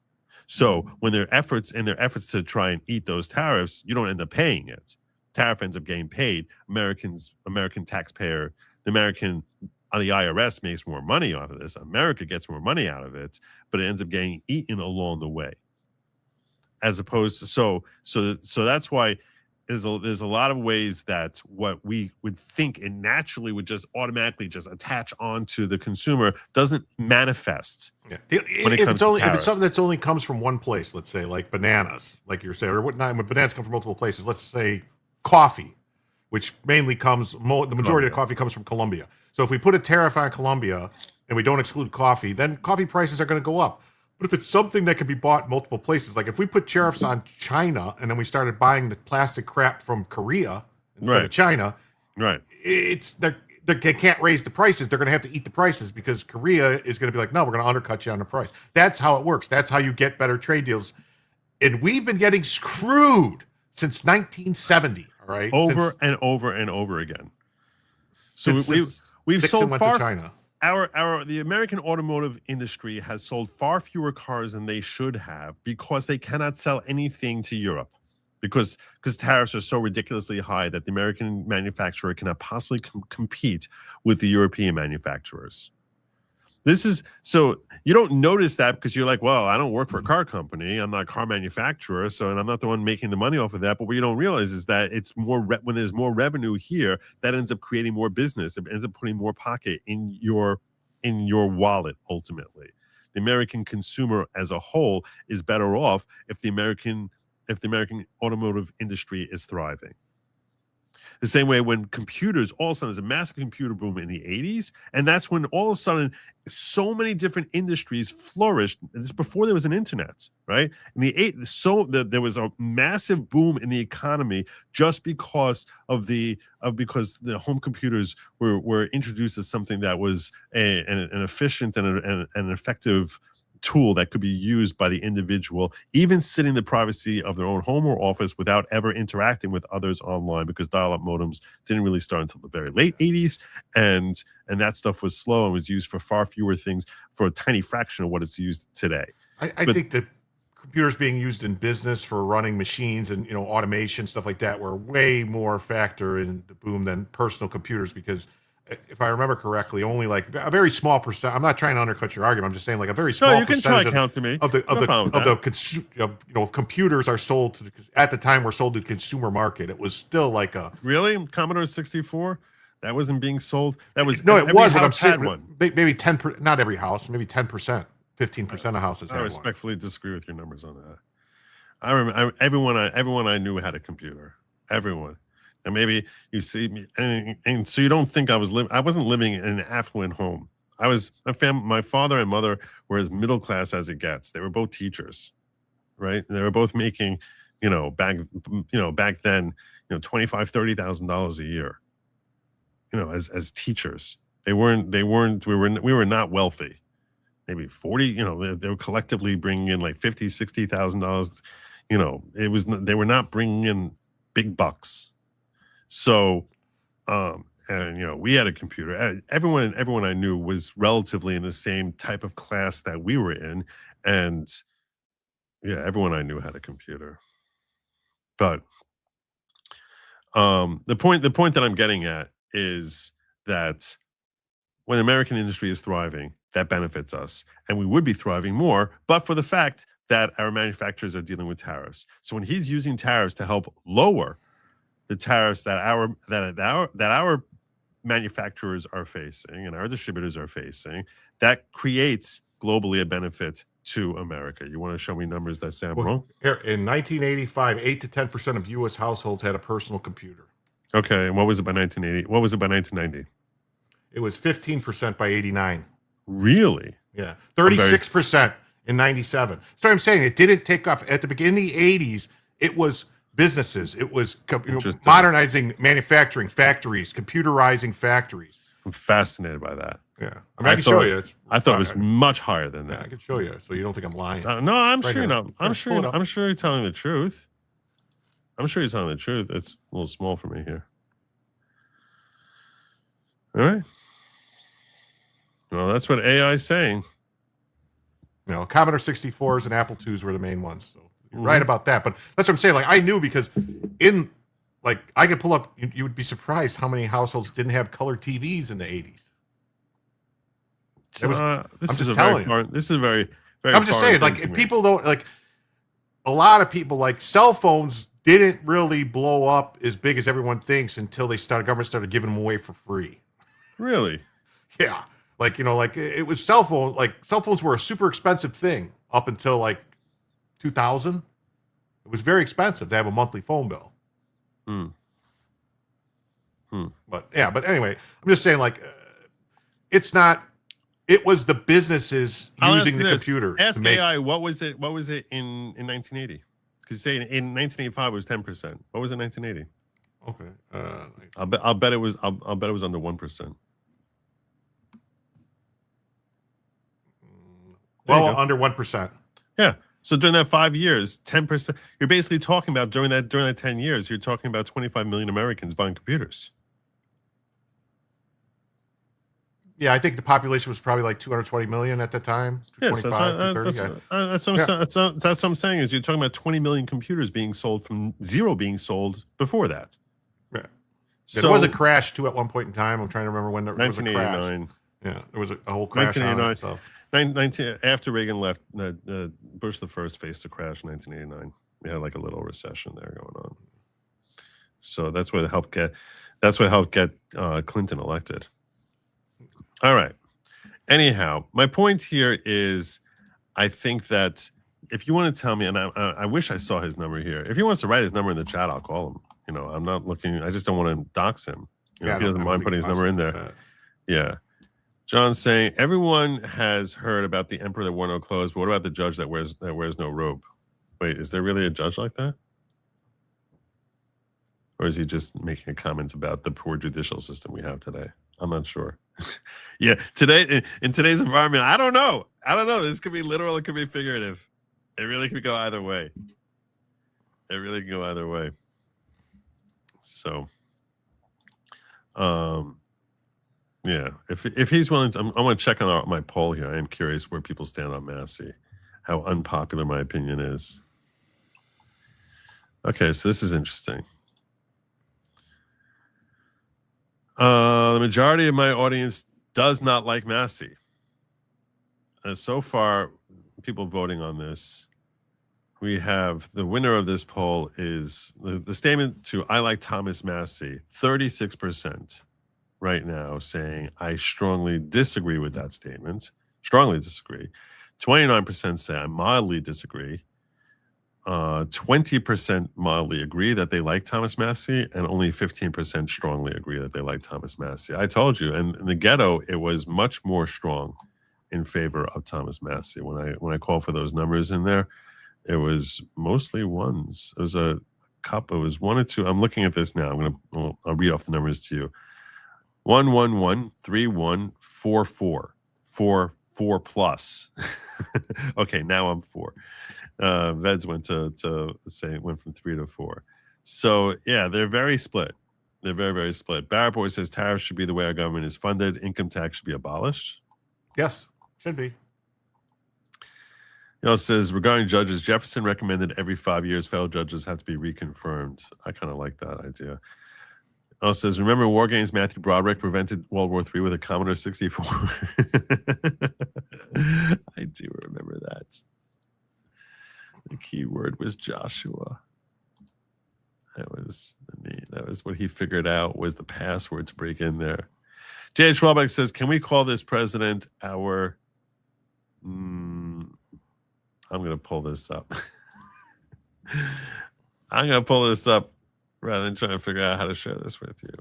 So when their efforts to try and eat those tariffs, you don't end up paying it. Tariff ends up getting paid. American taxpayer, the IRS makes more money out of this. America gets more money out of it, but it ends up getting eaten along the way. As opposed to so that's why there's a lot of ways that what we would think and naturally would just automatically just attach onto the consumer doesn't manifest. Yeah. If it's something that's only comes from one place, let's say like bananas, like you're saying, or when bananas come from multiple places, let's say coffee, which mainly the majority of coffee comes from Colombia. So if we put a tariff on Colombia and we don't exclude coffee, then coffee prices are going to go up. But if it's something that can be bought in multiple places, like if we put tariffs on China and then we started buying the plastic crap from Korea instead of China, right? They can't raise the prices. They're going to have to eat the prices because Korea is going to be like, no, we're going to undercut you on the price. That's how it works. That's how you get better trade deals. And we've been getting screwed since 1970. All right, over and over again. So we've sold went to China. The American automotive industry has sold far fewer cars than they should have because they cannot sell anything to Europe because tariffs are so ridiculously high that the American manufacturer cannot possibly compete with the European manufacturers. So you don't notice that because you're like, well, I don't work for a car company. I'm not a car manufacturer, and I'm not the one making the money off of that. But what you don't realize is that it's more when there's more revenue here, that ends up creating more business. It ends up putting more pocket in your wallet. Ultimately, the American consumer as a whole is better off if the American automotive industry is thriving. The same way when computers, all of a sudden, there's a massive computer boom in the 80s. And that's when all of a sudden, so many different industries flourished. And this before there was an internet, right? In the 80s, there was a massive boom in the economy just because because the home computers were introduced as something that was an efficient and an effective tool that could be used by the individual, even sitting in the privacy of their own home or office without ever interacting with others online, because dial-up modems didn't really start until the very late 80s, and that stuff was slow and was used for far fewer things for a tiny fraction of what it's used today. I think that computers being used in business for running machines and automation, stuff like that, were way more factor in the boom than personal computers, because if I remember correctly, only like a very small percent. I'm not trying to undercut your argument. I'm just saying like a very small. No, you can try to count to me. Of the computers are sold at the time were sold to the consumer market. It was still like a Commodore 64 that wasn't being sold. That was it was. But I'm saying one. Maybe 10%. Not every house. Maybe 10%, 15% of houses. I respectfully disagree with your numbers on that. I remember everyone I knew had a computer. Everyone. And maybe you see me, and so you don't think I wasn't living in an affluent home. my father and mother were as middle class as it gets. They were both teachers, right? They were both making, back then, $25,000-$30,000 a year, as teachers. We were not wealthy. Maybe 40, they were collectively bringing in like $50,000, $60,000. They were not bringing in big bucks. So, and we had a computer. Everyone I knew was relatively in the same type of class that we were in, and yeah, everyone I knew had a computer. But the point that I'm getting at is that when the American industry is thriving, that benefits us, and we would be thriving more, but for the fact that our manufacturers are dealing with tariffs. So when he's using tariffs to help lower the tariffs that our manufacturers are facing and our distributors are facing, that creates globally a benefit to America. You want to show me numbers that say I'm wrong? Here, in 1985, 8 to 10% of U.S. households had a personal computer. Okay, and what was it by 1980? What was it by 1990? It was 15% by 89. Really? Yeah. 36% in 97. That's what I'm saying. It didn't take off. At the beginning of the 80s, it was businesses. It was modernizing manufacturing, factories, computerizing factories. I'm fascinated by that. Yeah. I can show you. I thought it was much higher than that. Yeah, I can show you, so you don't think I'm lying. No, I'm sure you're not. I'm sure you're telling the truth. I'm sure you're telling the truth. It's a little small for me here. All right. Well, that's what AI is saying. Commodore 64s and Apple IIs were the main ones. So you're right about that. But that's what I'm saying. Like, I knew because I could pull up, you would be surprised how many households didn't have color TVs in the 80s. This is very, very. I'm just saying, like, people don't, like, a lot of people, like, cell phones didn't really blow up as big as everyone thinks until government started giving them away for free. Really? Yeah. Like, it was cell phones were a super expensive thing up until like 2000. It was very expensive to have a monthly phone bill. But anyway, I'm just saying, like, it was the businesses using the computers. Ask AI, what was it in 1980? Because say in 1985 it was 10%. What was it in 1980? Okay. I'll bet it was under 1%. Well, under 1%. Yeah. So during that 5 years, 10%. You're basically talking about during that 10 years, you're talking about 25 million Americans buying computers. Yeah, I think the population was probably like 220 million at the time. Yes, that's what I'm saying. Is you're talking about 20 million computers being sold from zero being sold before that. Yeah. So there was a crash too at one point in time. I'm trying to remember when there was a crash. Yeah, there was a whole crash on itself. After Reagan left, Bush the first faced a crash in 1989. We had like a little recession there going on. So that's what helped get Clinton elected. All right. Anyhow, my point here is, I think that if you want to tell me, and I wish I saw his number here. If he wants to write his number in the chat, I'll call him. I'm not looking. I just don't want to dox him. If he doesn't mind putting his number in there. Yeah. John's saying everyone has heard about the emperor that wore no clothes, but what about the judge that wears no robe? Wait, is there really a judge like that? Or is he just making a comment about the poor judicial system we have today? I'm not sure. Yeah, today in today's environment, I don't know. This could be literal, it could be figurative. It really could go either way. So, yeah, if he's willing to, I want to check on my poll here. I am curious where people stand on Massie, how unpopular my opinion is. Okay, so this is interesting. The majority of my audience does not like Massie. So far, people voting on this, we have the winner of this poll is the statement to I like Thomas Massie, 36% right now saying I strongly disagree with that statement. Strongly disagree. 29% say I mildly disagree. 20% mildly agree that they like Thomas Massie, and only 15% strongly agree that they like Thomas Massie. I told you, and in the ghetto, it was much more strong in favor of Thomas Massie. When I called for those numbers in there, it was mostly ones. It was a couple. It was one or two. I'm looking at this now. I'll read off the numbers to you. 111 31 44 4 plus. Okay, now I'm 4. Veds went went from 3 to 4. So yeah, they're very split. They're very, very split. Barrett Boy says tariffs should be the way our government is funded. Income tax should be abolished. Yes, should be. He also says regarding judges, Jefferson recommended every 5 years federal judges have to be reconfirmed. I kind of like that idea. He also says, remember war games Matthew Broderick prevented World War III with a Commodore 64? I do remember that. The key word was Joshua. That was what he figured out was the password to break in there. J.H. Schwalbeck says, can we call this president our... I'm going to pull this up. I'm going to pull this up rather than trying to figure out how to share this with you.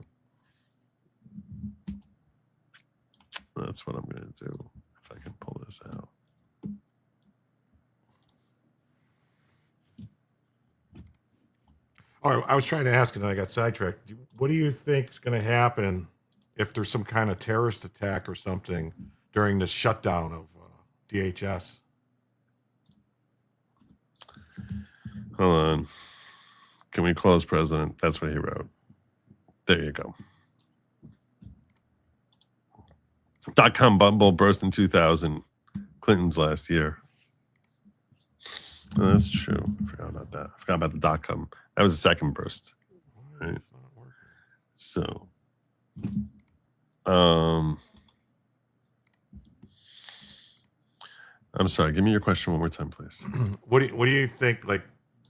That's what I'm going to do if I can pull this out. All right, I was trying to ask and I got sidetracked. What do you think is going to happen if there's some kind of terrorist attack or something during this shutdown of DHS? Hold on. Can we close president? That's what he wrote. There you go. .com bubble burst in 2000. Clinton's last year. Oh, that's true. I forgot about that. I forgot about the .com. That was the second burst. Right? So, I'm sorry. Give me your question one more time, please. What do you think? Like,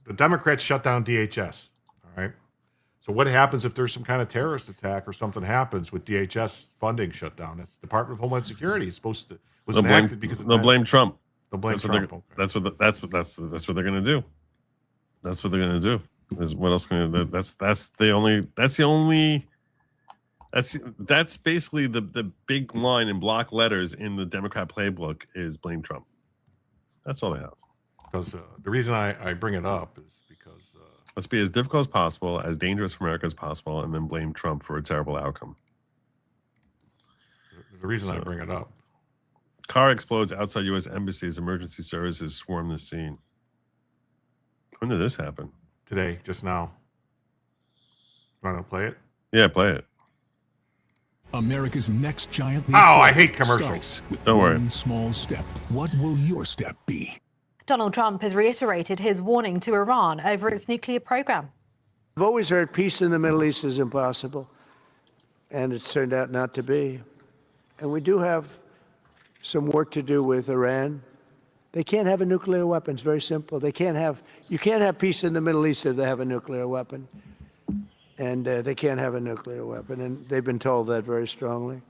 the Democrats shut down DHS. All right. So what happens if there's some kind of terrorist attack or something happers with DHS funding shut down? It's Department of Homeland Security is supposed to was enacted because they'll blame Trump. They'll blame Trump. That's what they're going to do. That's what they're going to do. What else going to do? That's basically the big line in block letters in the Democrat playbook is blame Trump. That's all they have. Because the reason I bring it up is because let's be as difficult as possible, as dangerous for America as possible, and then blame Trump for a terrible outcome. The reason I bring it up. Car explodes outside U.S. embassies. Emergency services swarm the scene. When did this happen? Today, just now. You want to play it? Yeah, play it. America's next giant leap. Oh, I hate commercials. Don't worry. One small step. What will your step be? Donald Trump has reiterated his warning to Iran over its nuclear program. I've always heard peace in the Middle East is impossible, and it's turned out not to be. And we do have some work to do with Iran. They can't have a nuclear weapon. It's very simple. You can't have peace in the Middle East if they have a nuclear weapon. And they can't have a nuclear weapon. And they've been told that very strongly.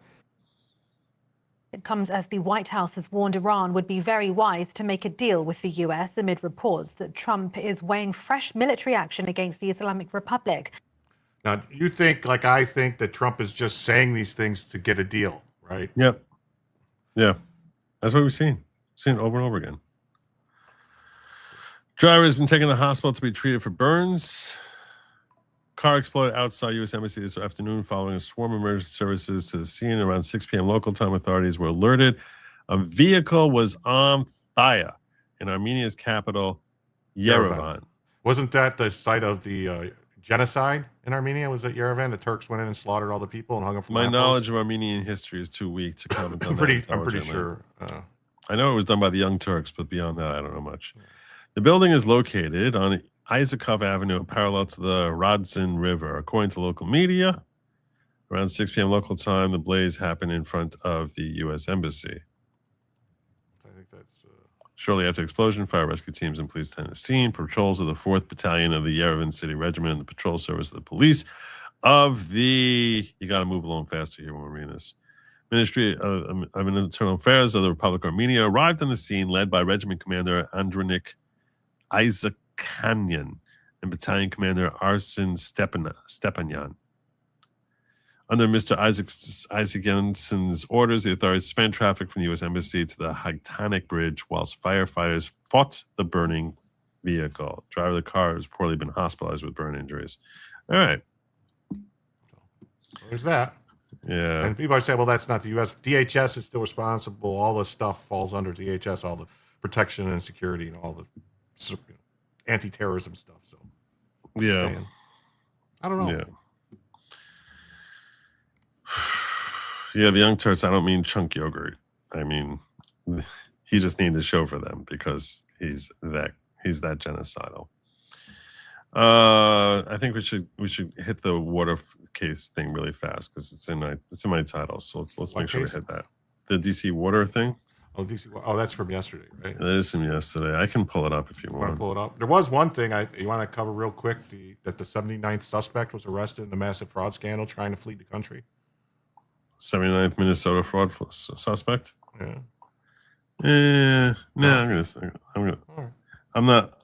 It comes as the White House has warned Iran would be very wise to make a deal with the U.S. amid reports that Trump is weighing fresh military action against the Islamic Republic. Now, you think, like I think, that Trump is just saying these things to get a deal, right? Yep. Yeah. That's what we've seen. Seen it over and over again. Driver has been taken to the hospital to be treated for burns. Car exploded outside U.S. Embassy this afternoon following a swarm of emergency services to the scene. Around 6 p.m. local time, authorities were alerted a vehicle was on fire in Armenia's capital, Yerevan. Wasn't that the site of the genocide in Armenia? Was it Yerevan? The Turks went in and slaughtered all the people and hung them from My knowledge of Armenian history is too weak to comment on that. I'm pretty sure. I know it was done by the Young Turks, but beyond that, I don't know much. The building is located on Isakov Avenue, parallel to the Rodzin River. According to local media, around 6 p.m. local time, the blaze happened in front of the U.S. Embassy. I think that's... Shortly after the explosion, fire rescue teams and police attended the scene. Patrols of the 4th Battalion of the Yerevan City Regiment and the patrol service of the police of the... You got to move along faster here when we're reading this. Ministry of Internal Affairs of the Republic of Armenia arrived on the scene, led by Regiment Commander Andronik Canyon and Battalion Commander Arsen Stepanyan. Under Mr. Isaacson's orders, the authorities suspended traffic from the U.S. Embassy to the Hagtanic Bridge whilst firefighters fought the burning vehicle. Driver of the car has reportedly been hospitalized with burn injuries. All right. There's that. Yeah. And people are saying, well, that's not the U.S. DHS is still responsible. All the stuff falls under DHS, all the protection and security and all the anti-terrorism stuff. So, yeah. I don't know. Yeah. Yeah, the Young Turks, I don't mean chunk yogurt. I mean, he just needed to show for them because he's that genocidal. I think we should hit the water case thing really fast because it's in my title. So let's make sure we hit that. The DC water thing. Oh, DC. Oh, that's from yesterday, right? That is from yesterday. I can pull it up if you want. To pull it up? There was one thing you want to cover real quick: that the 79th suspect was arrested in the massive fraud scandal, trying to flee the country. 79th Minnesota fraud suspect. Yeah. No, I'm not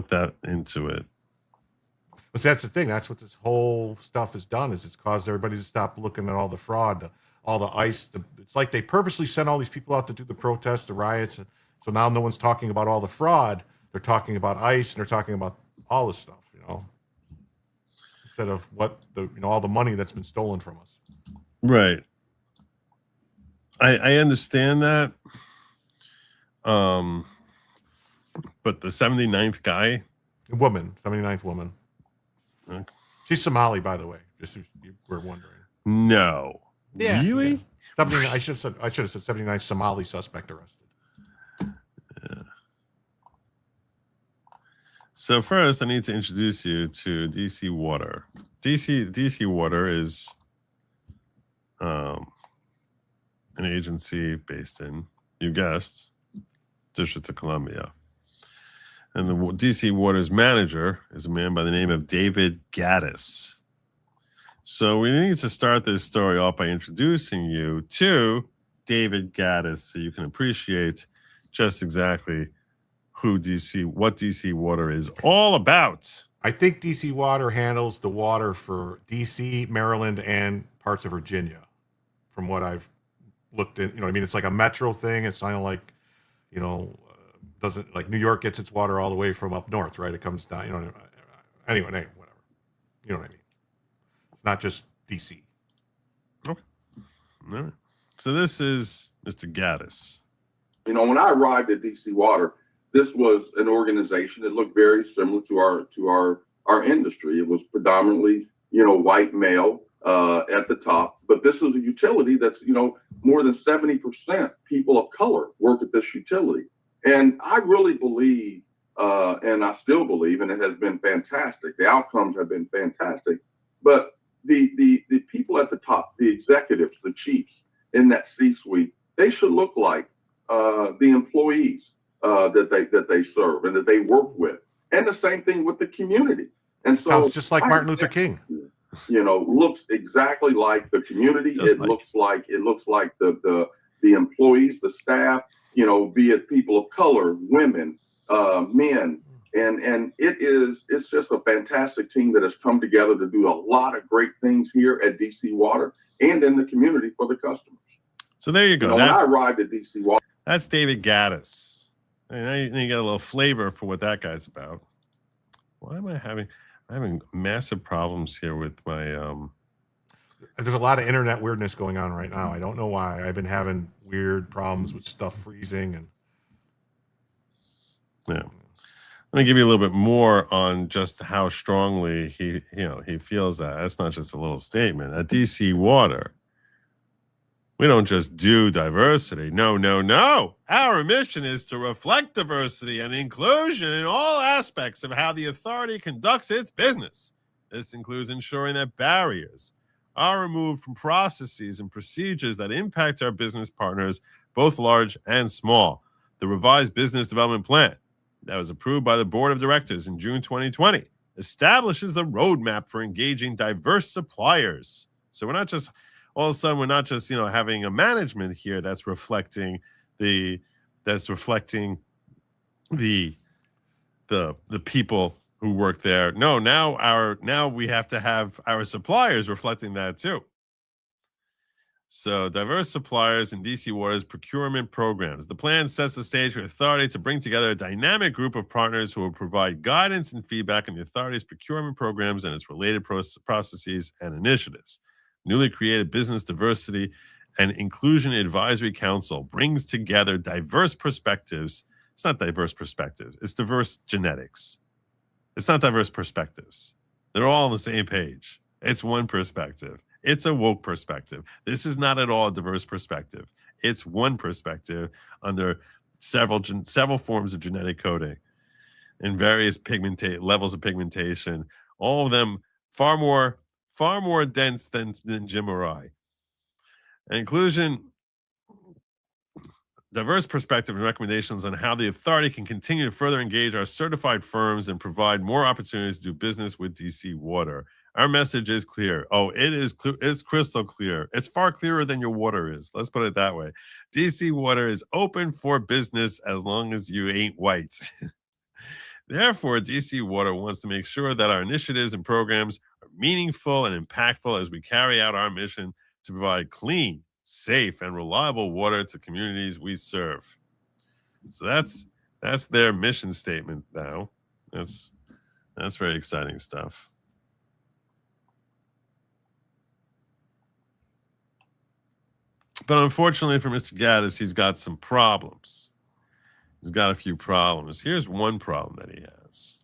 that into it. But that's the thing. That's what this whole stuff has done. Is it's caused everybody to stop looking at all the fraud, all the ICE. It's like they purposely sent all these people out to do the protests, the riots. So now no one's talking about all the fraud. They're talking about ICE and they're talking about all this stuff. Instead of all the money that's been stolen from us. Right. I understand that. But the 79th guy? Woman, 79th woman. Okay. She's Somali, by the way, just if you were wondering. No. Yeah. Really? Yeah. Something I should have said 79th Somali suspect arrested. Yeah. So first, I need to introduce you to DC Water. DC Water is an agency based in, you guessed, District of Columbia. And the DC Water's manager is a man by the name of David Gaddis. So we need to start this story off by introducing you to David Gaddis so you can appreciate just exactly what DC Water is all about. I think DC Water handles the water for DC, Maryland, and parts of Virginia, from what I've looked at. It's like a metro thing. It's kind of like, doesn't like New York gets its water all the way from up north, right? It comes down, anyway, whatever. You know what I mean? It's not just DC. Okay. All right. So this is Mr. Gaddis. When I arrived at DC Water, this was an organization that looked very similar to our industry. It was predominantly, white male at the top, but this is a utility that's, more than 70% people of color work at this utility. And I really believe, and I still believe, and it has been fantastic. The outcomes have been fantastic, but the people at the top, the executives, the chiefs in that C-suite, they should look like the employees that they serve and that they work with, and the same thing with the community. And so sounds just like Martin Luther King. Looks exactly like the community. Looks like the employees, the staff. Be it people of color, women, men, and it's just a fantastic team that has come together to do a lot of great things here at DC Water and in the community for the customers. So there you go. When I arrived at DC Water, that's David Gaddis. And now you get a little flavor for what that guy's about. Why am I having massive problems here with my There's a lot of internet weirdness going on right now. I don't know why. I've been having weird problems with stuff freezing and yeah. Let me give you a little bit more on just how strongly he feels that. That's not just a little statement. At DC Water, we don't just do diversity. No. Our mission is to reflect diversity and inclusion in all aspects of how the authority conducts its business. This includes ensuring that barriers are removed from processes and procedures that impact our business partners, both large and small. The revised business development plan that was approved by the board of directors in June 2020 establishes the roadmap for engaging diverse suppliers. So we're not just all of a sudden, we're not just, having a management here that's reflecting the that's reflecting the people who work there. No, now we have to have our suppliers reflecting that too. So diverse suppliers in DC Water's procurement programs. The plan sets the stage for authority to bring together a dynamic group of partners who will provide guidance and feedback on the authority's procurement programs and its related processes and initiatives. Newly created Business Diversity and Inclusion Advisory Council brings together diverse perspectives. It's not diverse perspectives. It's diverse genetics. It's not diverse perspectives. They're all on the same page. It's one perspective. It's a woke perspective. This is not at all a diverse perspective. It's one perspective under several forms of genetic coding and various levels of pigmentation. All of them far more dense than Jim or I. Inclusion, diverse perspective and recommendations on how the authority can continue to further engage our certified firms and provide more opportunities to do business with DC Water. Our message is clear. Oh, it is clear. It's crystal clear. It's far clearer than your water is. Let's put it that way. DC Water is open for business as long as you ain't white. Therefore, DC Water wants to make sure that our initiatives and programs are meaningful and impactful as we carry out our mission to provide clean, safe, and reliable water to communities we serve. So that's their mission statement now. That's very exciting stuff. But unfortunately for Mr. Gaddis, he's got some problems. He's got a few problems. Here's one problem that he has.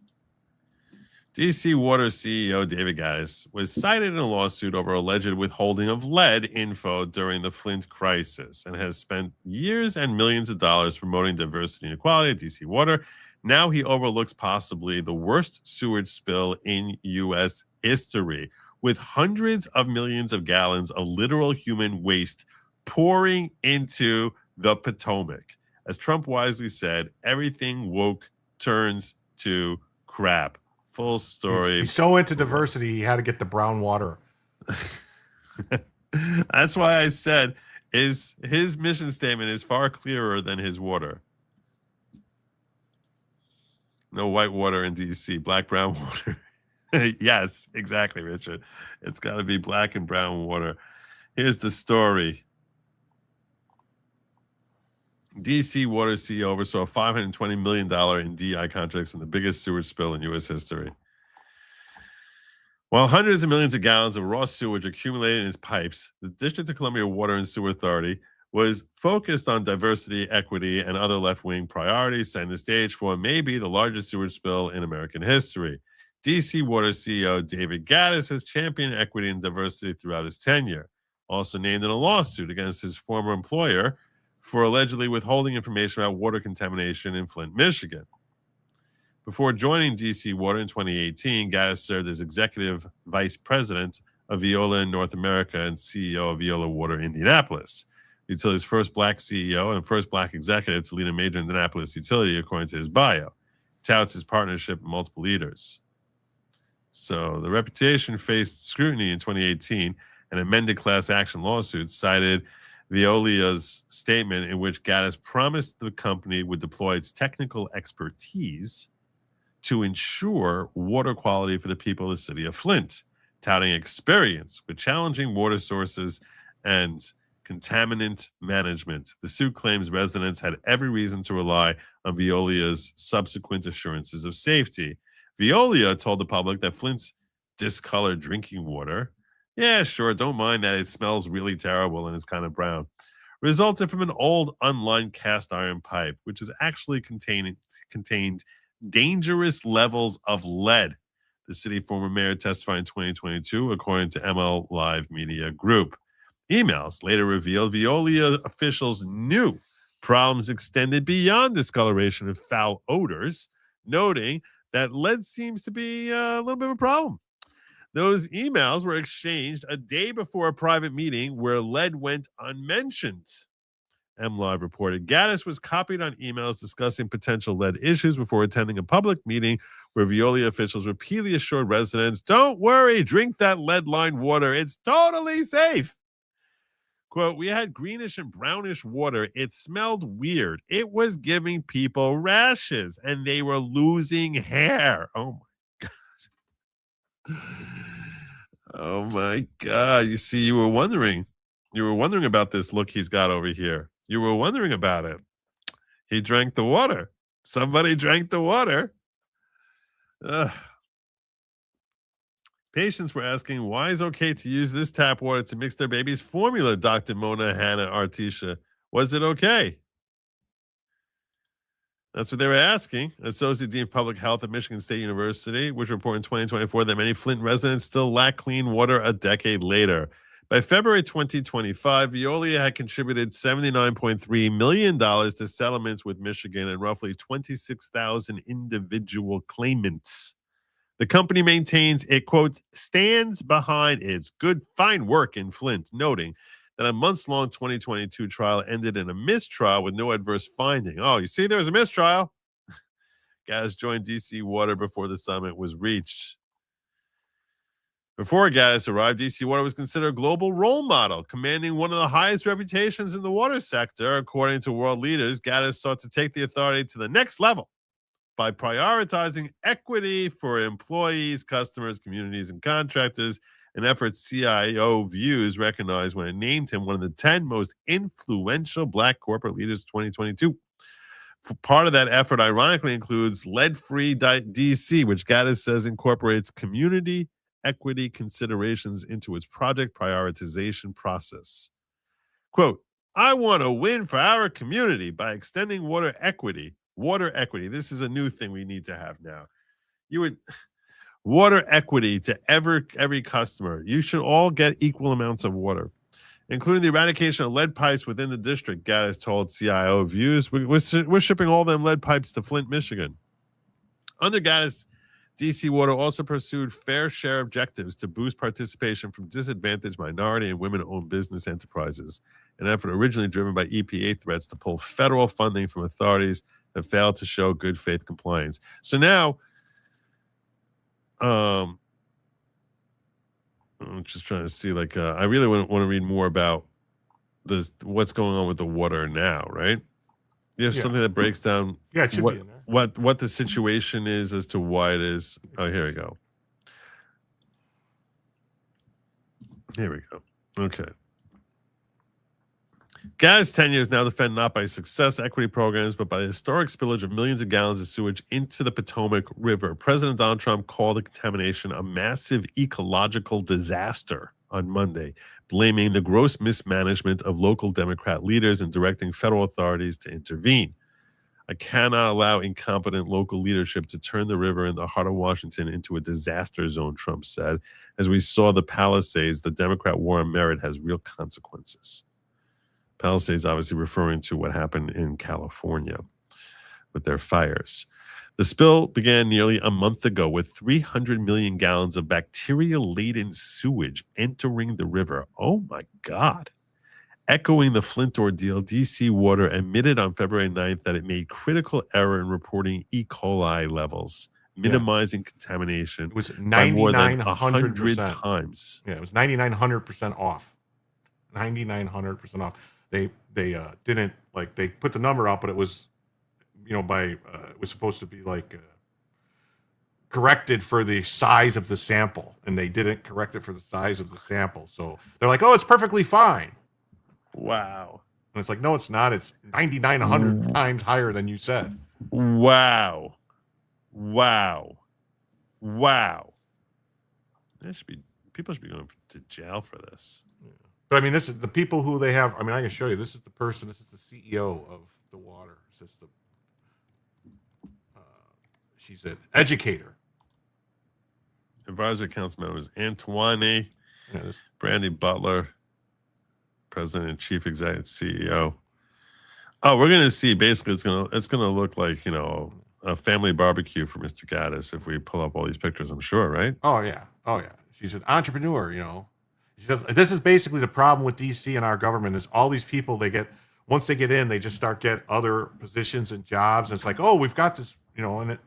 DC Water CEO David Gaddis was cited in a lawsuit over alleged withholding of lead info during the Flint crisis and has spent years and millions of dollars promoting diversity and equality at DC Water. Now he overlooks possibly the worst sewage spill in U.S. history, with hundreds of millions of gallons of literal human waste pouring into the Potomac. As Trump wisely said, everything woke turns to crap. Full story. He's so into diversity, he had to get the brown water. That's why I said his mission statement is far clearer than his water. No white water in DC, black, brown water. Yes, exactly, Richard. It's got to be black and brown water. Here's the story. DC Water CEO oversaw $520 million in DI contracts in the biggest sewage spill in U.S. history. While hundreds of millions of gallons of raw sewage accumulated in its pipes, the District of Columbia Water and Sewer Authority was focused on diversity, equity, and other left-wing priorities, setting the stage for what may be the largest sewage spill in American history. DC Water CEO David Gaddis has championed equity and diversity throughout his tenure, also named in a lawsuit against his former employer for allegedly withholding information about water contamination in Flint, Michigan. Before joining DC Water in 2018, Gaddis served as executive vice president of Veolia in North America and CEO of Veolia Water Indianapolis, the utility's first black CEO and first black executive to lead a major Indianapolis utility, according to his bio. Touts his partnership with multiple leaders. So the reputation faced scrutiny in 2018. An amended class action lawsuit cited Veolia's statement in which Gaddis promised the company would deploy its technical expertise to ensure water quality for the people of the city of Flint, touting experience with challenging water sources and contaminant management. The suit claims residents had every reason to rely on Veolia's subsequent assurances of safety. Veolia told the public that Flint's discolored drinking water, yeah, sure, don't mind that it smells really terrible and it's kind of brown, resulted from an old unlined cast iron pipe, which is actually contained dangerous levels of lead. The city former mayor testified in 2022, according to ML Live Media Group. Emails later revealed Veolia officials knew problems extended beyond discoloration and foul odors, noting that lead seems to be a little bit of a problem. Those emails were exchanged a day before a private meeting where lead went unmentioned. MLive reported Gaddis was copied on emails discussing potential lead issues before attending a public meeting where Veolia officials repeatedly assured residents, don't worry, drink that lead-lined water. It's totally safe. Quote, we had greenish and brownish water. It smelled weird. It was giving people rashes and they were losing hair. Oh my God. Oh my God. You see, you were wondering about this look he's got over here. You were wondering about it. He drank the water. Somebody drank the water. Ugh. Patients were asking, why is it okay to use this tap water to mix their baby's formula, Dr. Mona Hannah Artisha? Was it okay? That's what they were asking. Associate Dean of Public Health at Michigan State University, which reported in 2024 that many Flint residents still lack clean water a decade later. By February 2025, Veolia had contributed $79.3 million to settlements with Michigan and roughly 26,000 individual claimants. The company maintains it, quote, stands behind its fine work in Flint, noting that a months-long 2022 trial ended in a mistrial with no adverse finding. Oh, you see, there was a mistrial. Gaddis joined DC Water before the summit was reached. Before Gaddis arrived, DC Water was considered a global role model, commanding one of the highest reputations in the water sector. According to world leaders, Gaddis sought to take the authority to the next level by prioritizing equity for employees, customers, communities, and contractors, an effort CIO Views recognized when it named him one of the 10 most influential Black corporate leaders of 2022. Part of that effort, ironically, includes Lead-Free DC, which Gaddis says incorporates community equity considerations into its project prioritization process. Quote, I want to win for our community by extending water equity. Water equity. This is a new thing we need to have now. Water equity to every customer. You should all get equal amounts of water, including the eradication of lead pipes within the district, Gaddis told CIO Views. We're shipping all them lead pipes to Flint, Michigan. Under Gaddis, DC Water also pursued fair share objectives to boost participation from disadvantaged minority and women-owned business enterprises, an effort originally driven by EPA threats to pull federal funding from authorities that failed to show good faith compliance. So now, I'm just trying to see, I really want to read more about what's going on with the water now, right? You have something that breaks down it should be in there. What the situation is as to why it is. Oh, here we go. Here we go. Okay. Gaddis' tenure is now defended not by success equity programs, but by the historic spillage of millions of gallons of sewage into the Potomac River. President Donald Trump called the contamination a massive ecological disaster on Monday, blaming the gross mismanagement of local Democrat leaders and directing federal authorities to intervene. I cannot allow incompetent local leadership to turn the river in the heart of Washington into a disaster zone, Trump said. As we saw the Palisades, the Democrat war on merit has real consequences. Palisades obviously referring to what happened in California with their fires. The spill began nearly a month ago with 300 million gallons of bacteria-laden sewage entering the river. Oh my God. Echoing the Flint ordeal, DC Water admitted on February 9th that it made critical error in reporting E. coli levels, minimizing contamination. It was by more than 9,900 times. Yeah, it was 9,900% off. 9,900% off. They didn't, they put the number out, but it was, it was supposed to be corrected for the size of the sample, and they didn't correct it for the size of the sample. So they're like, oh, it's perfectly fine. Wow. And it's like, no, it's not. It's 9,900 times higher than you said. Wow. People should be going to jail for this. Yeah. But I mean, this is the people who they have. I mean, I can show you. This is the person. This is the CEO of the water system. She's an educator. Advisory council members Antoine, Brandy Butler, president and chief executive CEO. Oh, we're gonna see. Basically, it's gonna look like a family barbecue for Mr. Gaddis if we pull up all these pictures. I'm sure, right? Oh yeah. She's an entrepreneur. She says, this is basically the problem with DC and our government is all these people once they get in, they just start get other positions and jobs. And it's like, oh, we've got this, and I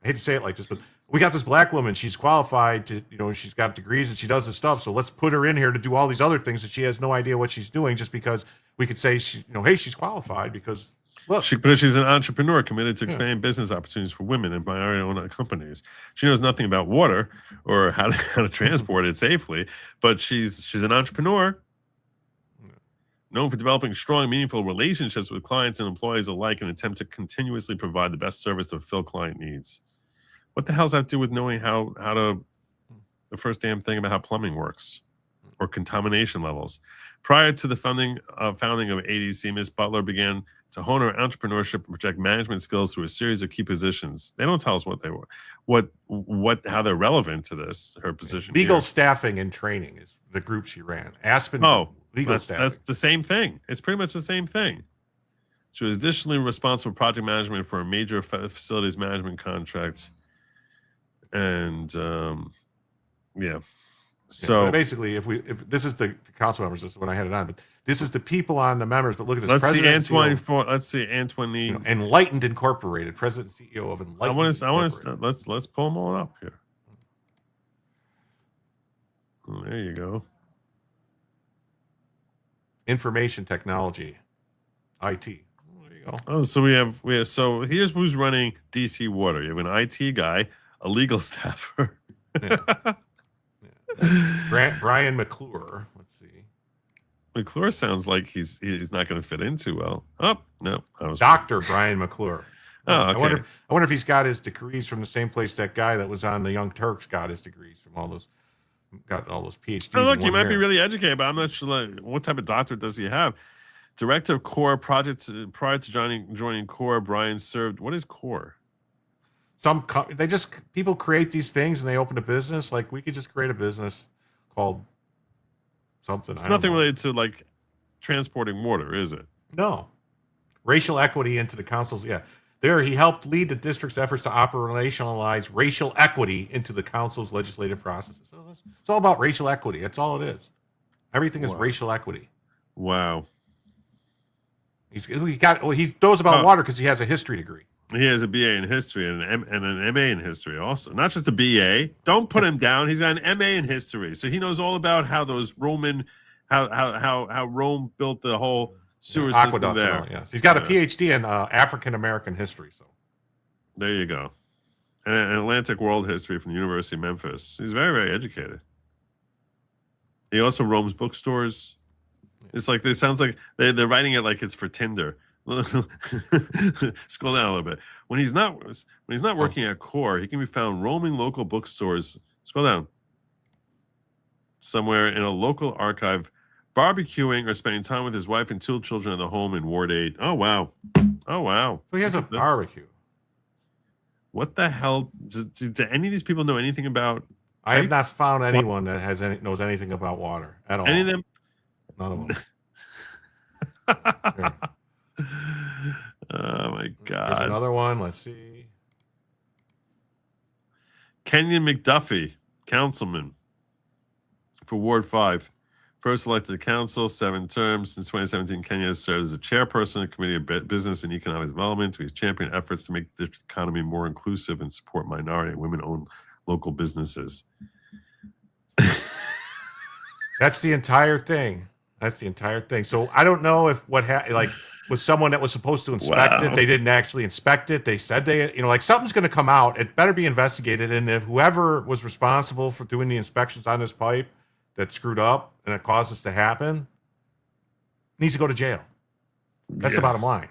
hate to say it like this, but we got this black woman. She's qualified to, she's got degrees and she does this stuff. So let's put her in here to do all these other things that she has no idea what she's doing, just because we could say hey, she's qualified because look, because she's an entrepreneur committed to expanding business opportunities for women and minority-owned companies. She knows nothing about water or how to transport it safely, but she's an entrepreneur known for developing strong, meaningful relationships with clients and employees alike in an attempt to continuously provide the best service to fulfill client needs. What the hell does that have to do with knowing how to the first damn thing about how plumbing works or contamination levels? Prior to the founding of ADC, Ms. Butler began to hone her entrepreneurship and project management skills through a series of key positions. They don't tell us what they were, how they're relevant to this, her position. Legal staffing and training is the group she ran. Aspen. Legal staffing. That's the same thing. It's pretty much the same thing. She was additionally responsible for project management for a major facilities management contract. And so basically, if this is the council members, this is when I had it on, but this is the people on the members. But look at this. Let's President see Antoine. Enlightened Incorporated, President and CEO of Enlightened. I want to let's pull them all up here. Oh, there you go. Information technology, IT. There you go. Oh, so we have so here's who's running DC Water. You have an IT guy, a legal staffer. Brian McClure. Let's see. McClure sounds like he's not going to fit in too well. Oh no, I was Dr. Brian McClure. Oh, okay. I wonder if he's got his degrees from the same place that guy that was on the Young Turks got his degrees from. Got all those PhDs. Oh, look, he might be really educated, but I'm not sure what type of doctorate does he have. Director of Core Projects. Prior to joining Core, Brian served. What is Core? People create these things and they open a business. Like we could just create a business called something. It's nothing related to like transporting water, is it? No. Racial equity into the councils. Yeah. There, he helped lead the district's efforts to operationalize racial equity into the council's legislative processes. So it's all about racial equity. That's all it is. Everything is racial equity. Wow. He knows about water because he has a history degree. He has a BA in history and an MA in history also. Not just a BA. Don't put him down. He's got an MA in history. So he knows all about how those how Rome built the whole sewer system there. Yes. He's got a PhD in African American history. So there you go. And Atlantic world history from the University of Memphis. He's very, very educated. He also roams bookstores. It's like it sounds like they're writing it like it's for Tinder. Scroll down a little bit. When he's not working at Core, he can be found roaming local bookstores. Scroll down. Somewhere in a local archive, barbecuing or spending time with his wife and 2 children in the home in Ward 8. Oh wow. So he has a barbecue. What the hell? Do any of these people know anything about? I have not found anyone that knows anything about water at all. Any of them? None of them. Oh my God. Here's another one. Let's see. Kenyon McDuffie, councilman for Ward 5. First elected to council, 7 terms. Since 2017, Kenya has served as a chairperson of the Committee of Business and Economic Development. He's championed efforts to make the economy more inclusive and support minority and women-owned local businesses. That's the entire thing. So I don't know if with someone that was supposed to inspect it, they didn't actually inspect it. They said something's going to come out. It better be investigated. And if whoever was responsible for doing the inspections on this pipe that screwed up and it caused this to happen needs to go to jail. That's the bottom line.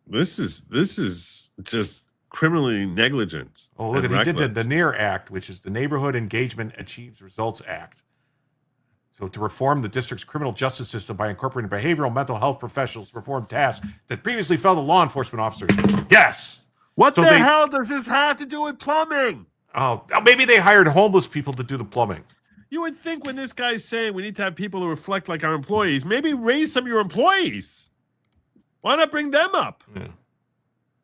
This is just criminally negligent. Oh, look, he did the NEAR Act, which is the Neighborhood Engagement Achieves Results Act. So to reform the district's criminal justice system by incorporating behavioral mental health professionals to perform tasks that previously fell to law enforcement officers. Yes. What the hell does this have to do with plumbing? Oh, maybe they hired homeless people to do the plumbing. You would think when this guy's saying we need to have people who reflect like our employees, maybe raise some of your employees. Why not bring them up? Yeah.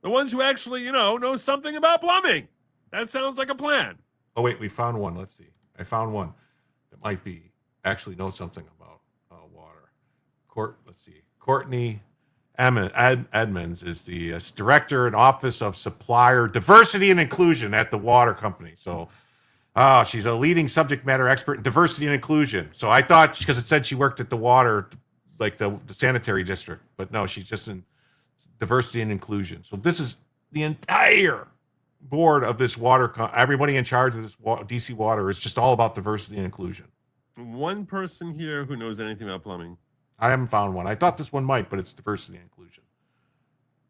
The ones who actually, know something about plumbing. That sounds like a plan. Oh, wait, we found one. Let's see. I found one that might actually know something about water. Let's see. Courtney Edmonds is the director and office of supplier diversity and inclusion at the water company. So she's a leading subject matter expert in diversity and inclusion. So I thought, because it said she worked at the water, like the sanitary district, but no, she's just in diversity and inclusion. So this is the entire board of this water, everybody in charge of this DC Water is just all about diversity and inclusion. One person here who knows anything about plumbing. I haven't found one. I thought this one might, but it's diversity and inclusion.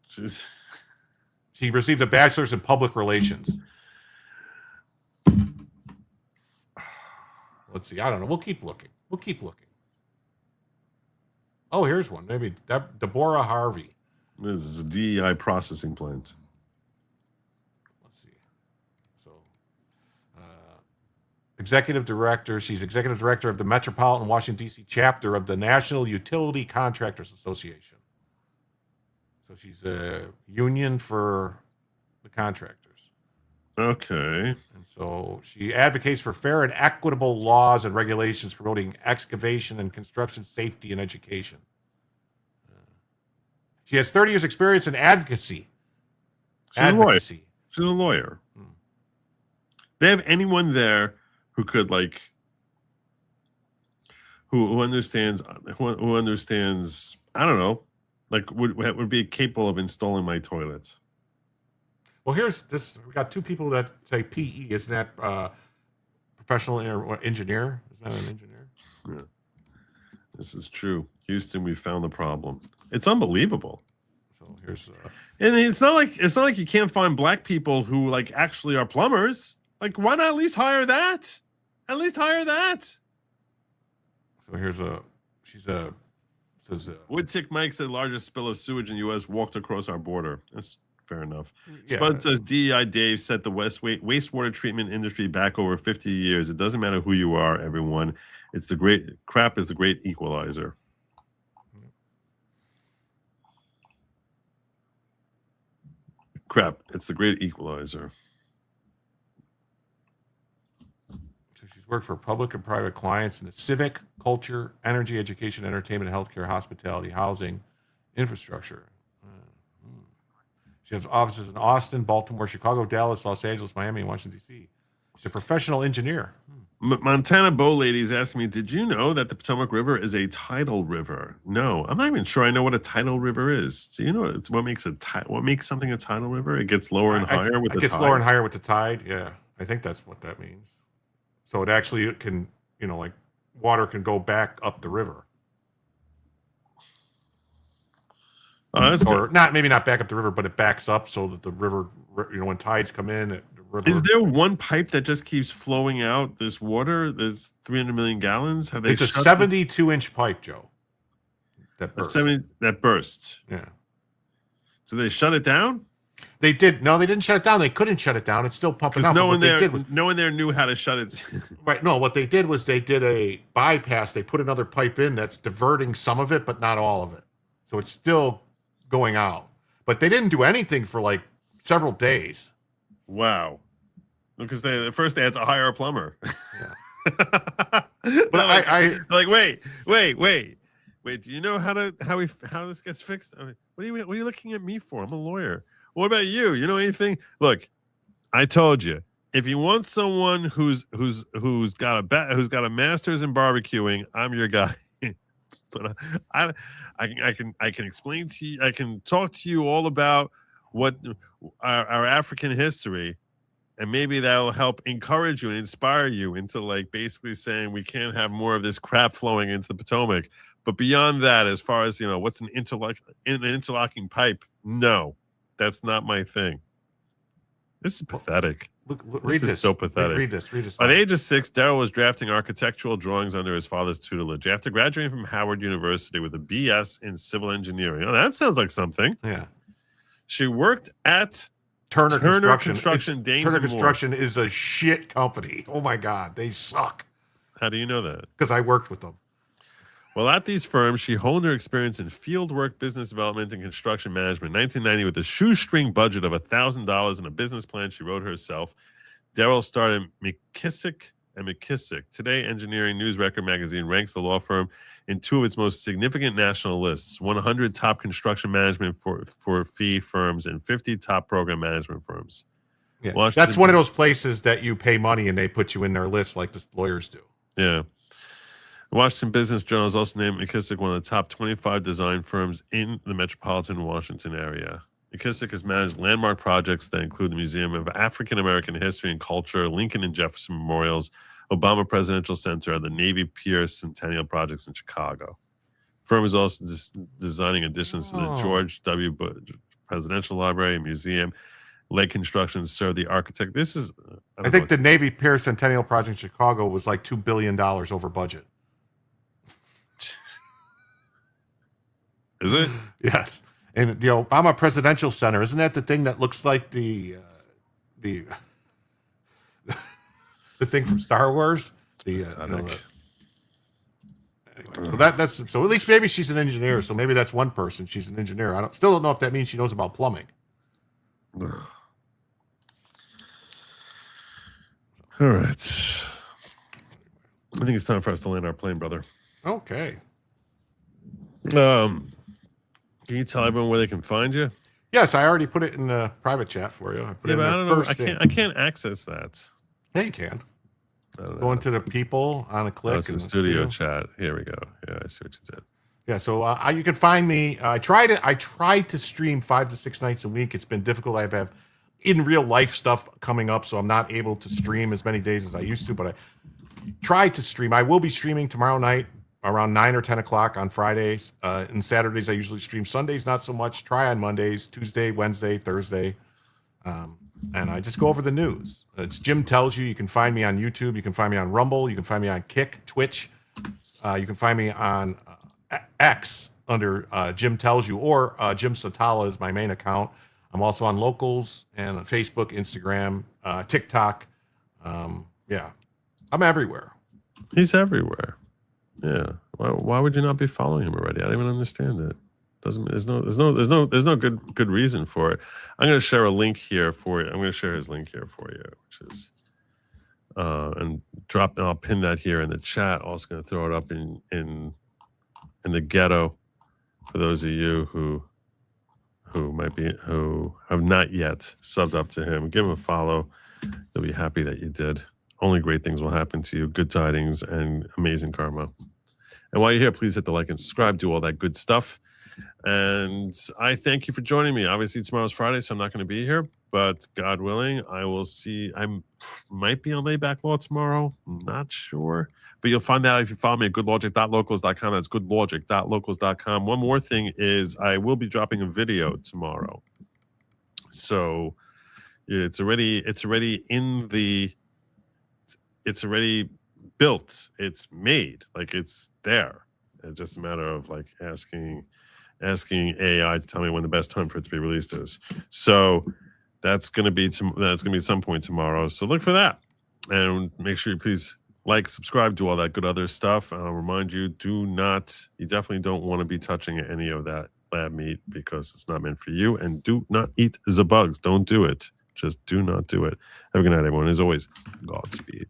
Jeez. She received a bachelor's in public relations. Let's see. I don't know. We'll keep looking. Oh, here's one. Maybe Deborah Harvey. This is a DEI processing plant. Let's see. So, executive director. She's executive director of the Metropolitan Washington, D.C. chapter of the National Utility Contractors Association. So she's a union for the contractors. Okay. And so she advocates for fair and equitable laws and regulations promoting excavation and construction safety and education. She has 30 years experience in advocacy. She's a lawyer. They have anyone there who could who understands, I don't know, would be capable of installing my toilet. Well, here's this. We got two people that say PE. Isn't that professional engineer? Is that an engineer? Yeah. This is true. Houston, we found the problem. It's unbelievable. So here's and it's not like you can't find black people who actually are plumbers. Why not at least hire that? So here's Woodtick Mike said largest spill of sewage in the U.S. walked across our border. That's fair enough. Yeah. Spud says DEI Dave set the wastewater treatment industry back over 50 years. It doesn't matter who you are, everyone. It's the great crap is the great equalizer. Crap, it's the great equalizer. So she's worked for public and private clients in the civic, culture, energy, education, entertainment, healthcare, hospitality, housing, infrastructure. She has offices in Austin, Baltimore, Chicago, Dallas, Los Angeles, Miami, and Washington, D.C. She's a professional engineer. Montana Bow Ladies asked me, did you know that the Potomac River is a tidal river? No, I'm not even sure I know what a tidal river is. Do you know what makes something a tidal river? It gets lower and higher with the tide. It gets lower and higher with the tide. Yeah, I think that's what that means. So it actually can, water can go back up the river. That's or good. maybe not back up the river, but it backs up so that the river, when tides come in, the river. Is there one pipe that just keeps flowing out this water? There's 300 million gallons. It's a 72-inch pipe, Joe. That burst. That burst. Yeah. So they shut it down? They did. No, they didn't shut it down. They couldn't shut it down. It's still pumping out. No one there knew how to shut it. Right. No, what they did was they did a bypass. They put another pipe in that's diverting some of it, but not all of it. So it's still going out. But they didn't do anything for several days. Wow. Because first they had to hire a plumber. Yeah. But wait. Do you know how this gets fixed? I mean, what are you looking at me for? I'm a lawyer. What about you? You know anything? Look, I told you. If you want someone who's got a master's in barbecuing, I'm your guy. But I can explain to you. I can talk to you all about what our African history, and maybe that'll help encourage you and inspire you into basically saying we can't have more of this crap flowing into the Potomac. But beyond that, as far as what's an interlocking pipe, no, that's not my thing. This is pathetic. Read this. Is so pathetic. Read this. By the age of 6, Darryl was drafting architectural drawings under his father's tutelage. After graduating from Howard University with a BS in civil engineering. Oh, that sounds like something. Yeah. She worked at Turner Construction. Turner Construction is a shit company. Oh my God, they suck. How do you know that? Because I worked with them. Well, at these firms, she honed her experience in field work, business development, and construction management. In 1990, with a shoestring budget of $1,000 and a business plan she wrote herself, Darryl started McKissick and McKissick. Today, Engineering News Record magazine ranks the law firm in 2 of its most significant national lists: 100 top construction management for fee firms and 50 top program management firms. Yeah, Washington, that's one of those places that you pay money and they put you in their list like the lawyers do. Yeah. The Washington Business Journal has also named McKissick one of the top 25 design firms in the metropolitan Washington area. McKissick has managed landmark projects that include the Museum of African American History and Culture, Lincoln and Jefferson Memorials, Obama Presidential Center, and the Navy Pier Centennial projects in Chicago. The firm is also designing additions to the George W. Bush Presidential Library and Museum. Lake Construction served the architect. This is... I think the Navy Pier Centennial project in Chicago was like $2 billion over budget. Is it? Yes. And the Obama Presidential Center, isn't that the thing that looks like the thing from Star Wars? Anyway, so at least maybe she's an engineer. So maybe that's one person. She's an engineer. Still don't know if that means she knows about plumbing. All right. I think it's time for us to land our plane, brother. Okay. Can you tell everyone where they can find you? Yes, I already put it in the private chat for you. I put it in I the don't first know. I can't access that. Yeah, you can. Go into the people on a click. It's in studio chat. Here we go. Yeah, I see what you did. Yeah, so you can find me. I try to stream 5 to 6 nights a week. It's been difficult. I have in real life stuff coming up, so I'm not able to stream as many days as I used to, but I try to stream. I will be streaming tomorrow night around 9 or 10 o'clock on Fridays. And Saturdays, I usually stream. Sundays, not so much. Try on Mondays, Tuesday, Wednesday, Thursday. And I just go over the news. It's Jim Tells You. You can find me on YouTube. You can find me on Rumble. You can find me on Kick, Twitch. You can find me on X under Jim Tells You, or Jim Satala is my main account. I'm also on Locals and on Facebook, Instagram, TikTok. Yeah, I'm everywhere. He's everywhere. Yeah. Why would you not be following him already? I don't even understand it. There's no good reason for it. I'm going to share a link here for you. I'm going to share his link here for you, which is and I'll pin that here in the chat. Also going to throw it up in the ghetto for those of you who have not yet subbed up to him. Give him a follow. They'll be happy that you did. Only great things will happen to you. Good tidings and amazing karma. And while you're here, please hit the like and subscribe. Do all that good stuff. And I thank you for joining me. Obviously, tomorrow's Friday, so I'm not going to be here. But God willing, I will see. I might be on Layback Law tomorrow. I'm not sure. But you'll find out if you follow me at goodlogic.locals.com. That's goodlogic.locals.com. One more thing is I will be dropping a video tomorrow. So it's already built. It's made. Like, it's there. It's just a matter of like asking AI to tell me when the best time for it to be released is. So that's going to be at some point tomorrow. So look for that, and make sure you please like, subscribe, do all that good other stuff. I'll remind you, you definitely don't want to be touching any of that lab meat because it's not meant for you. And do not eat the bugs. Don't do it. Just do not do it. Have a good night, everyone. As always, Godspeed.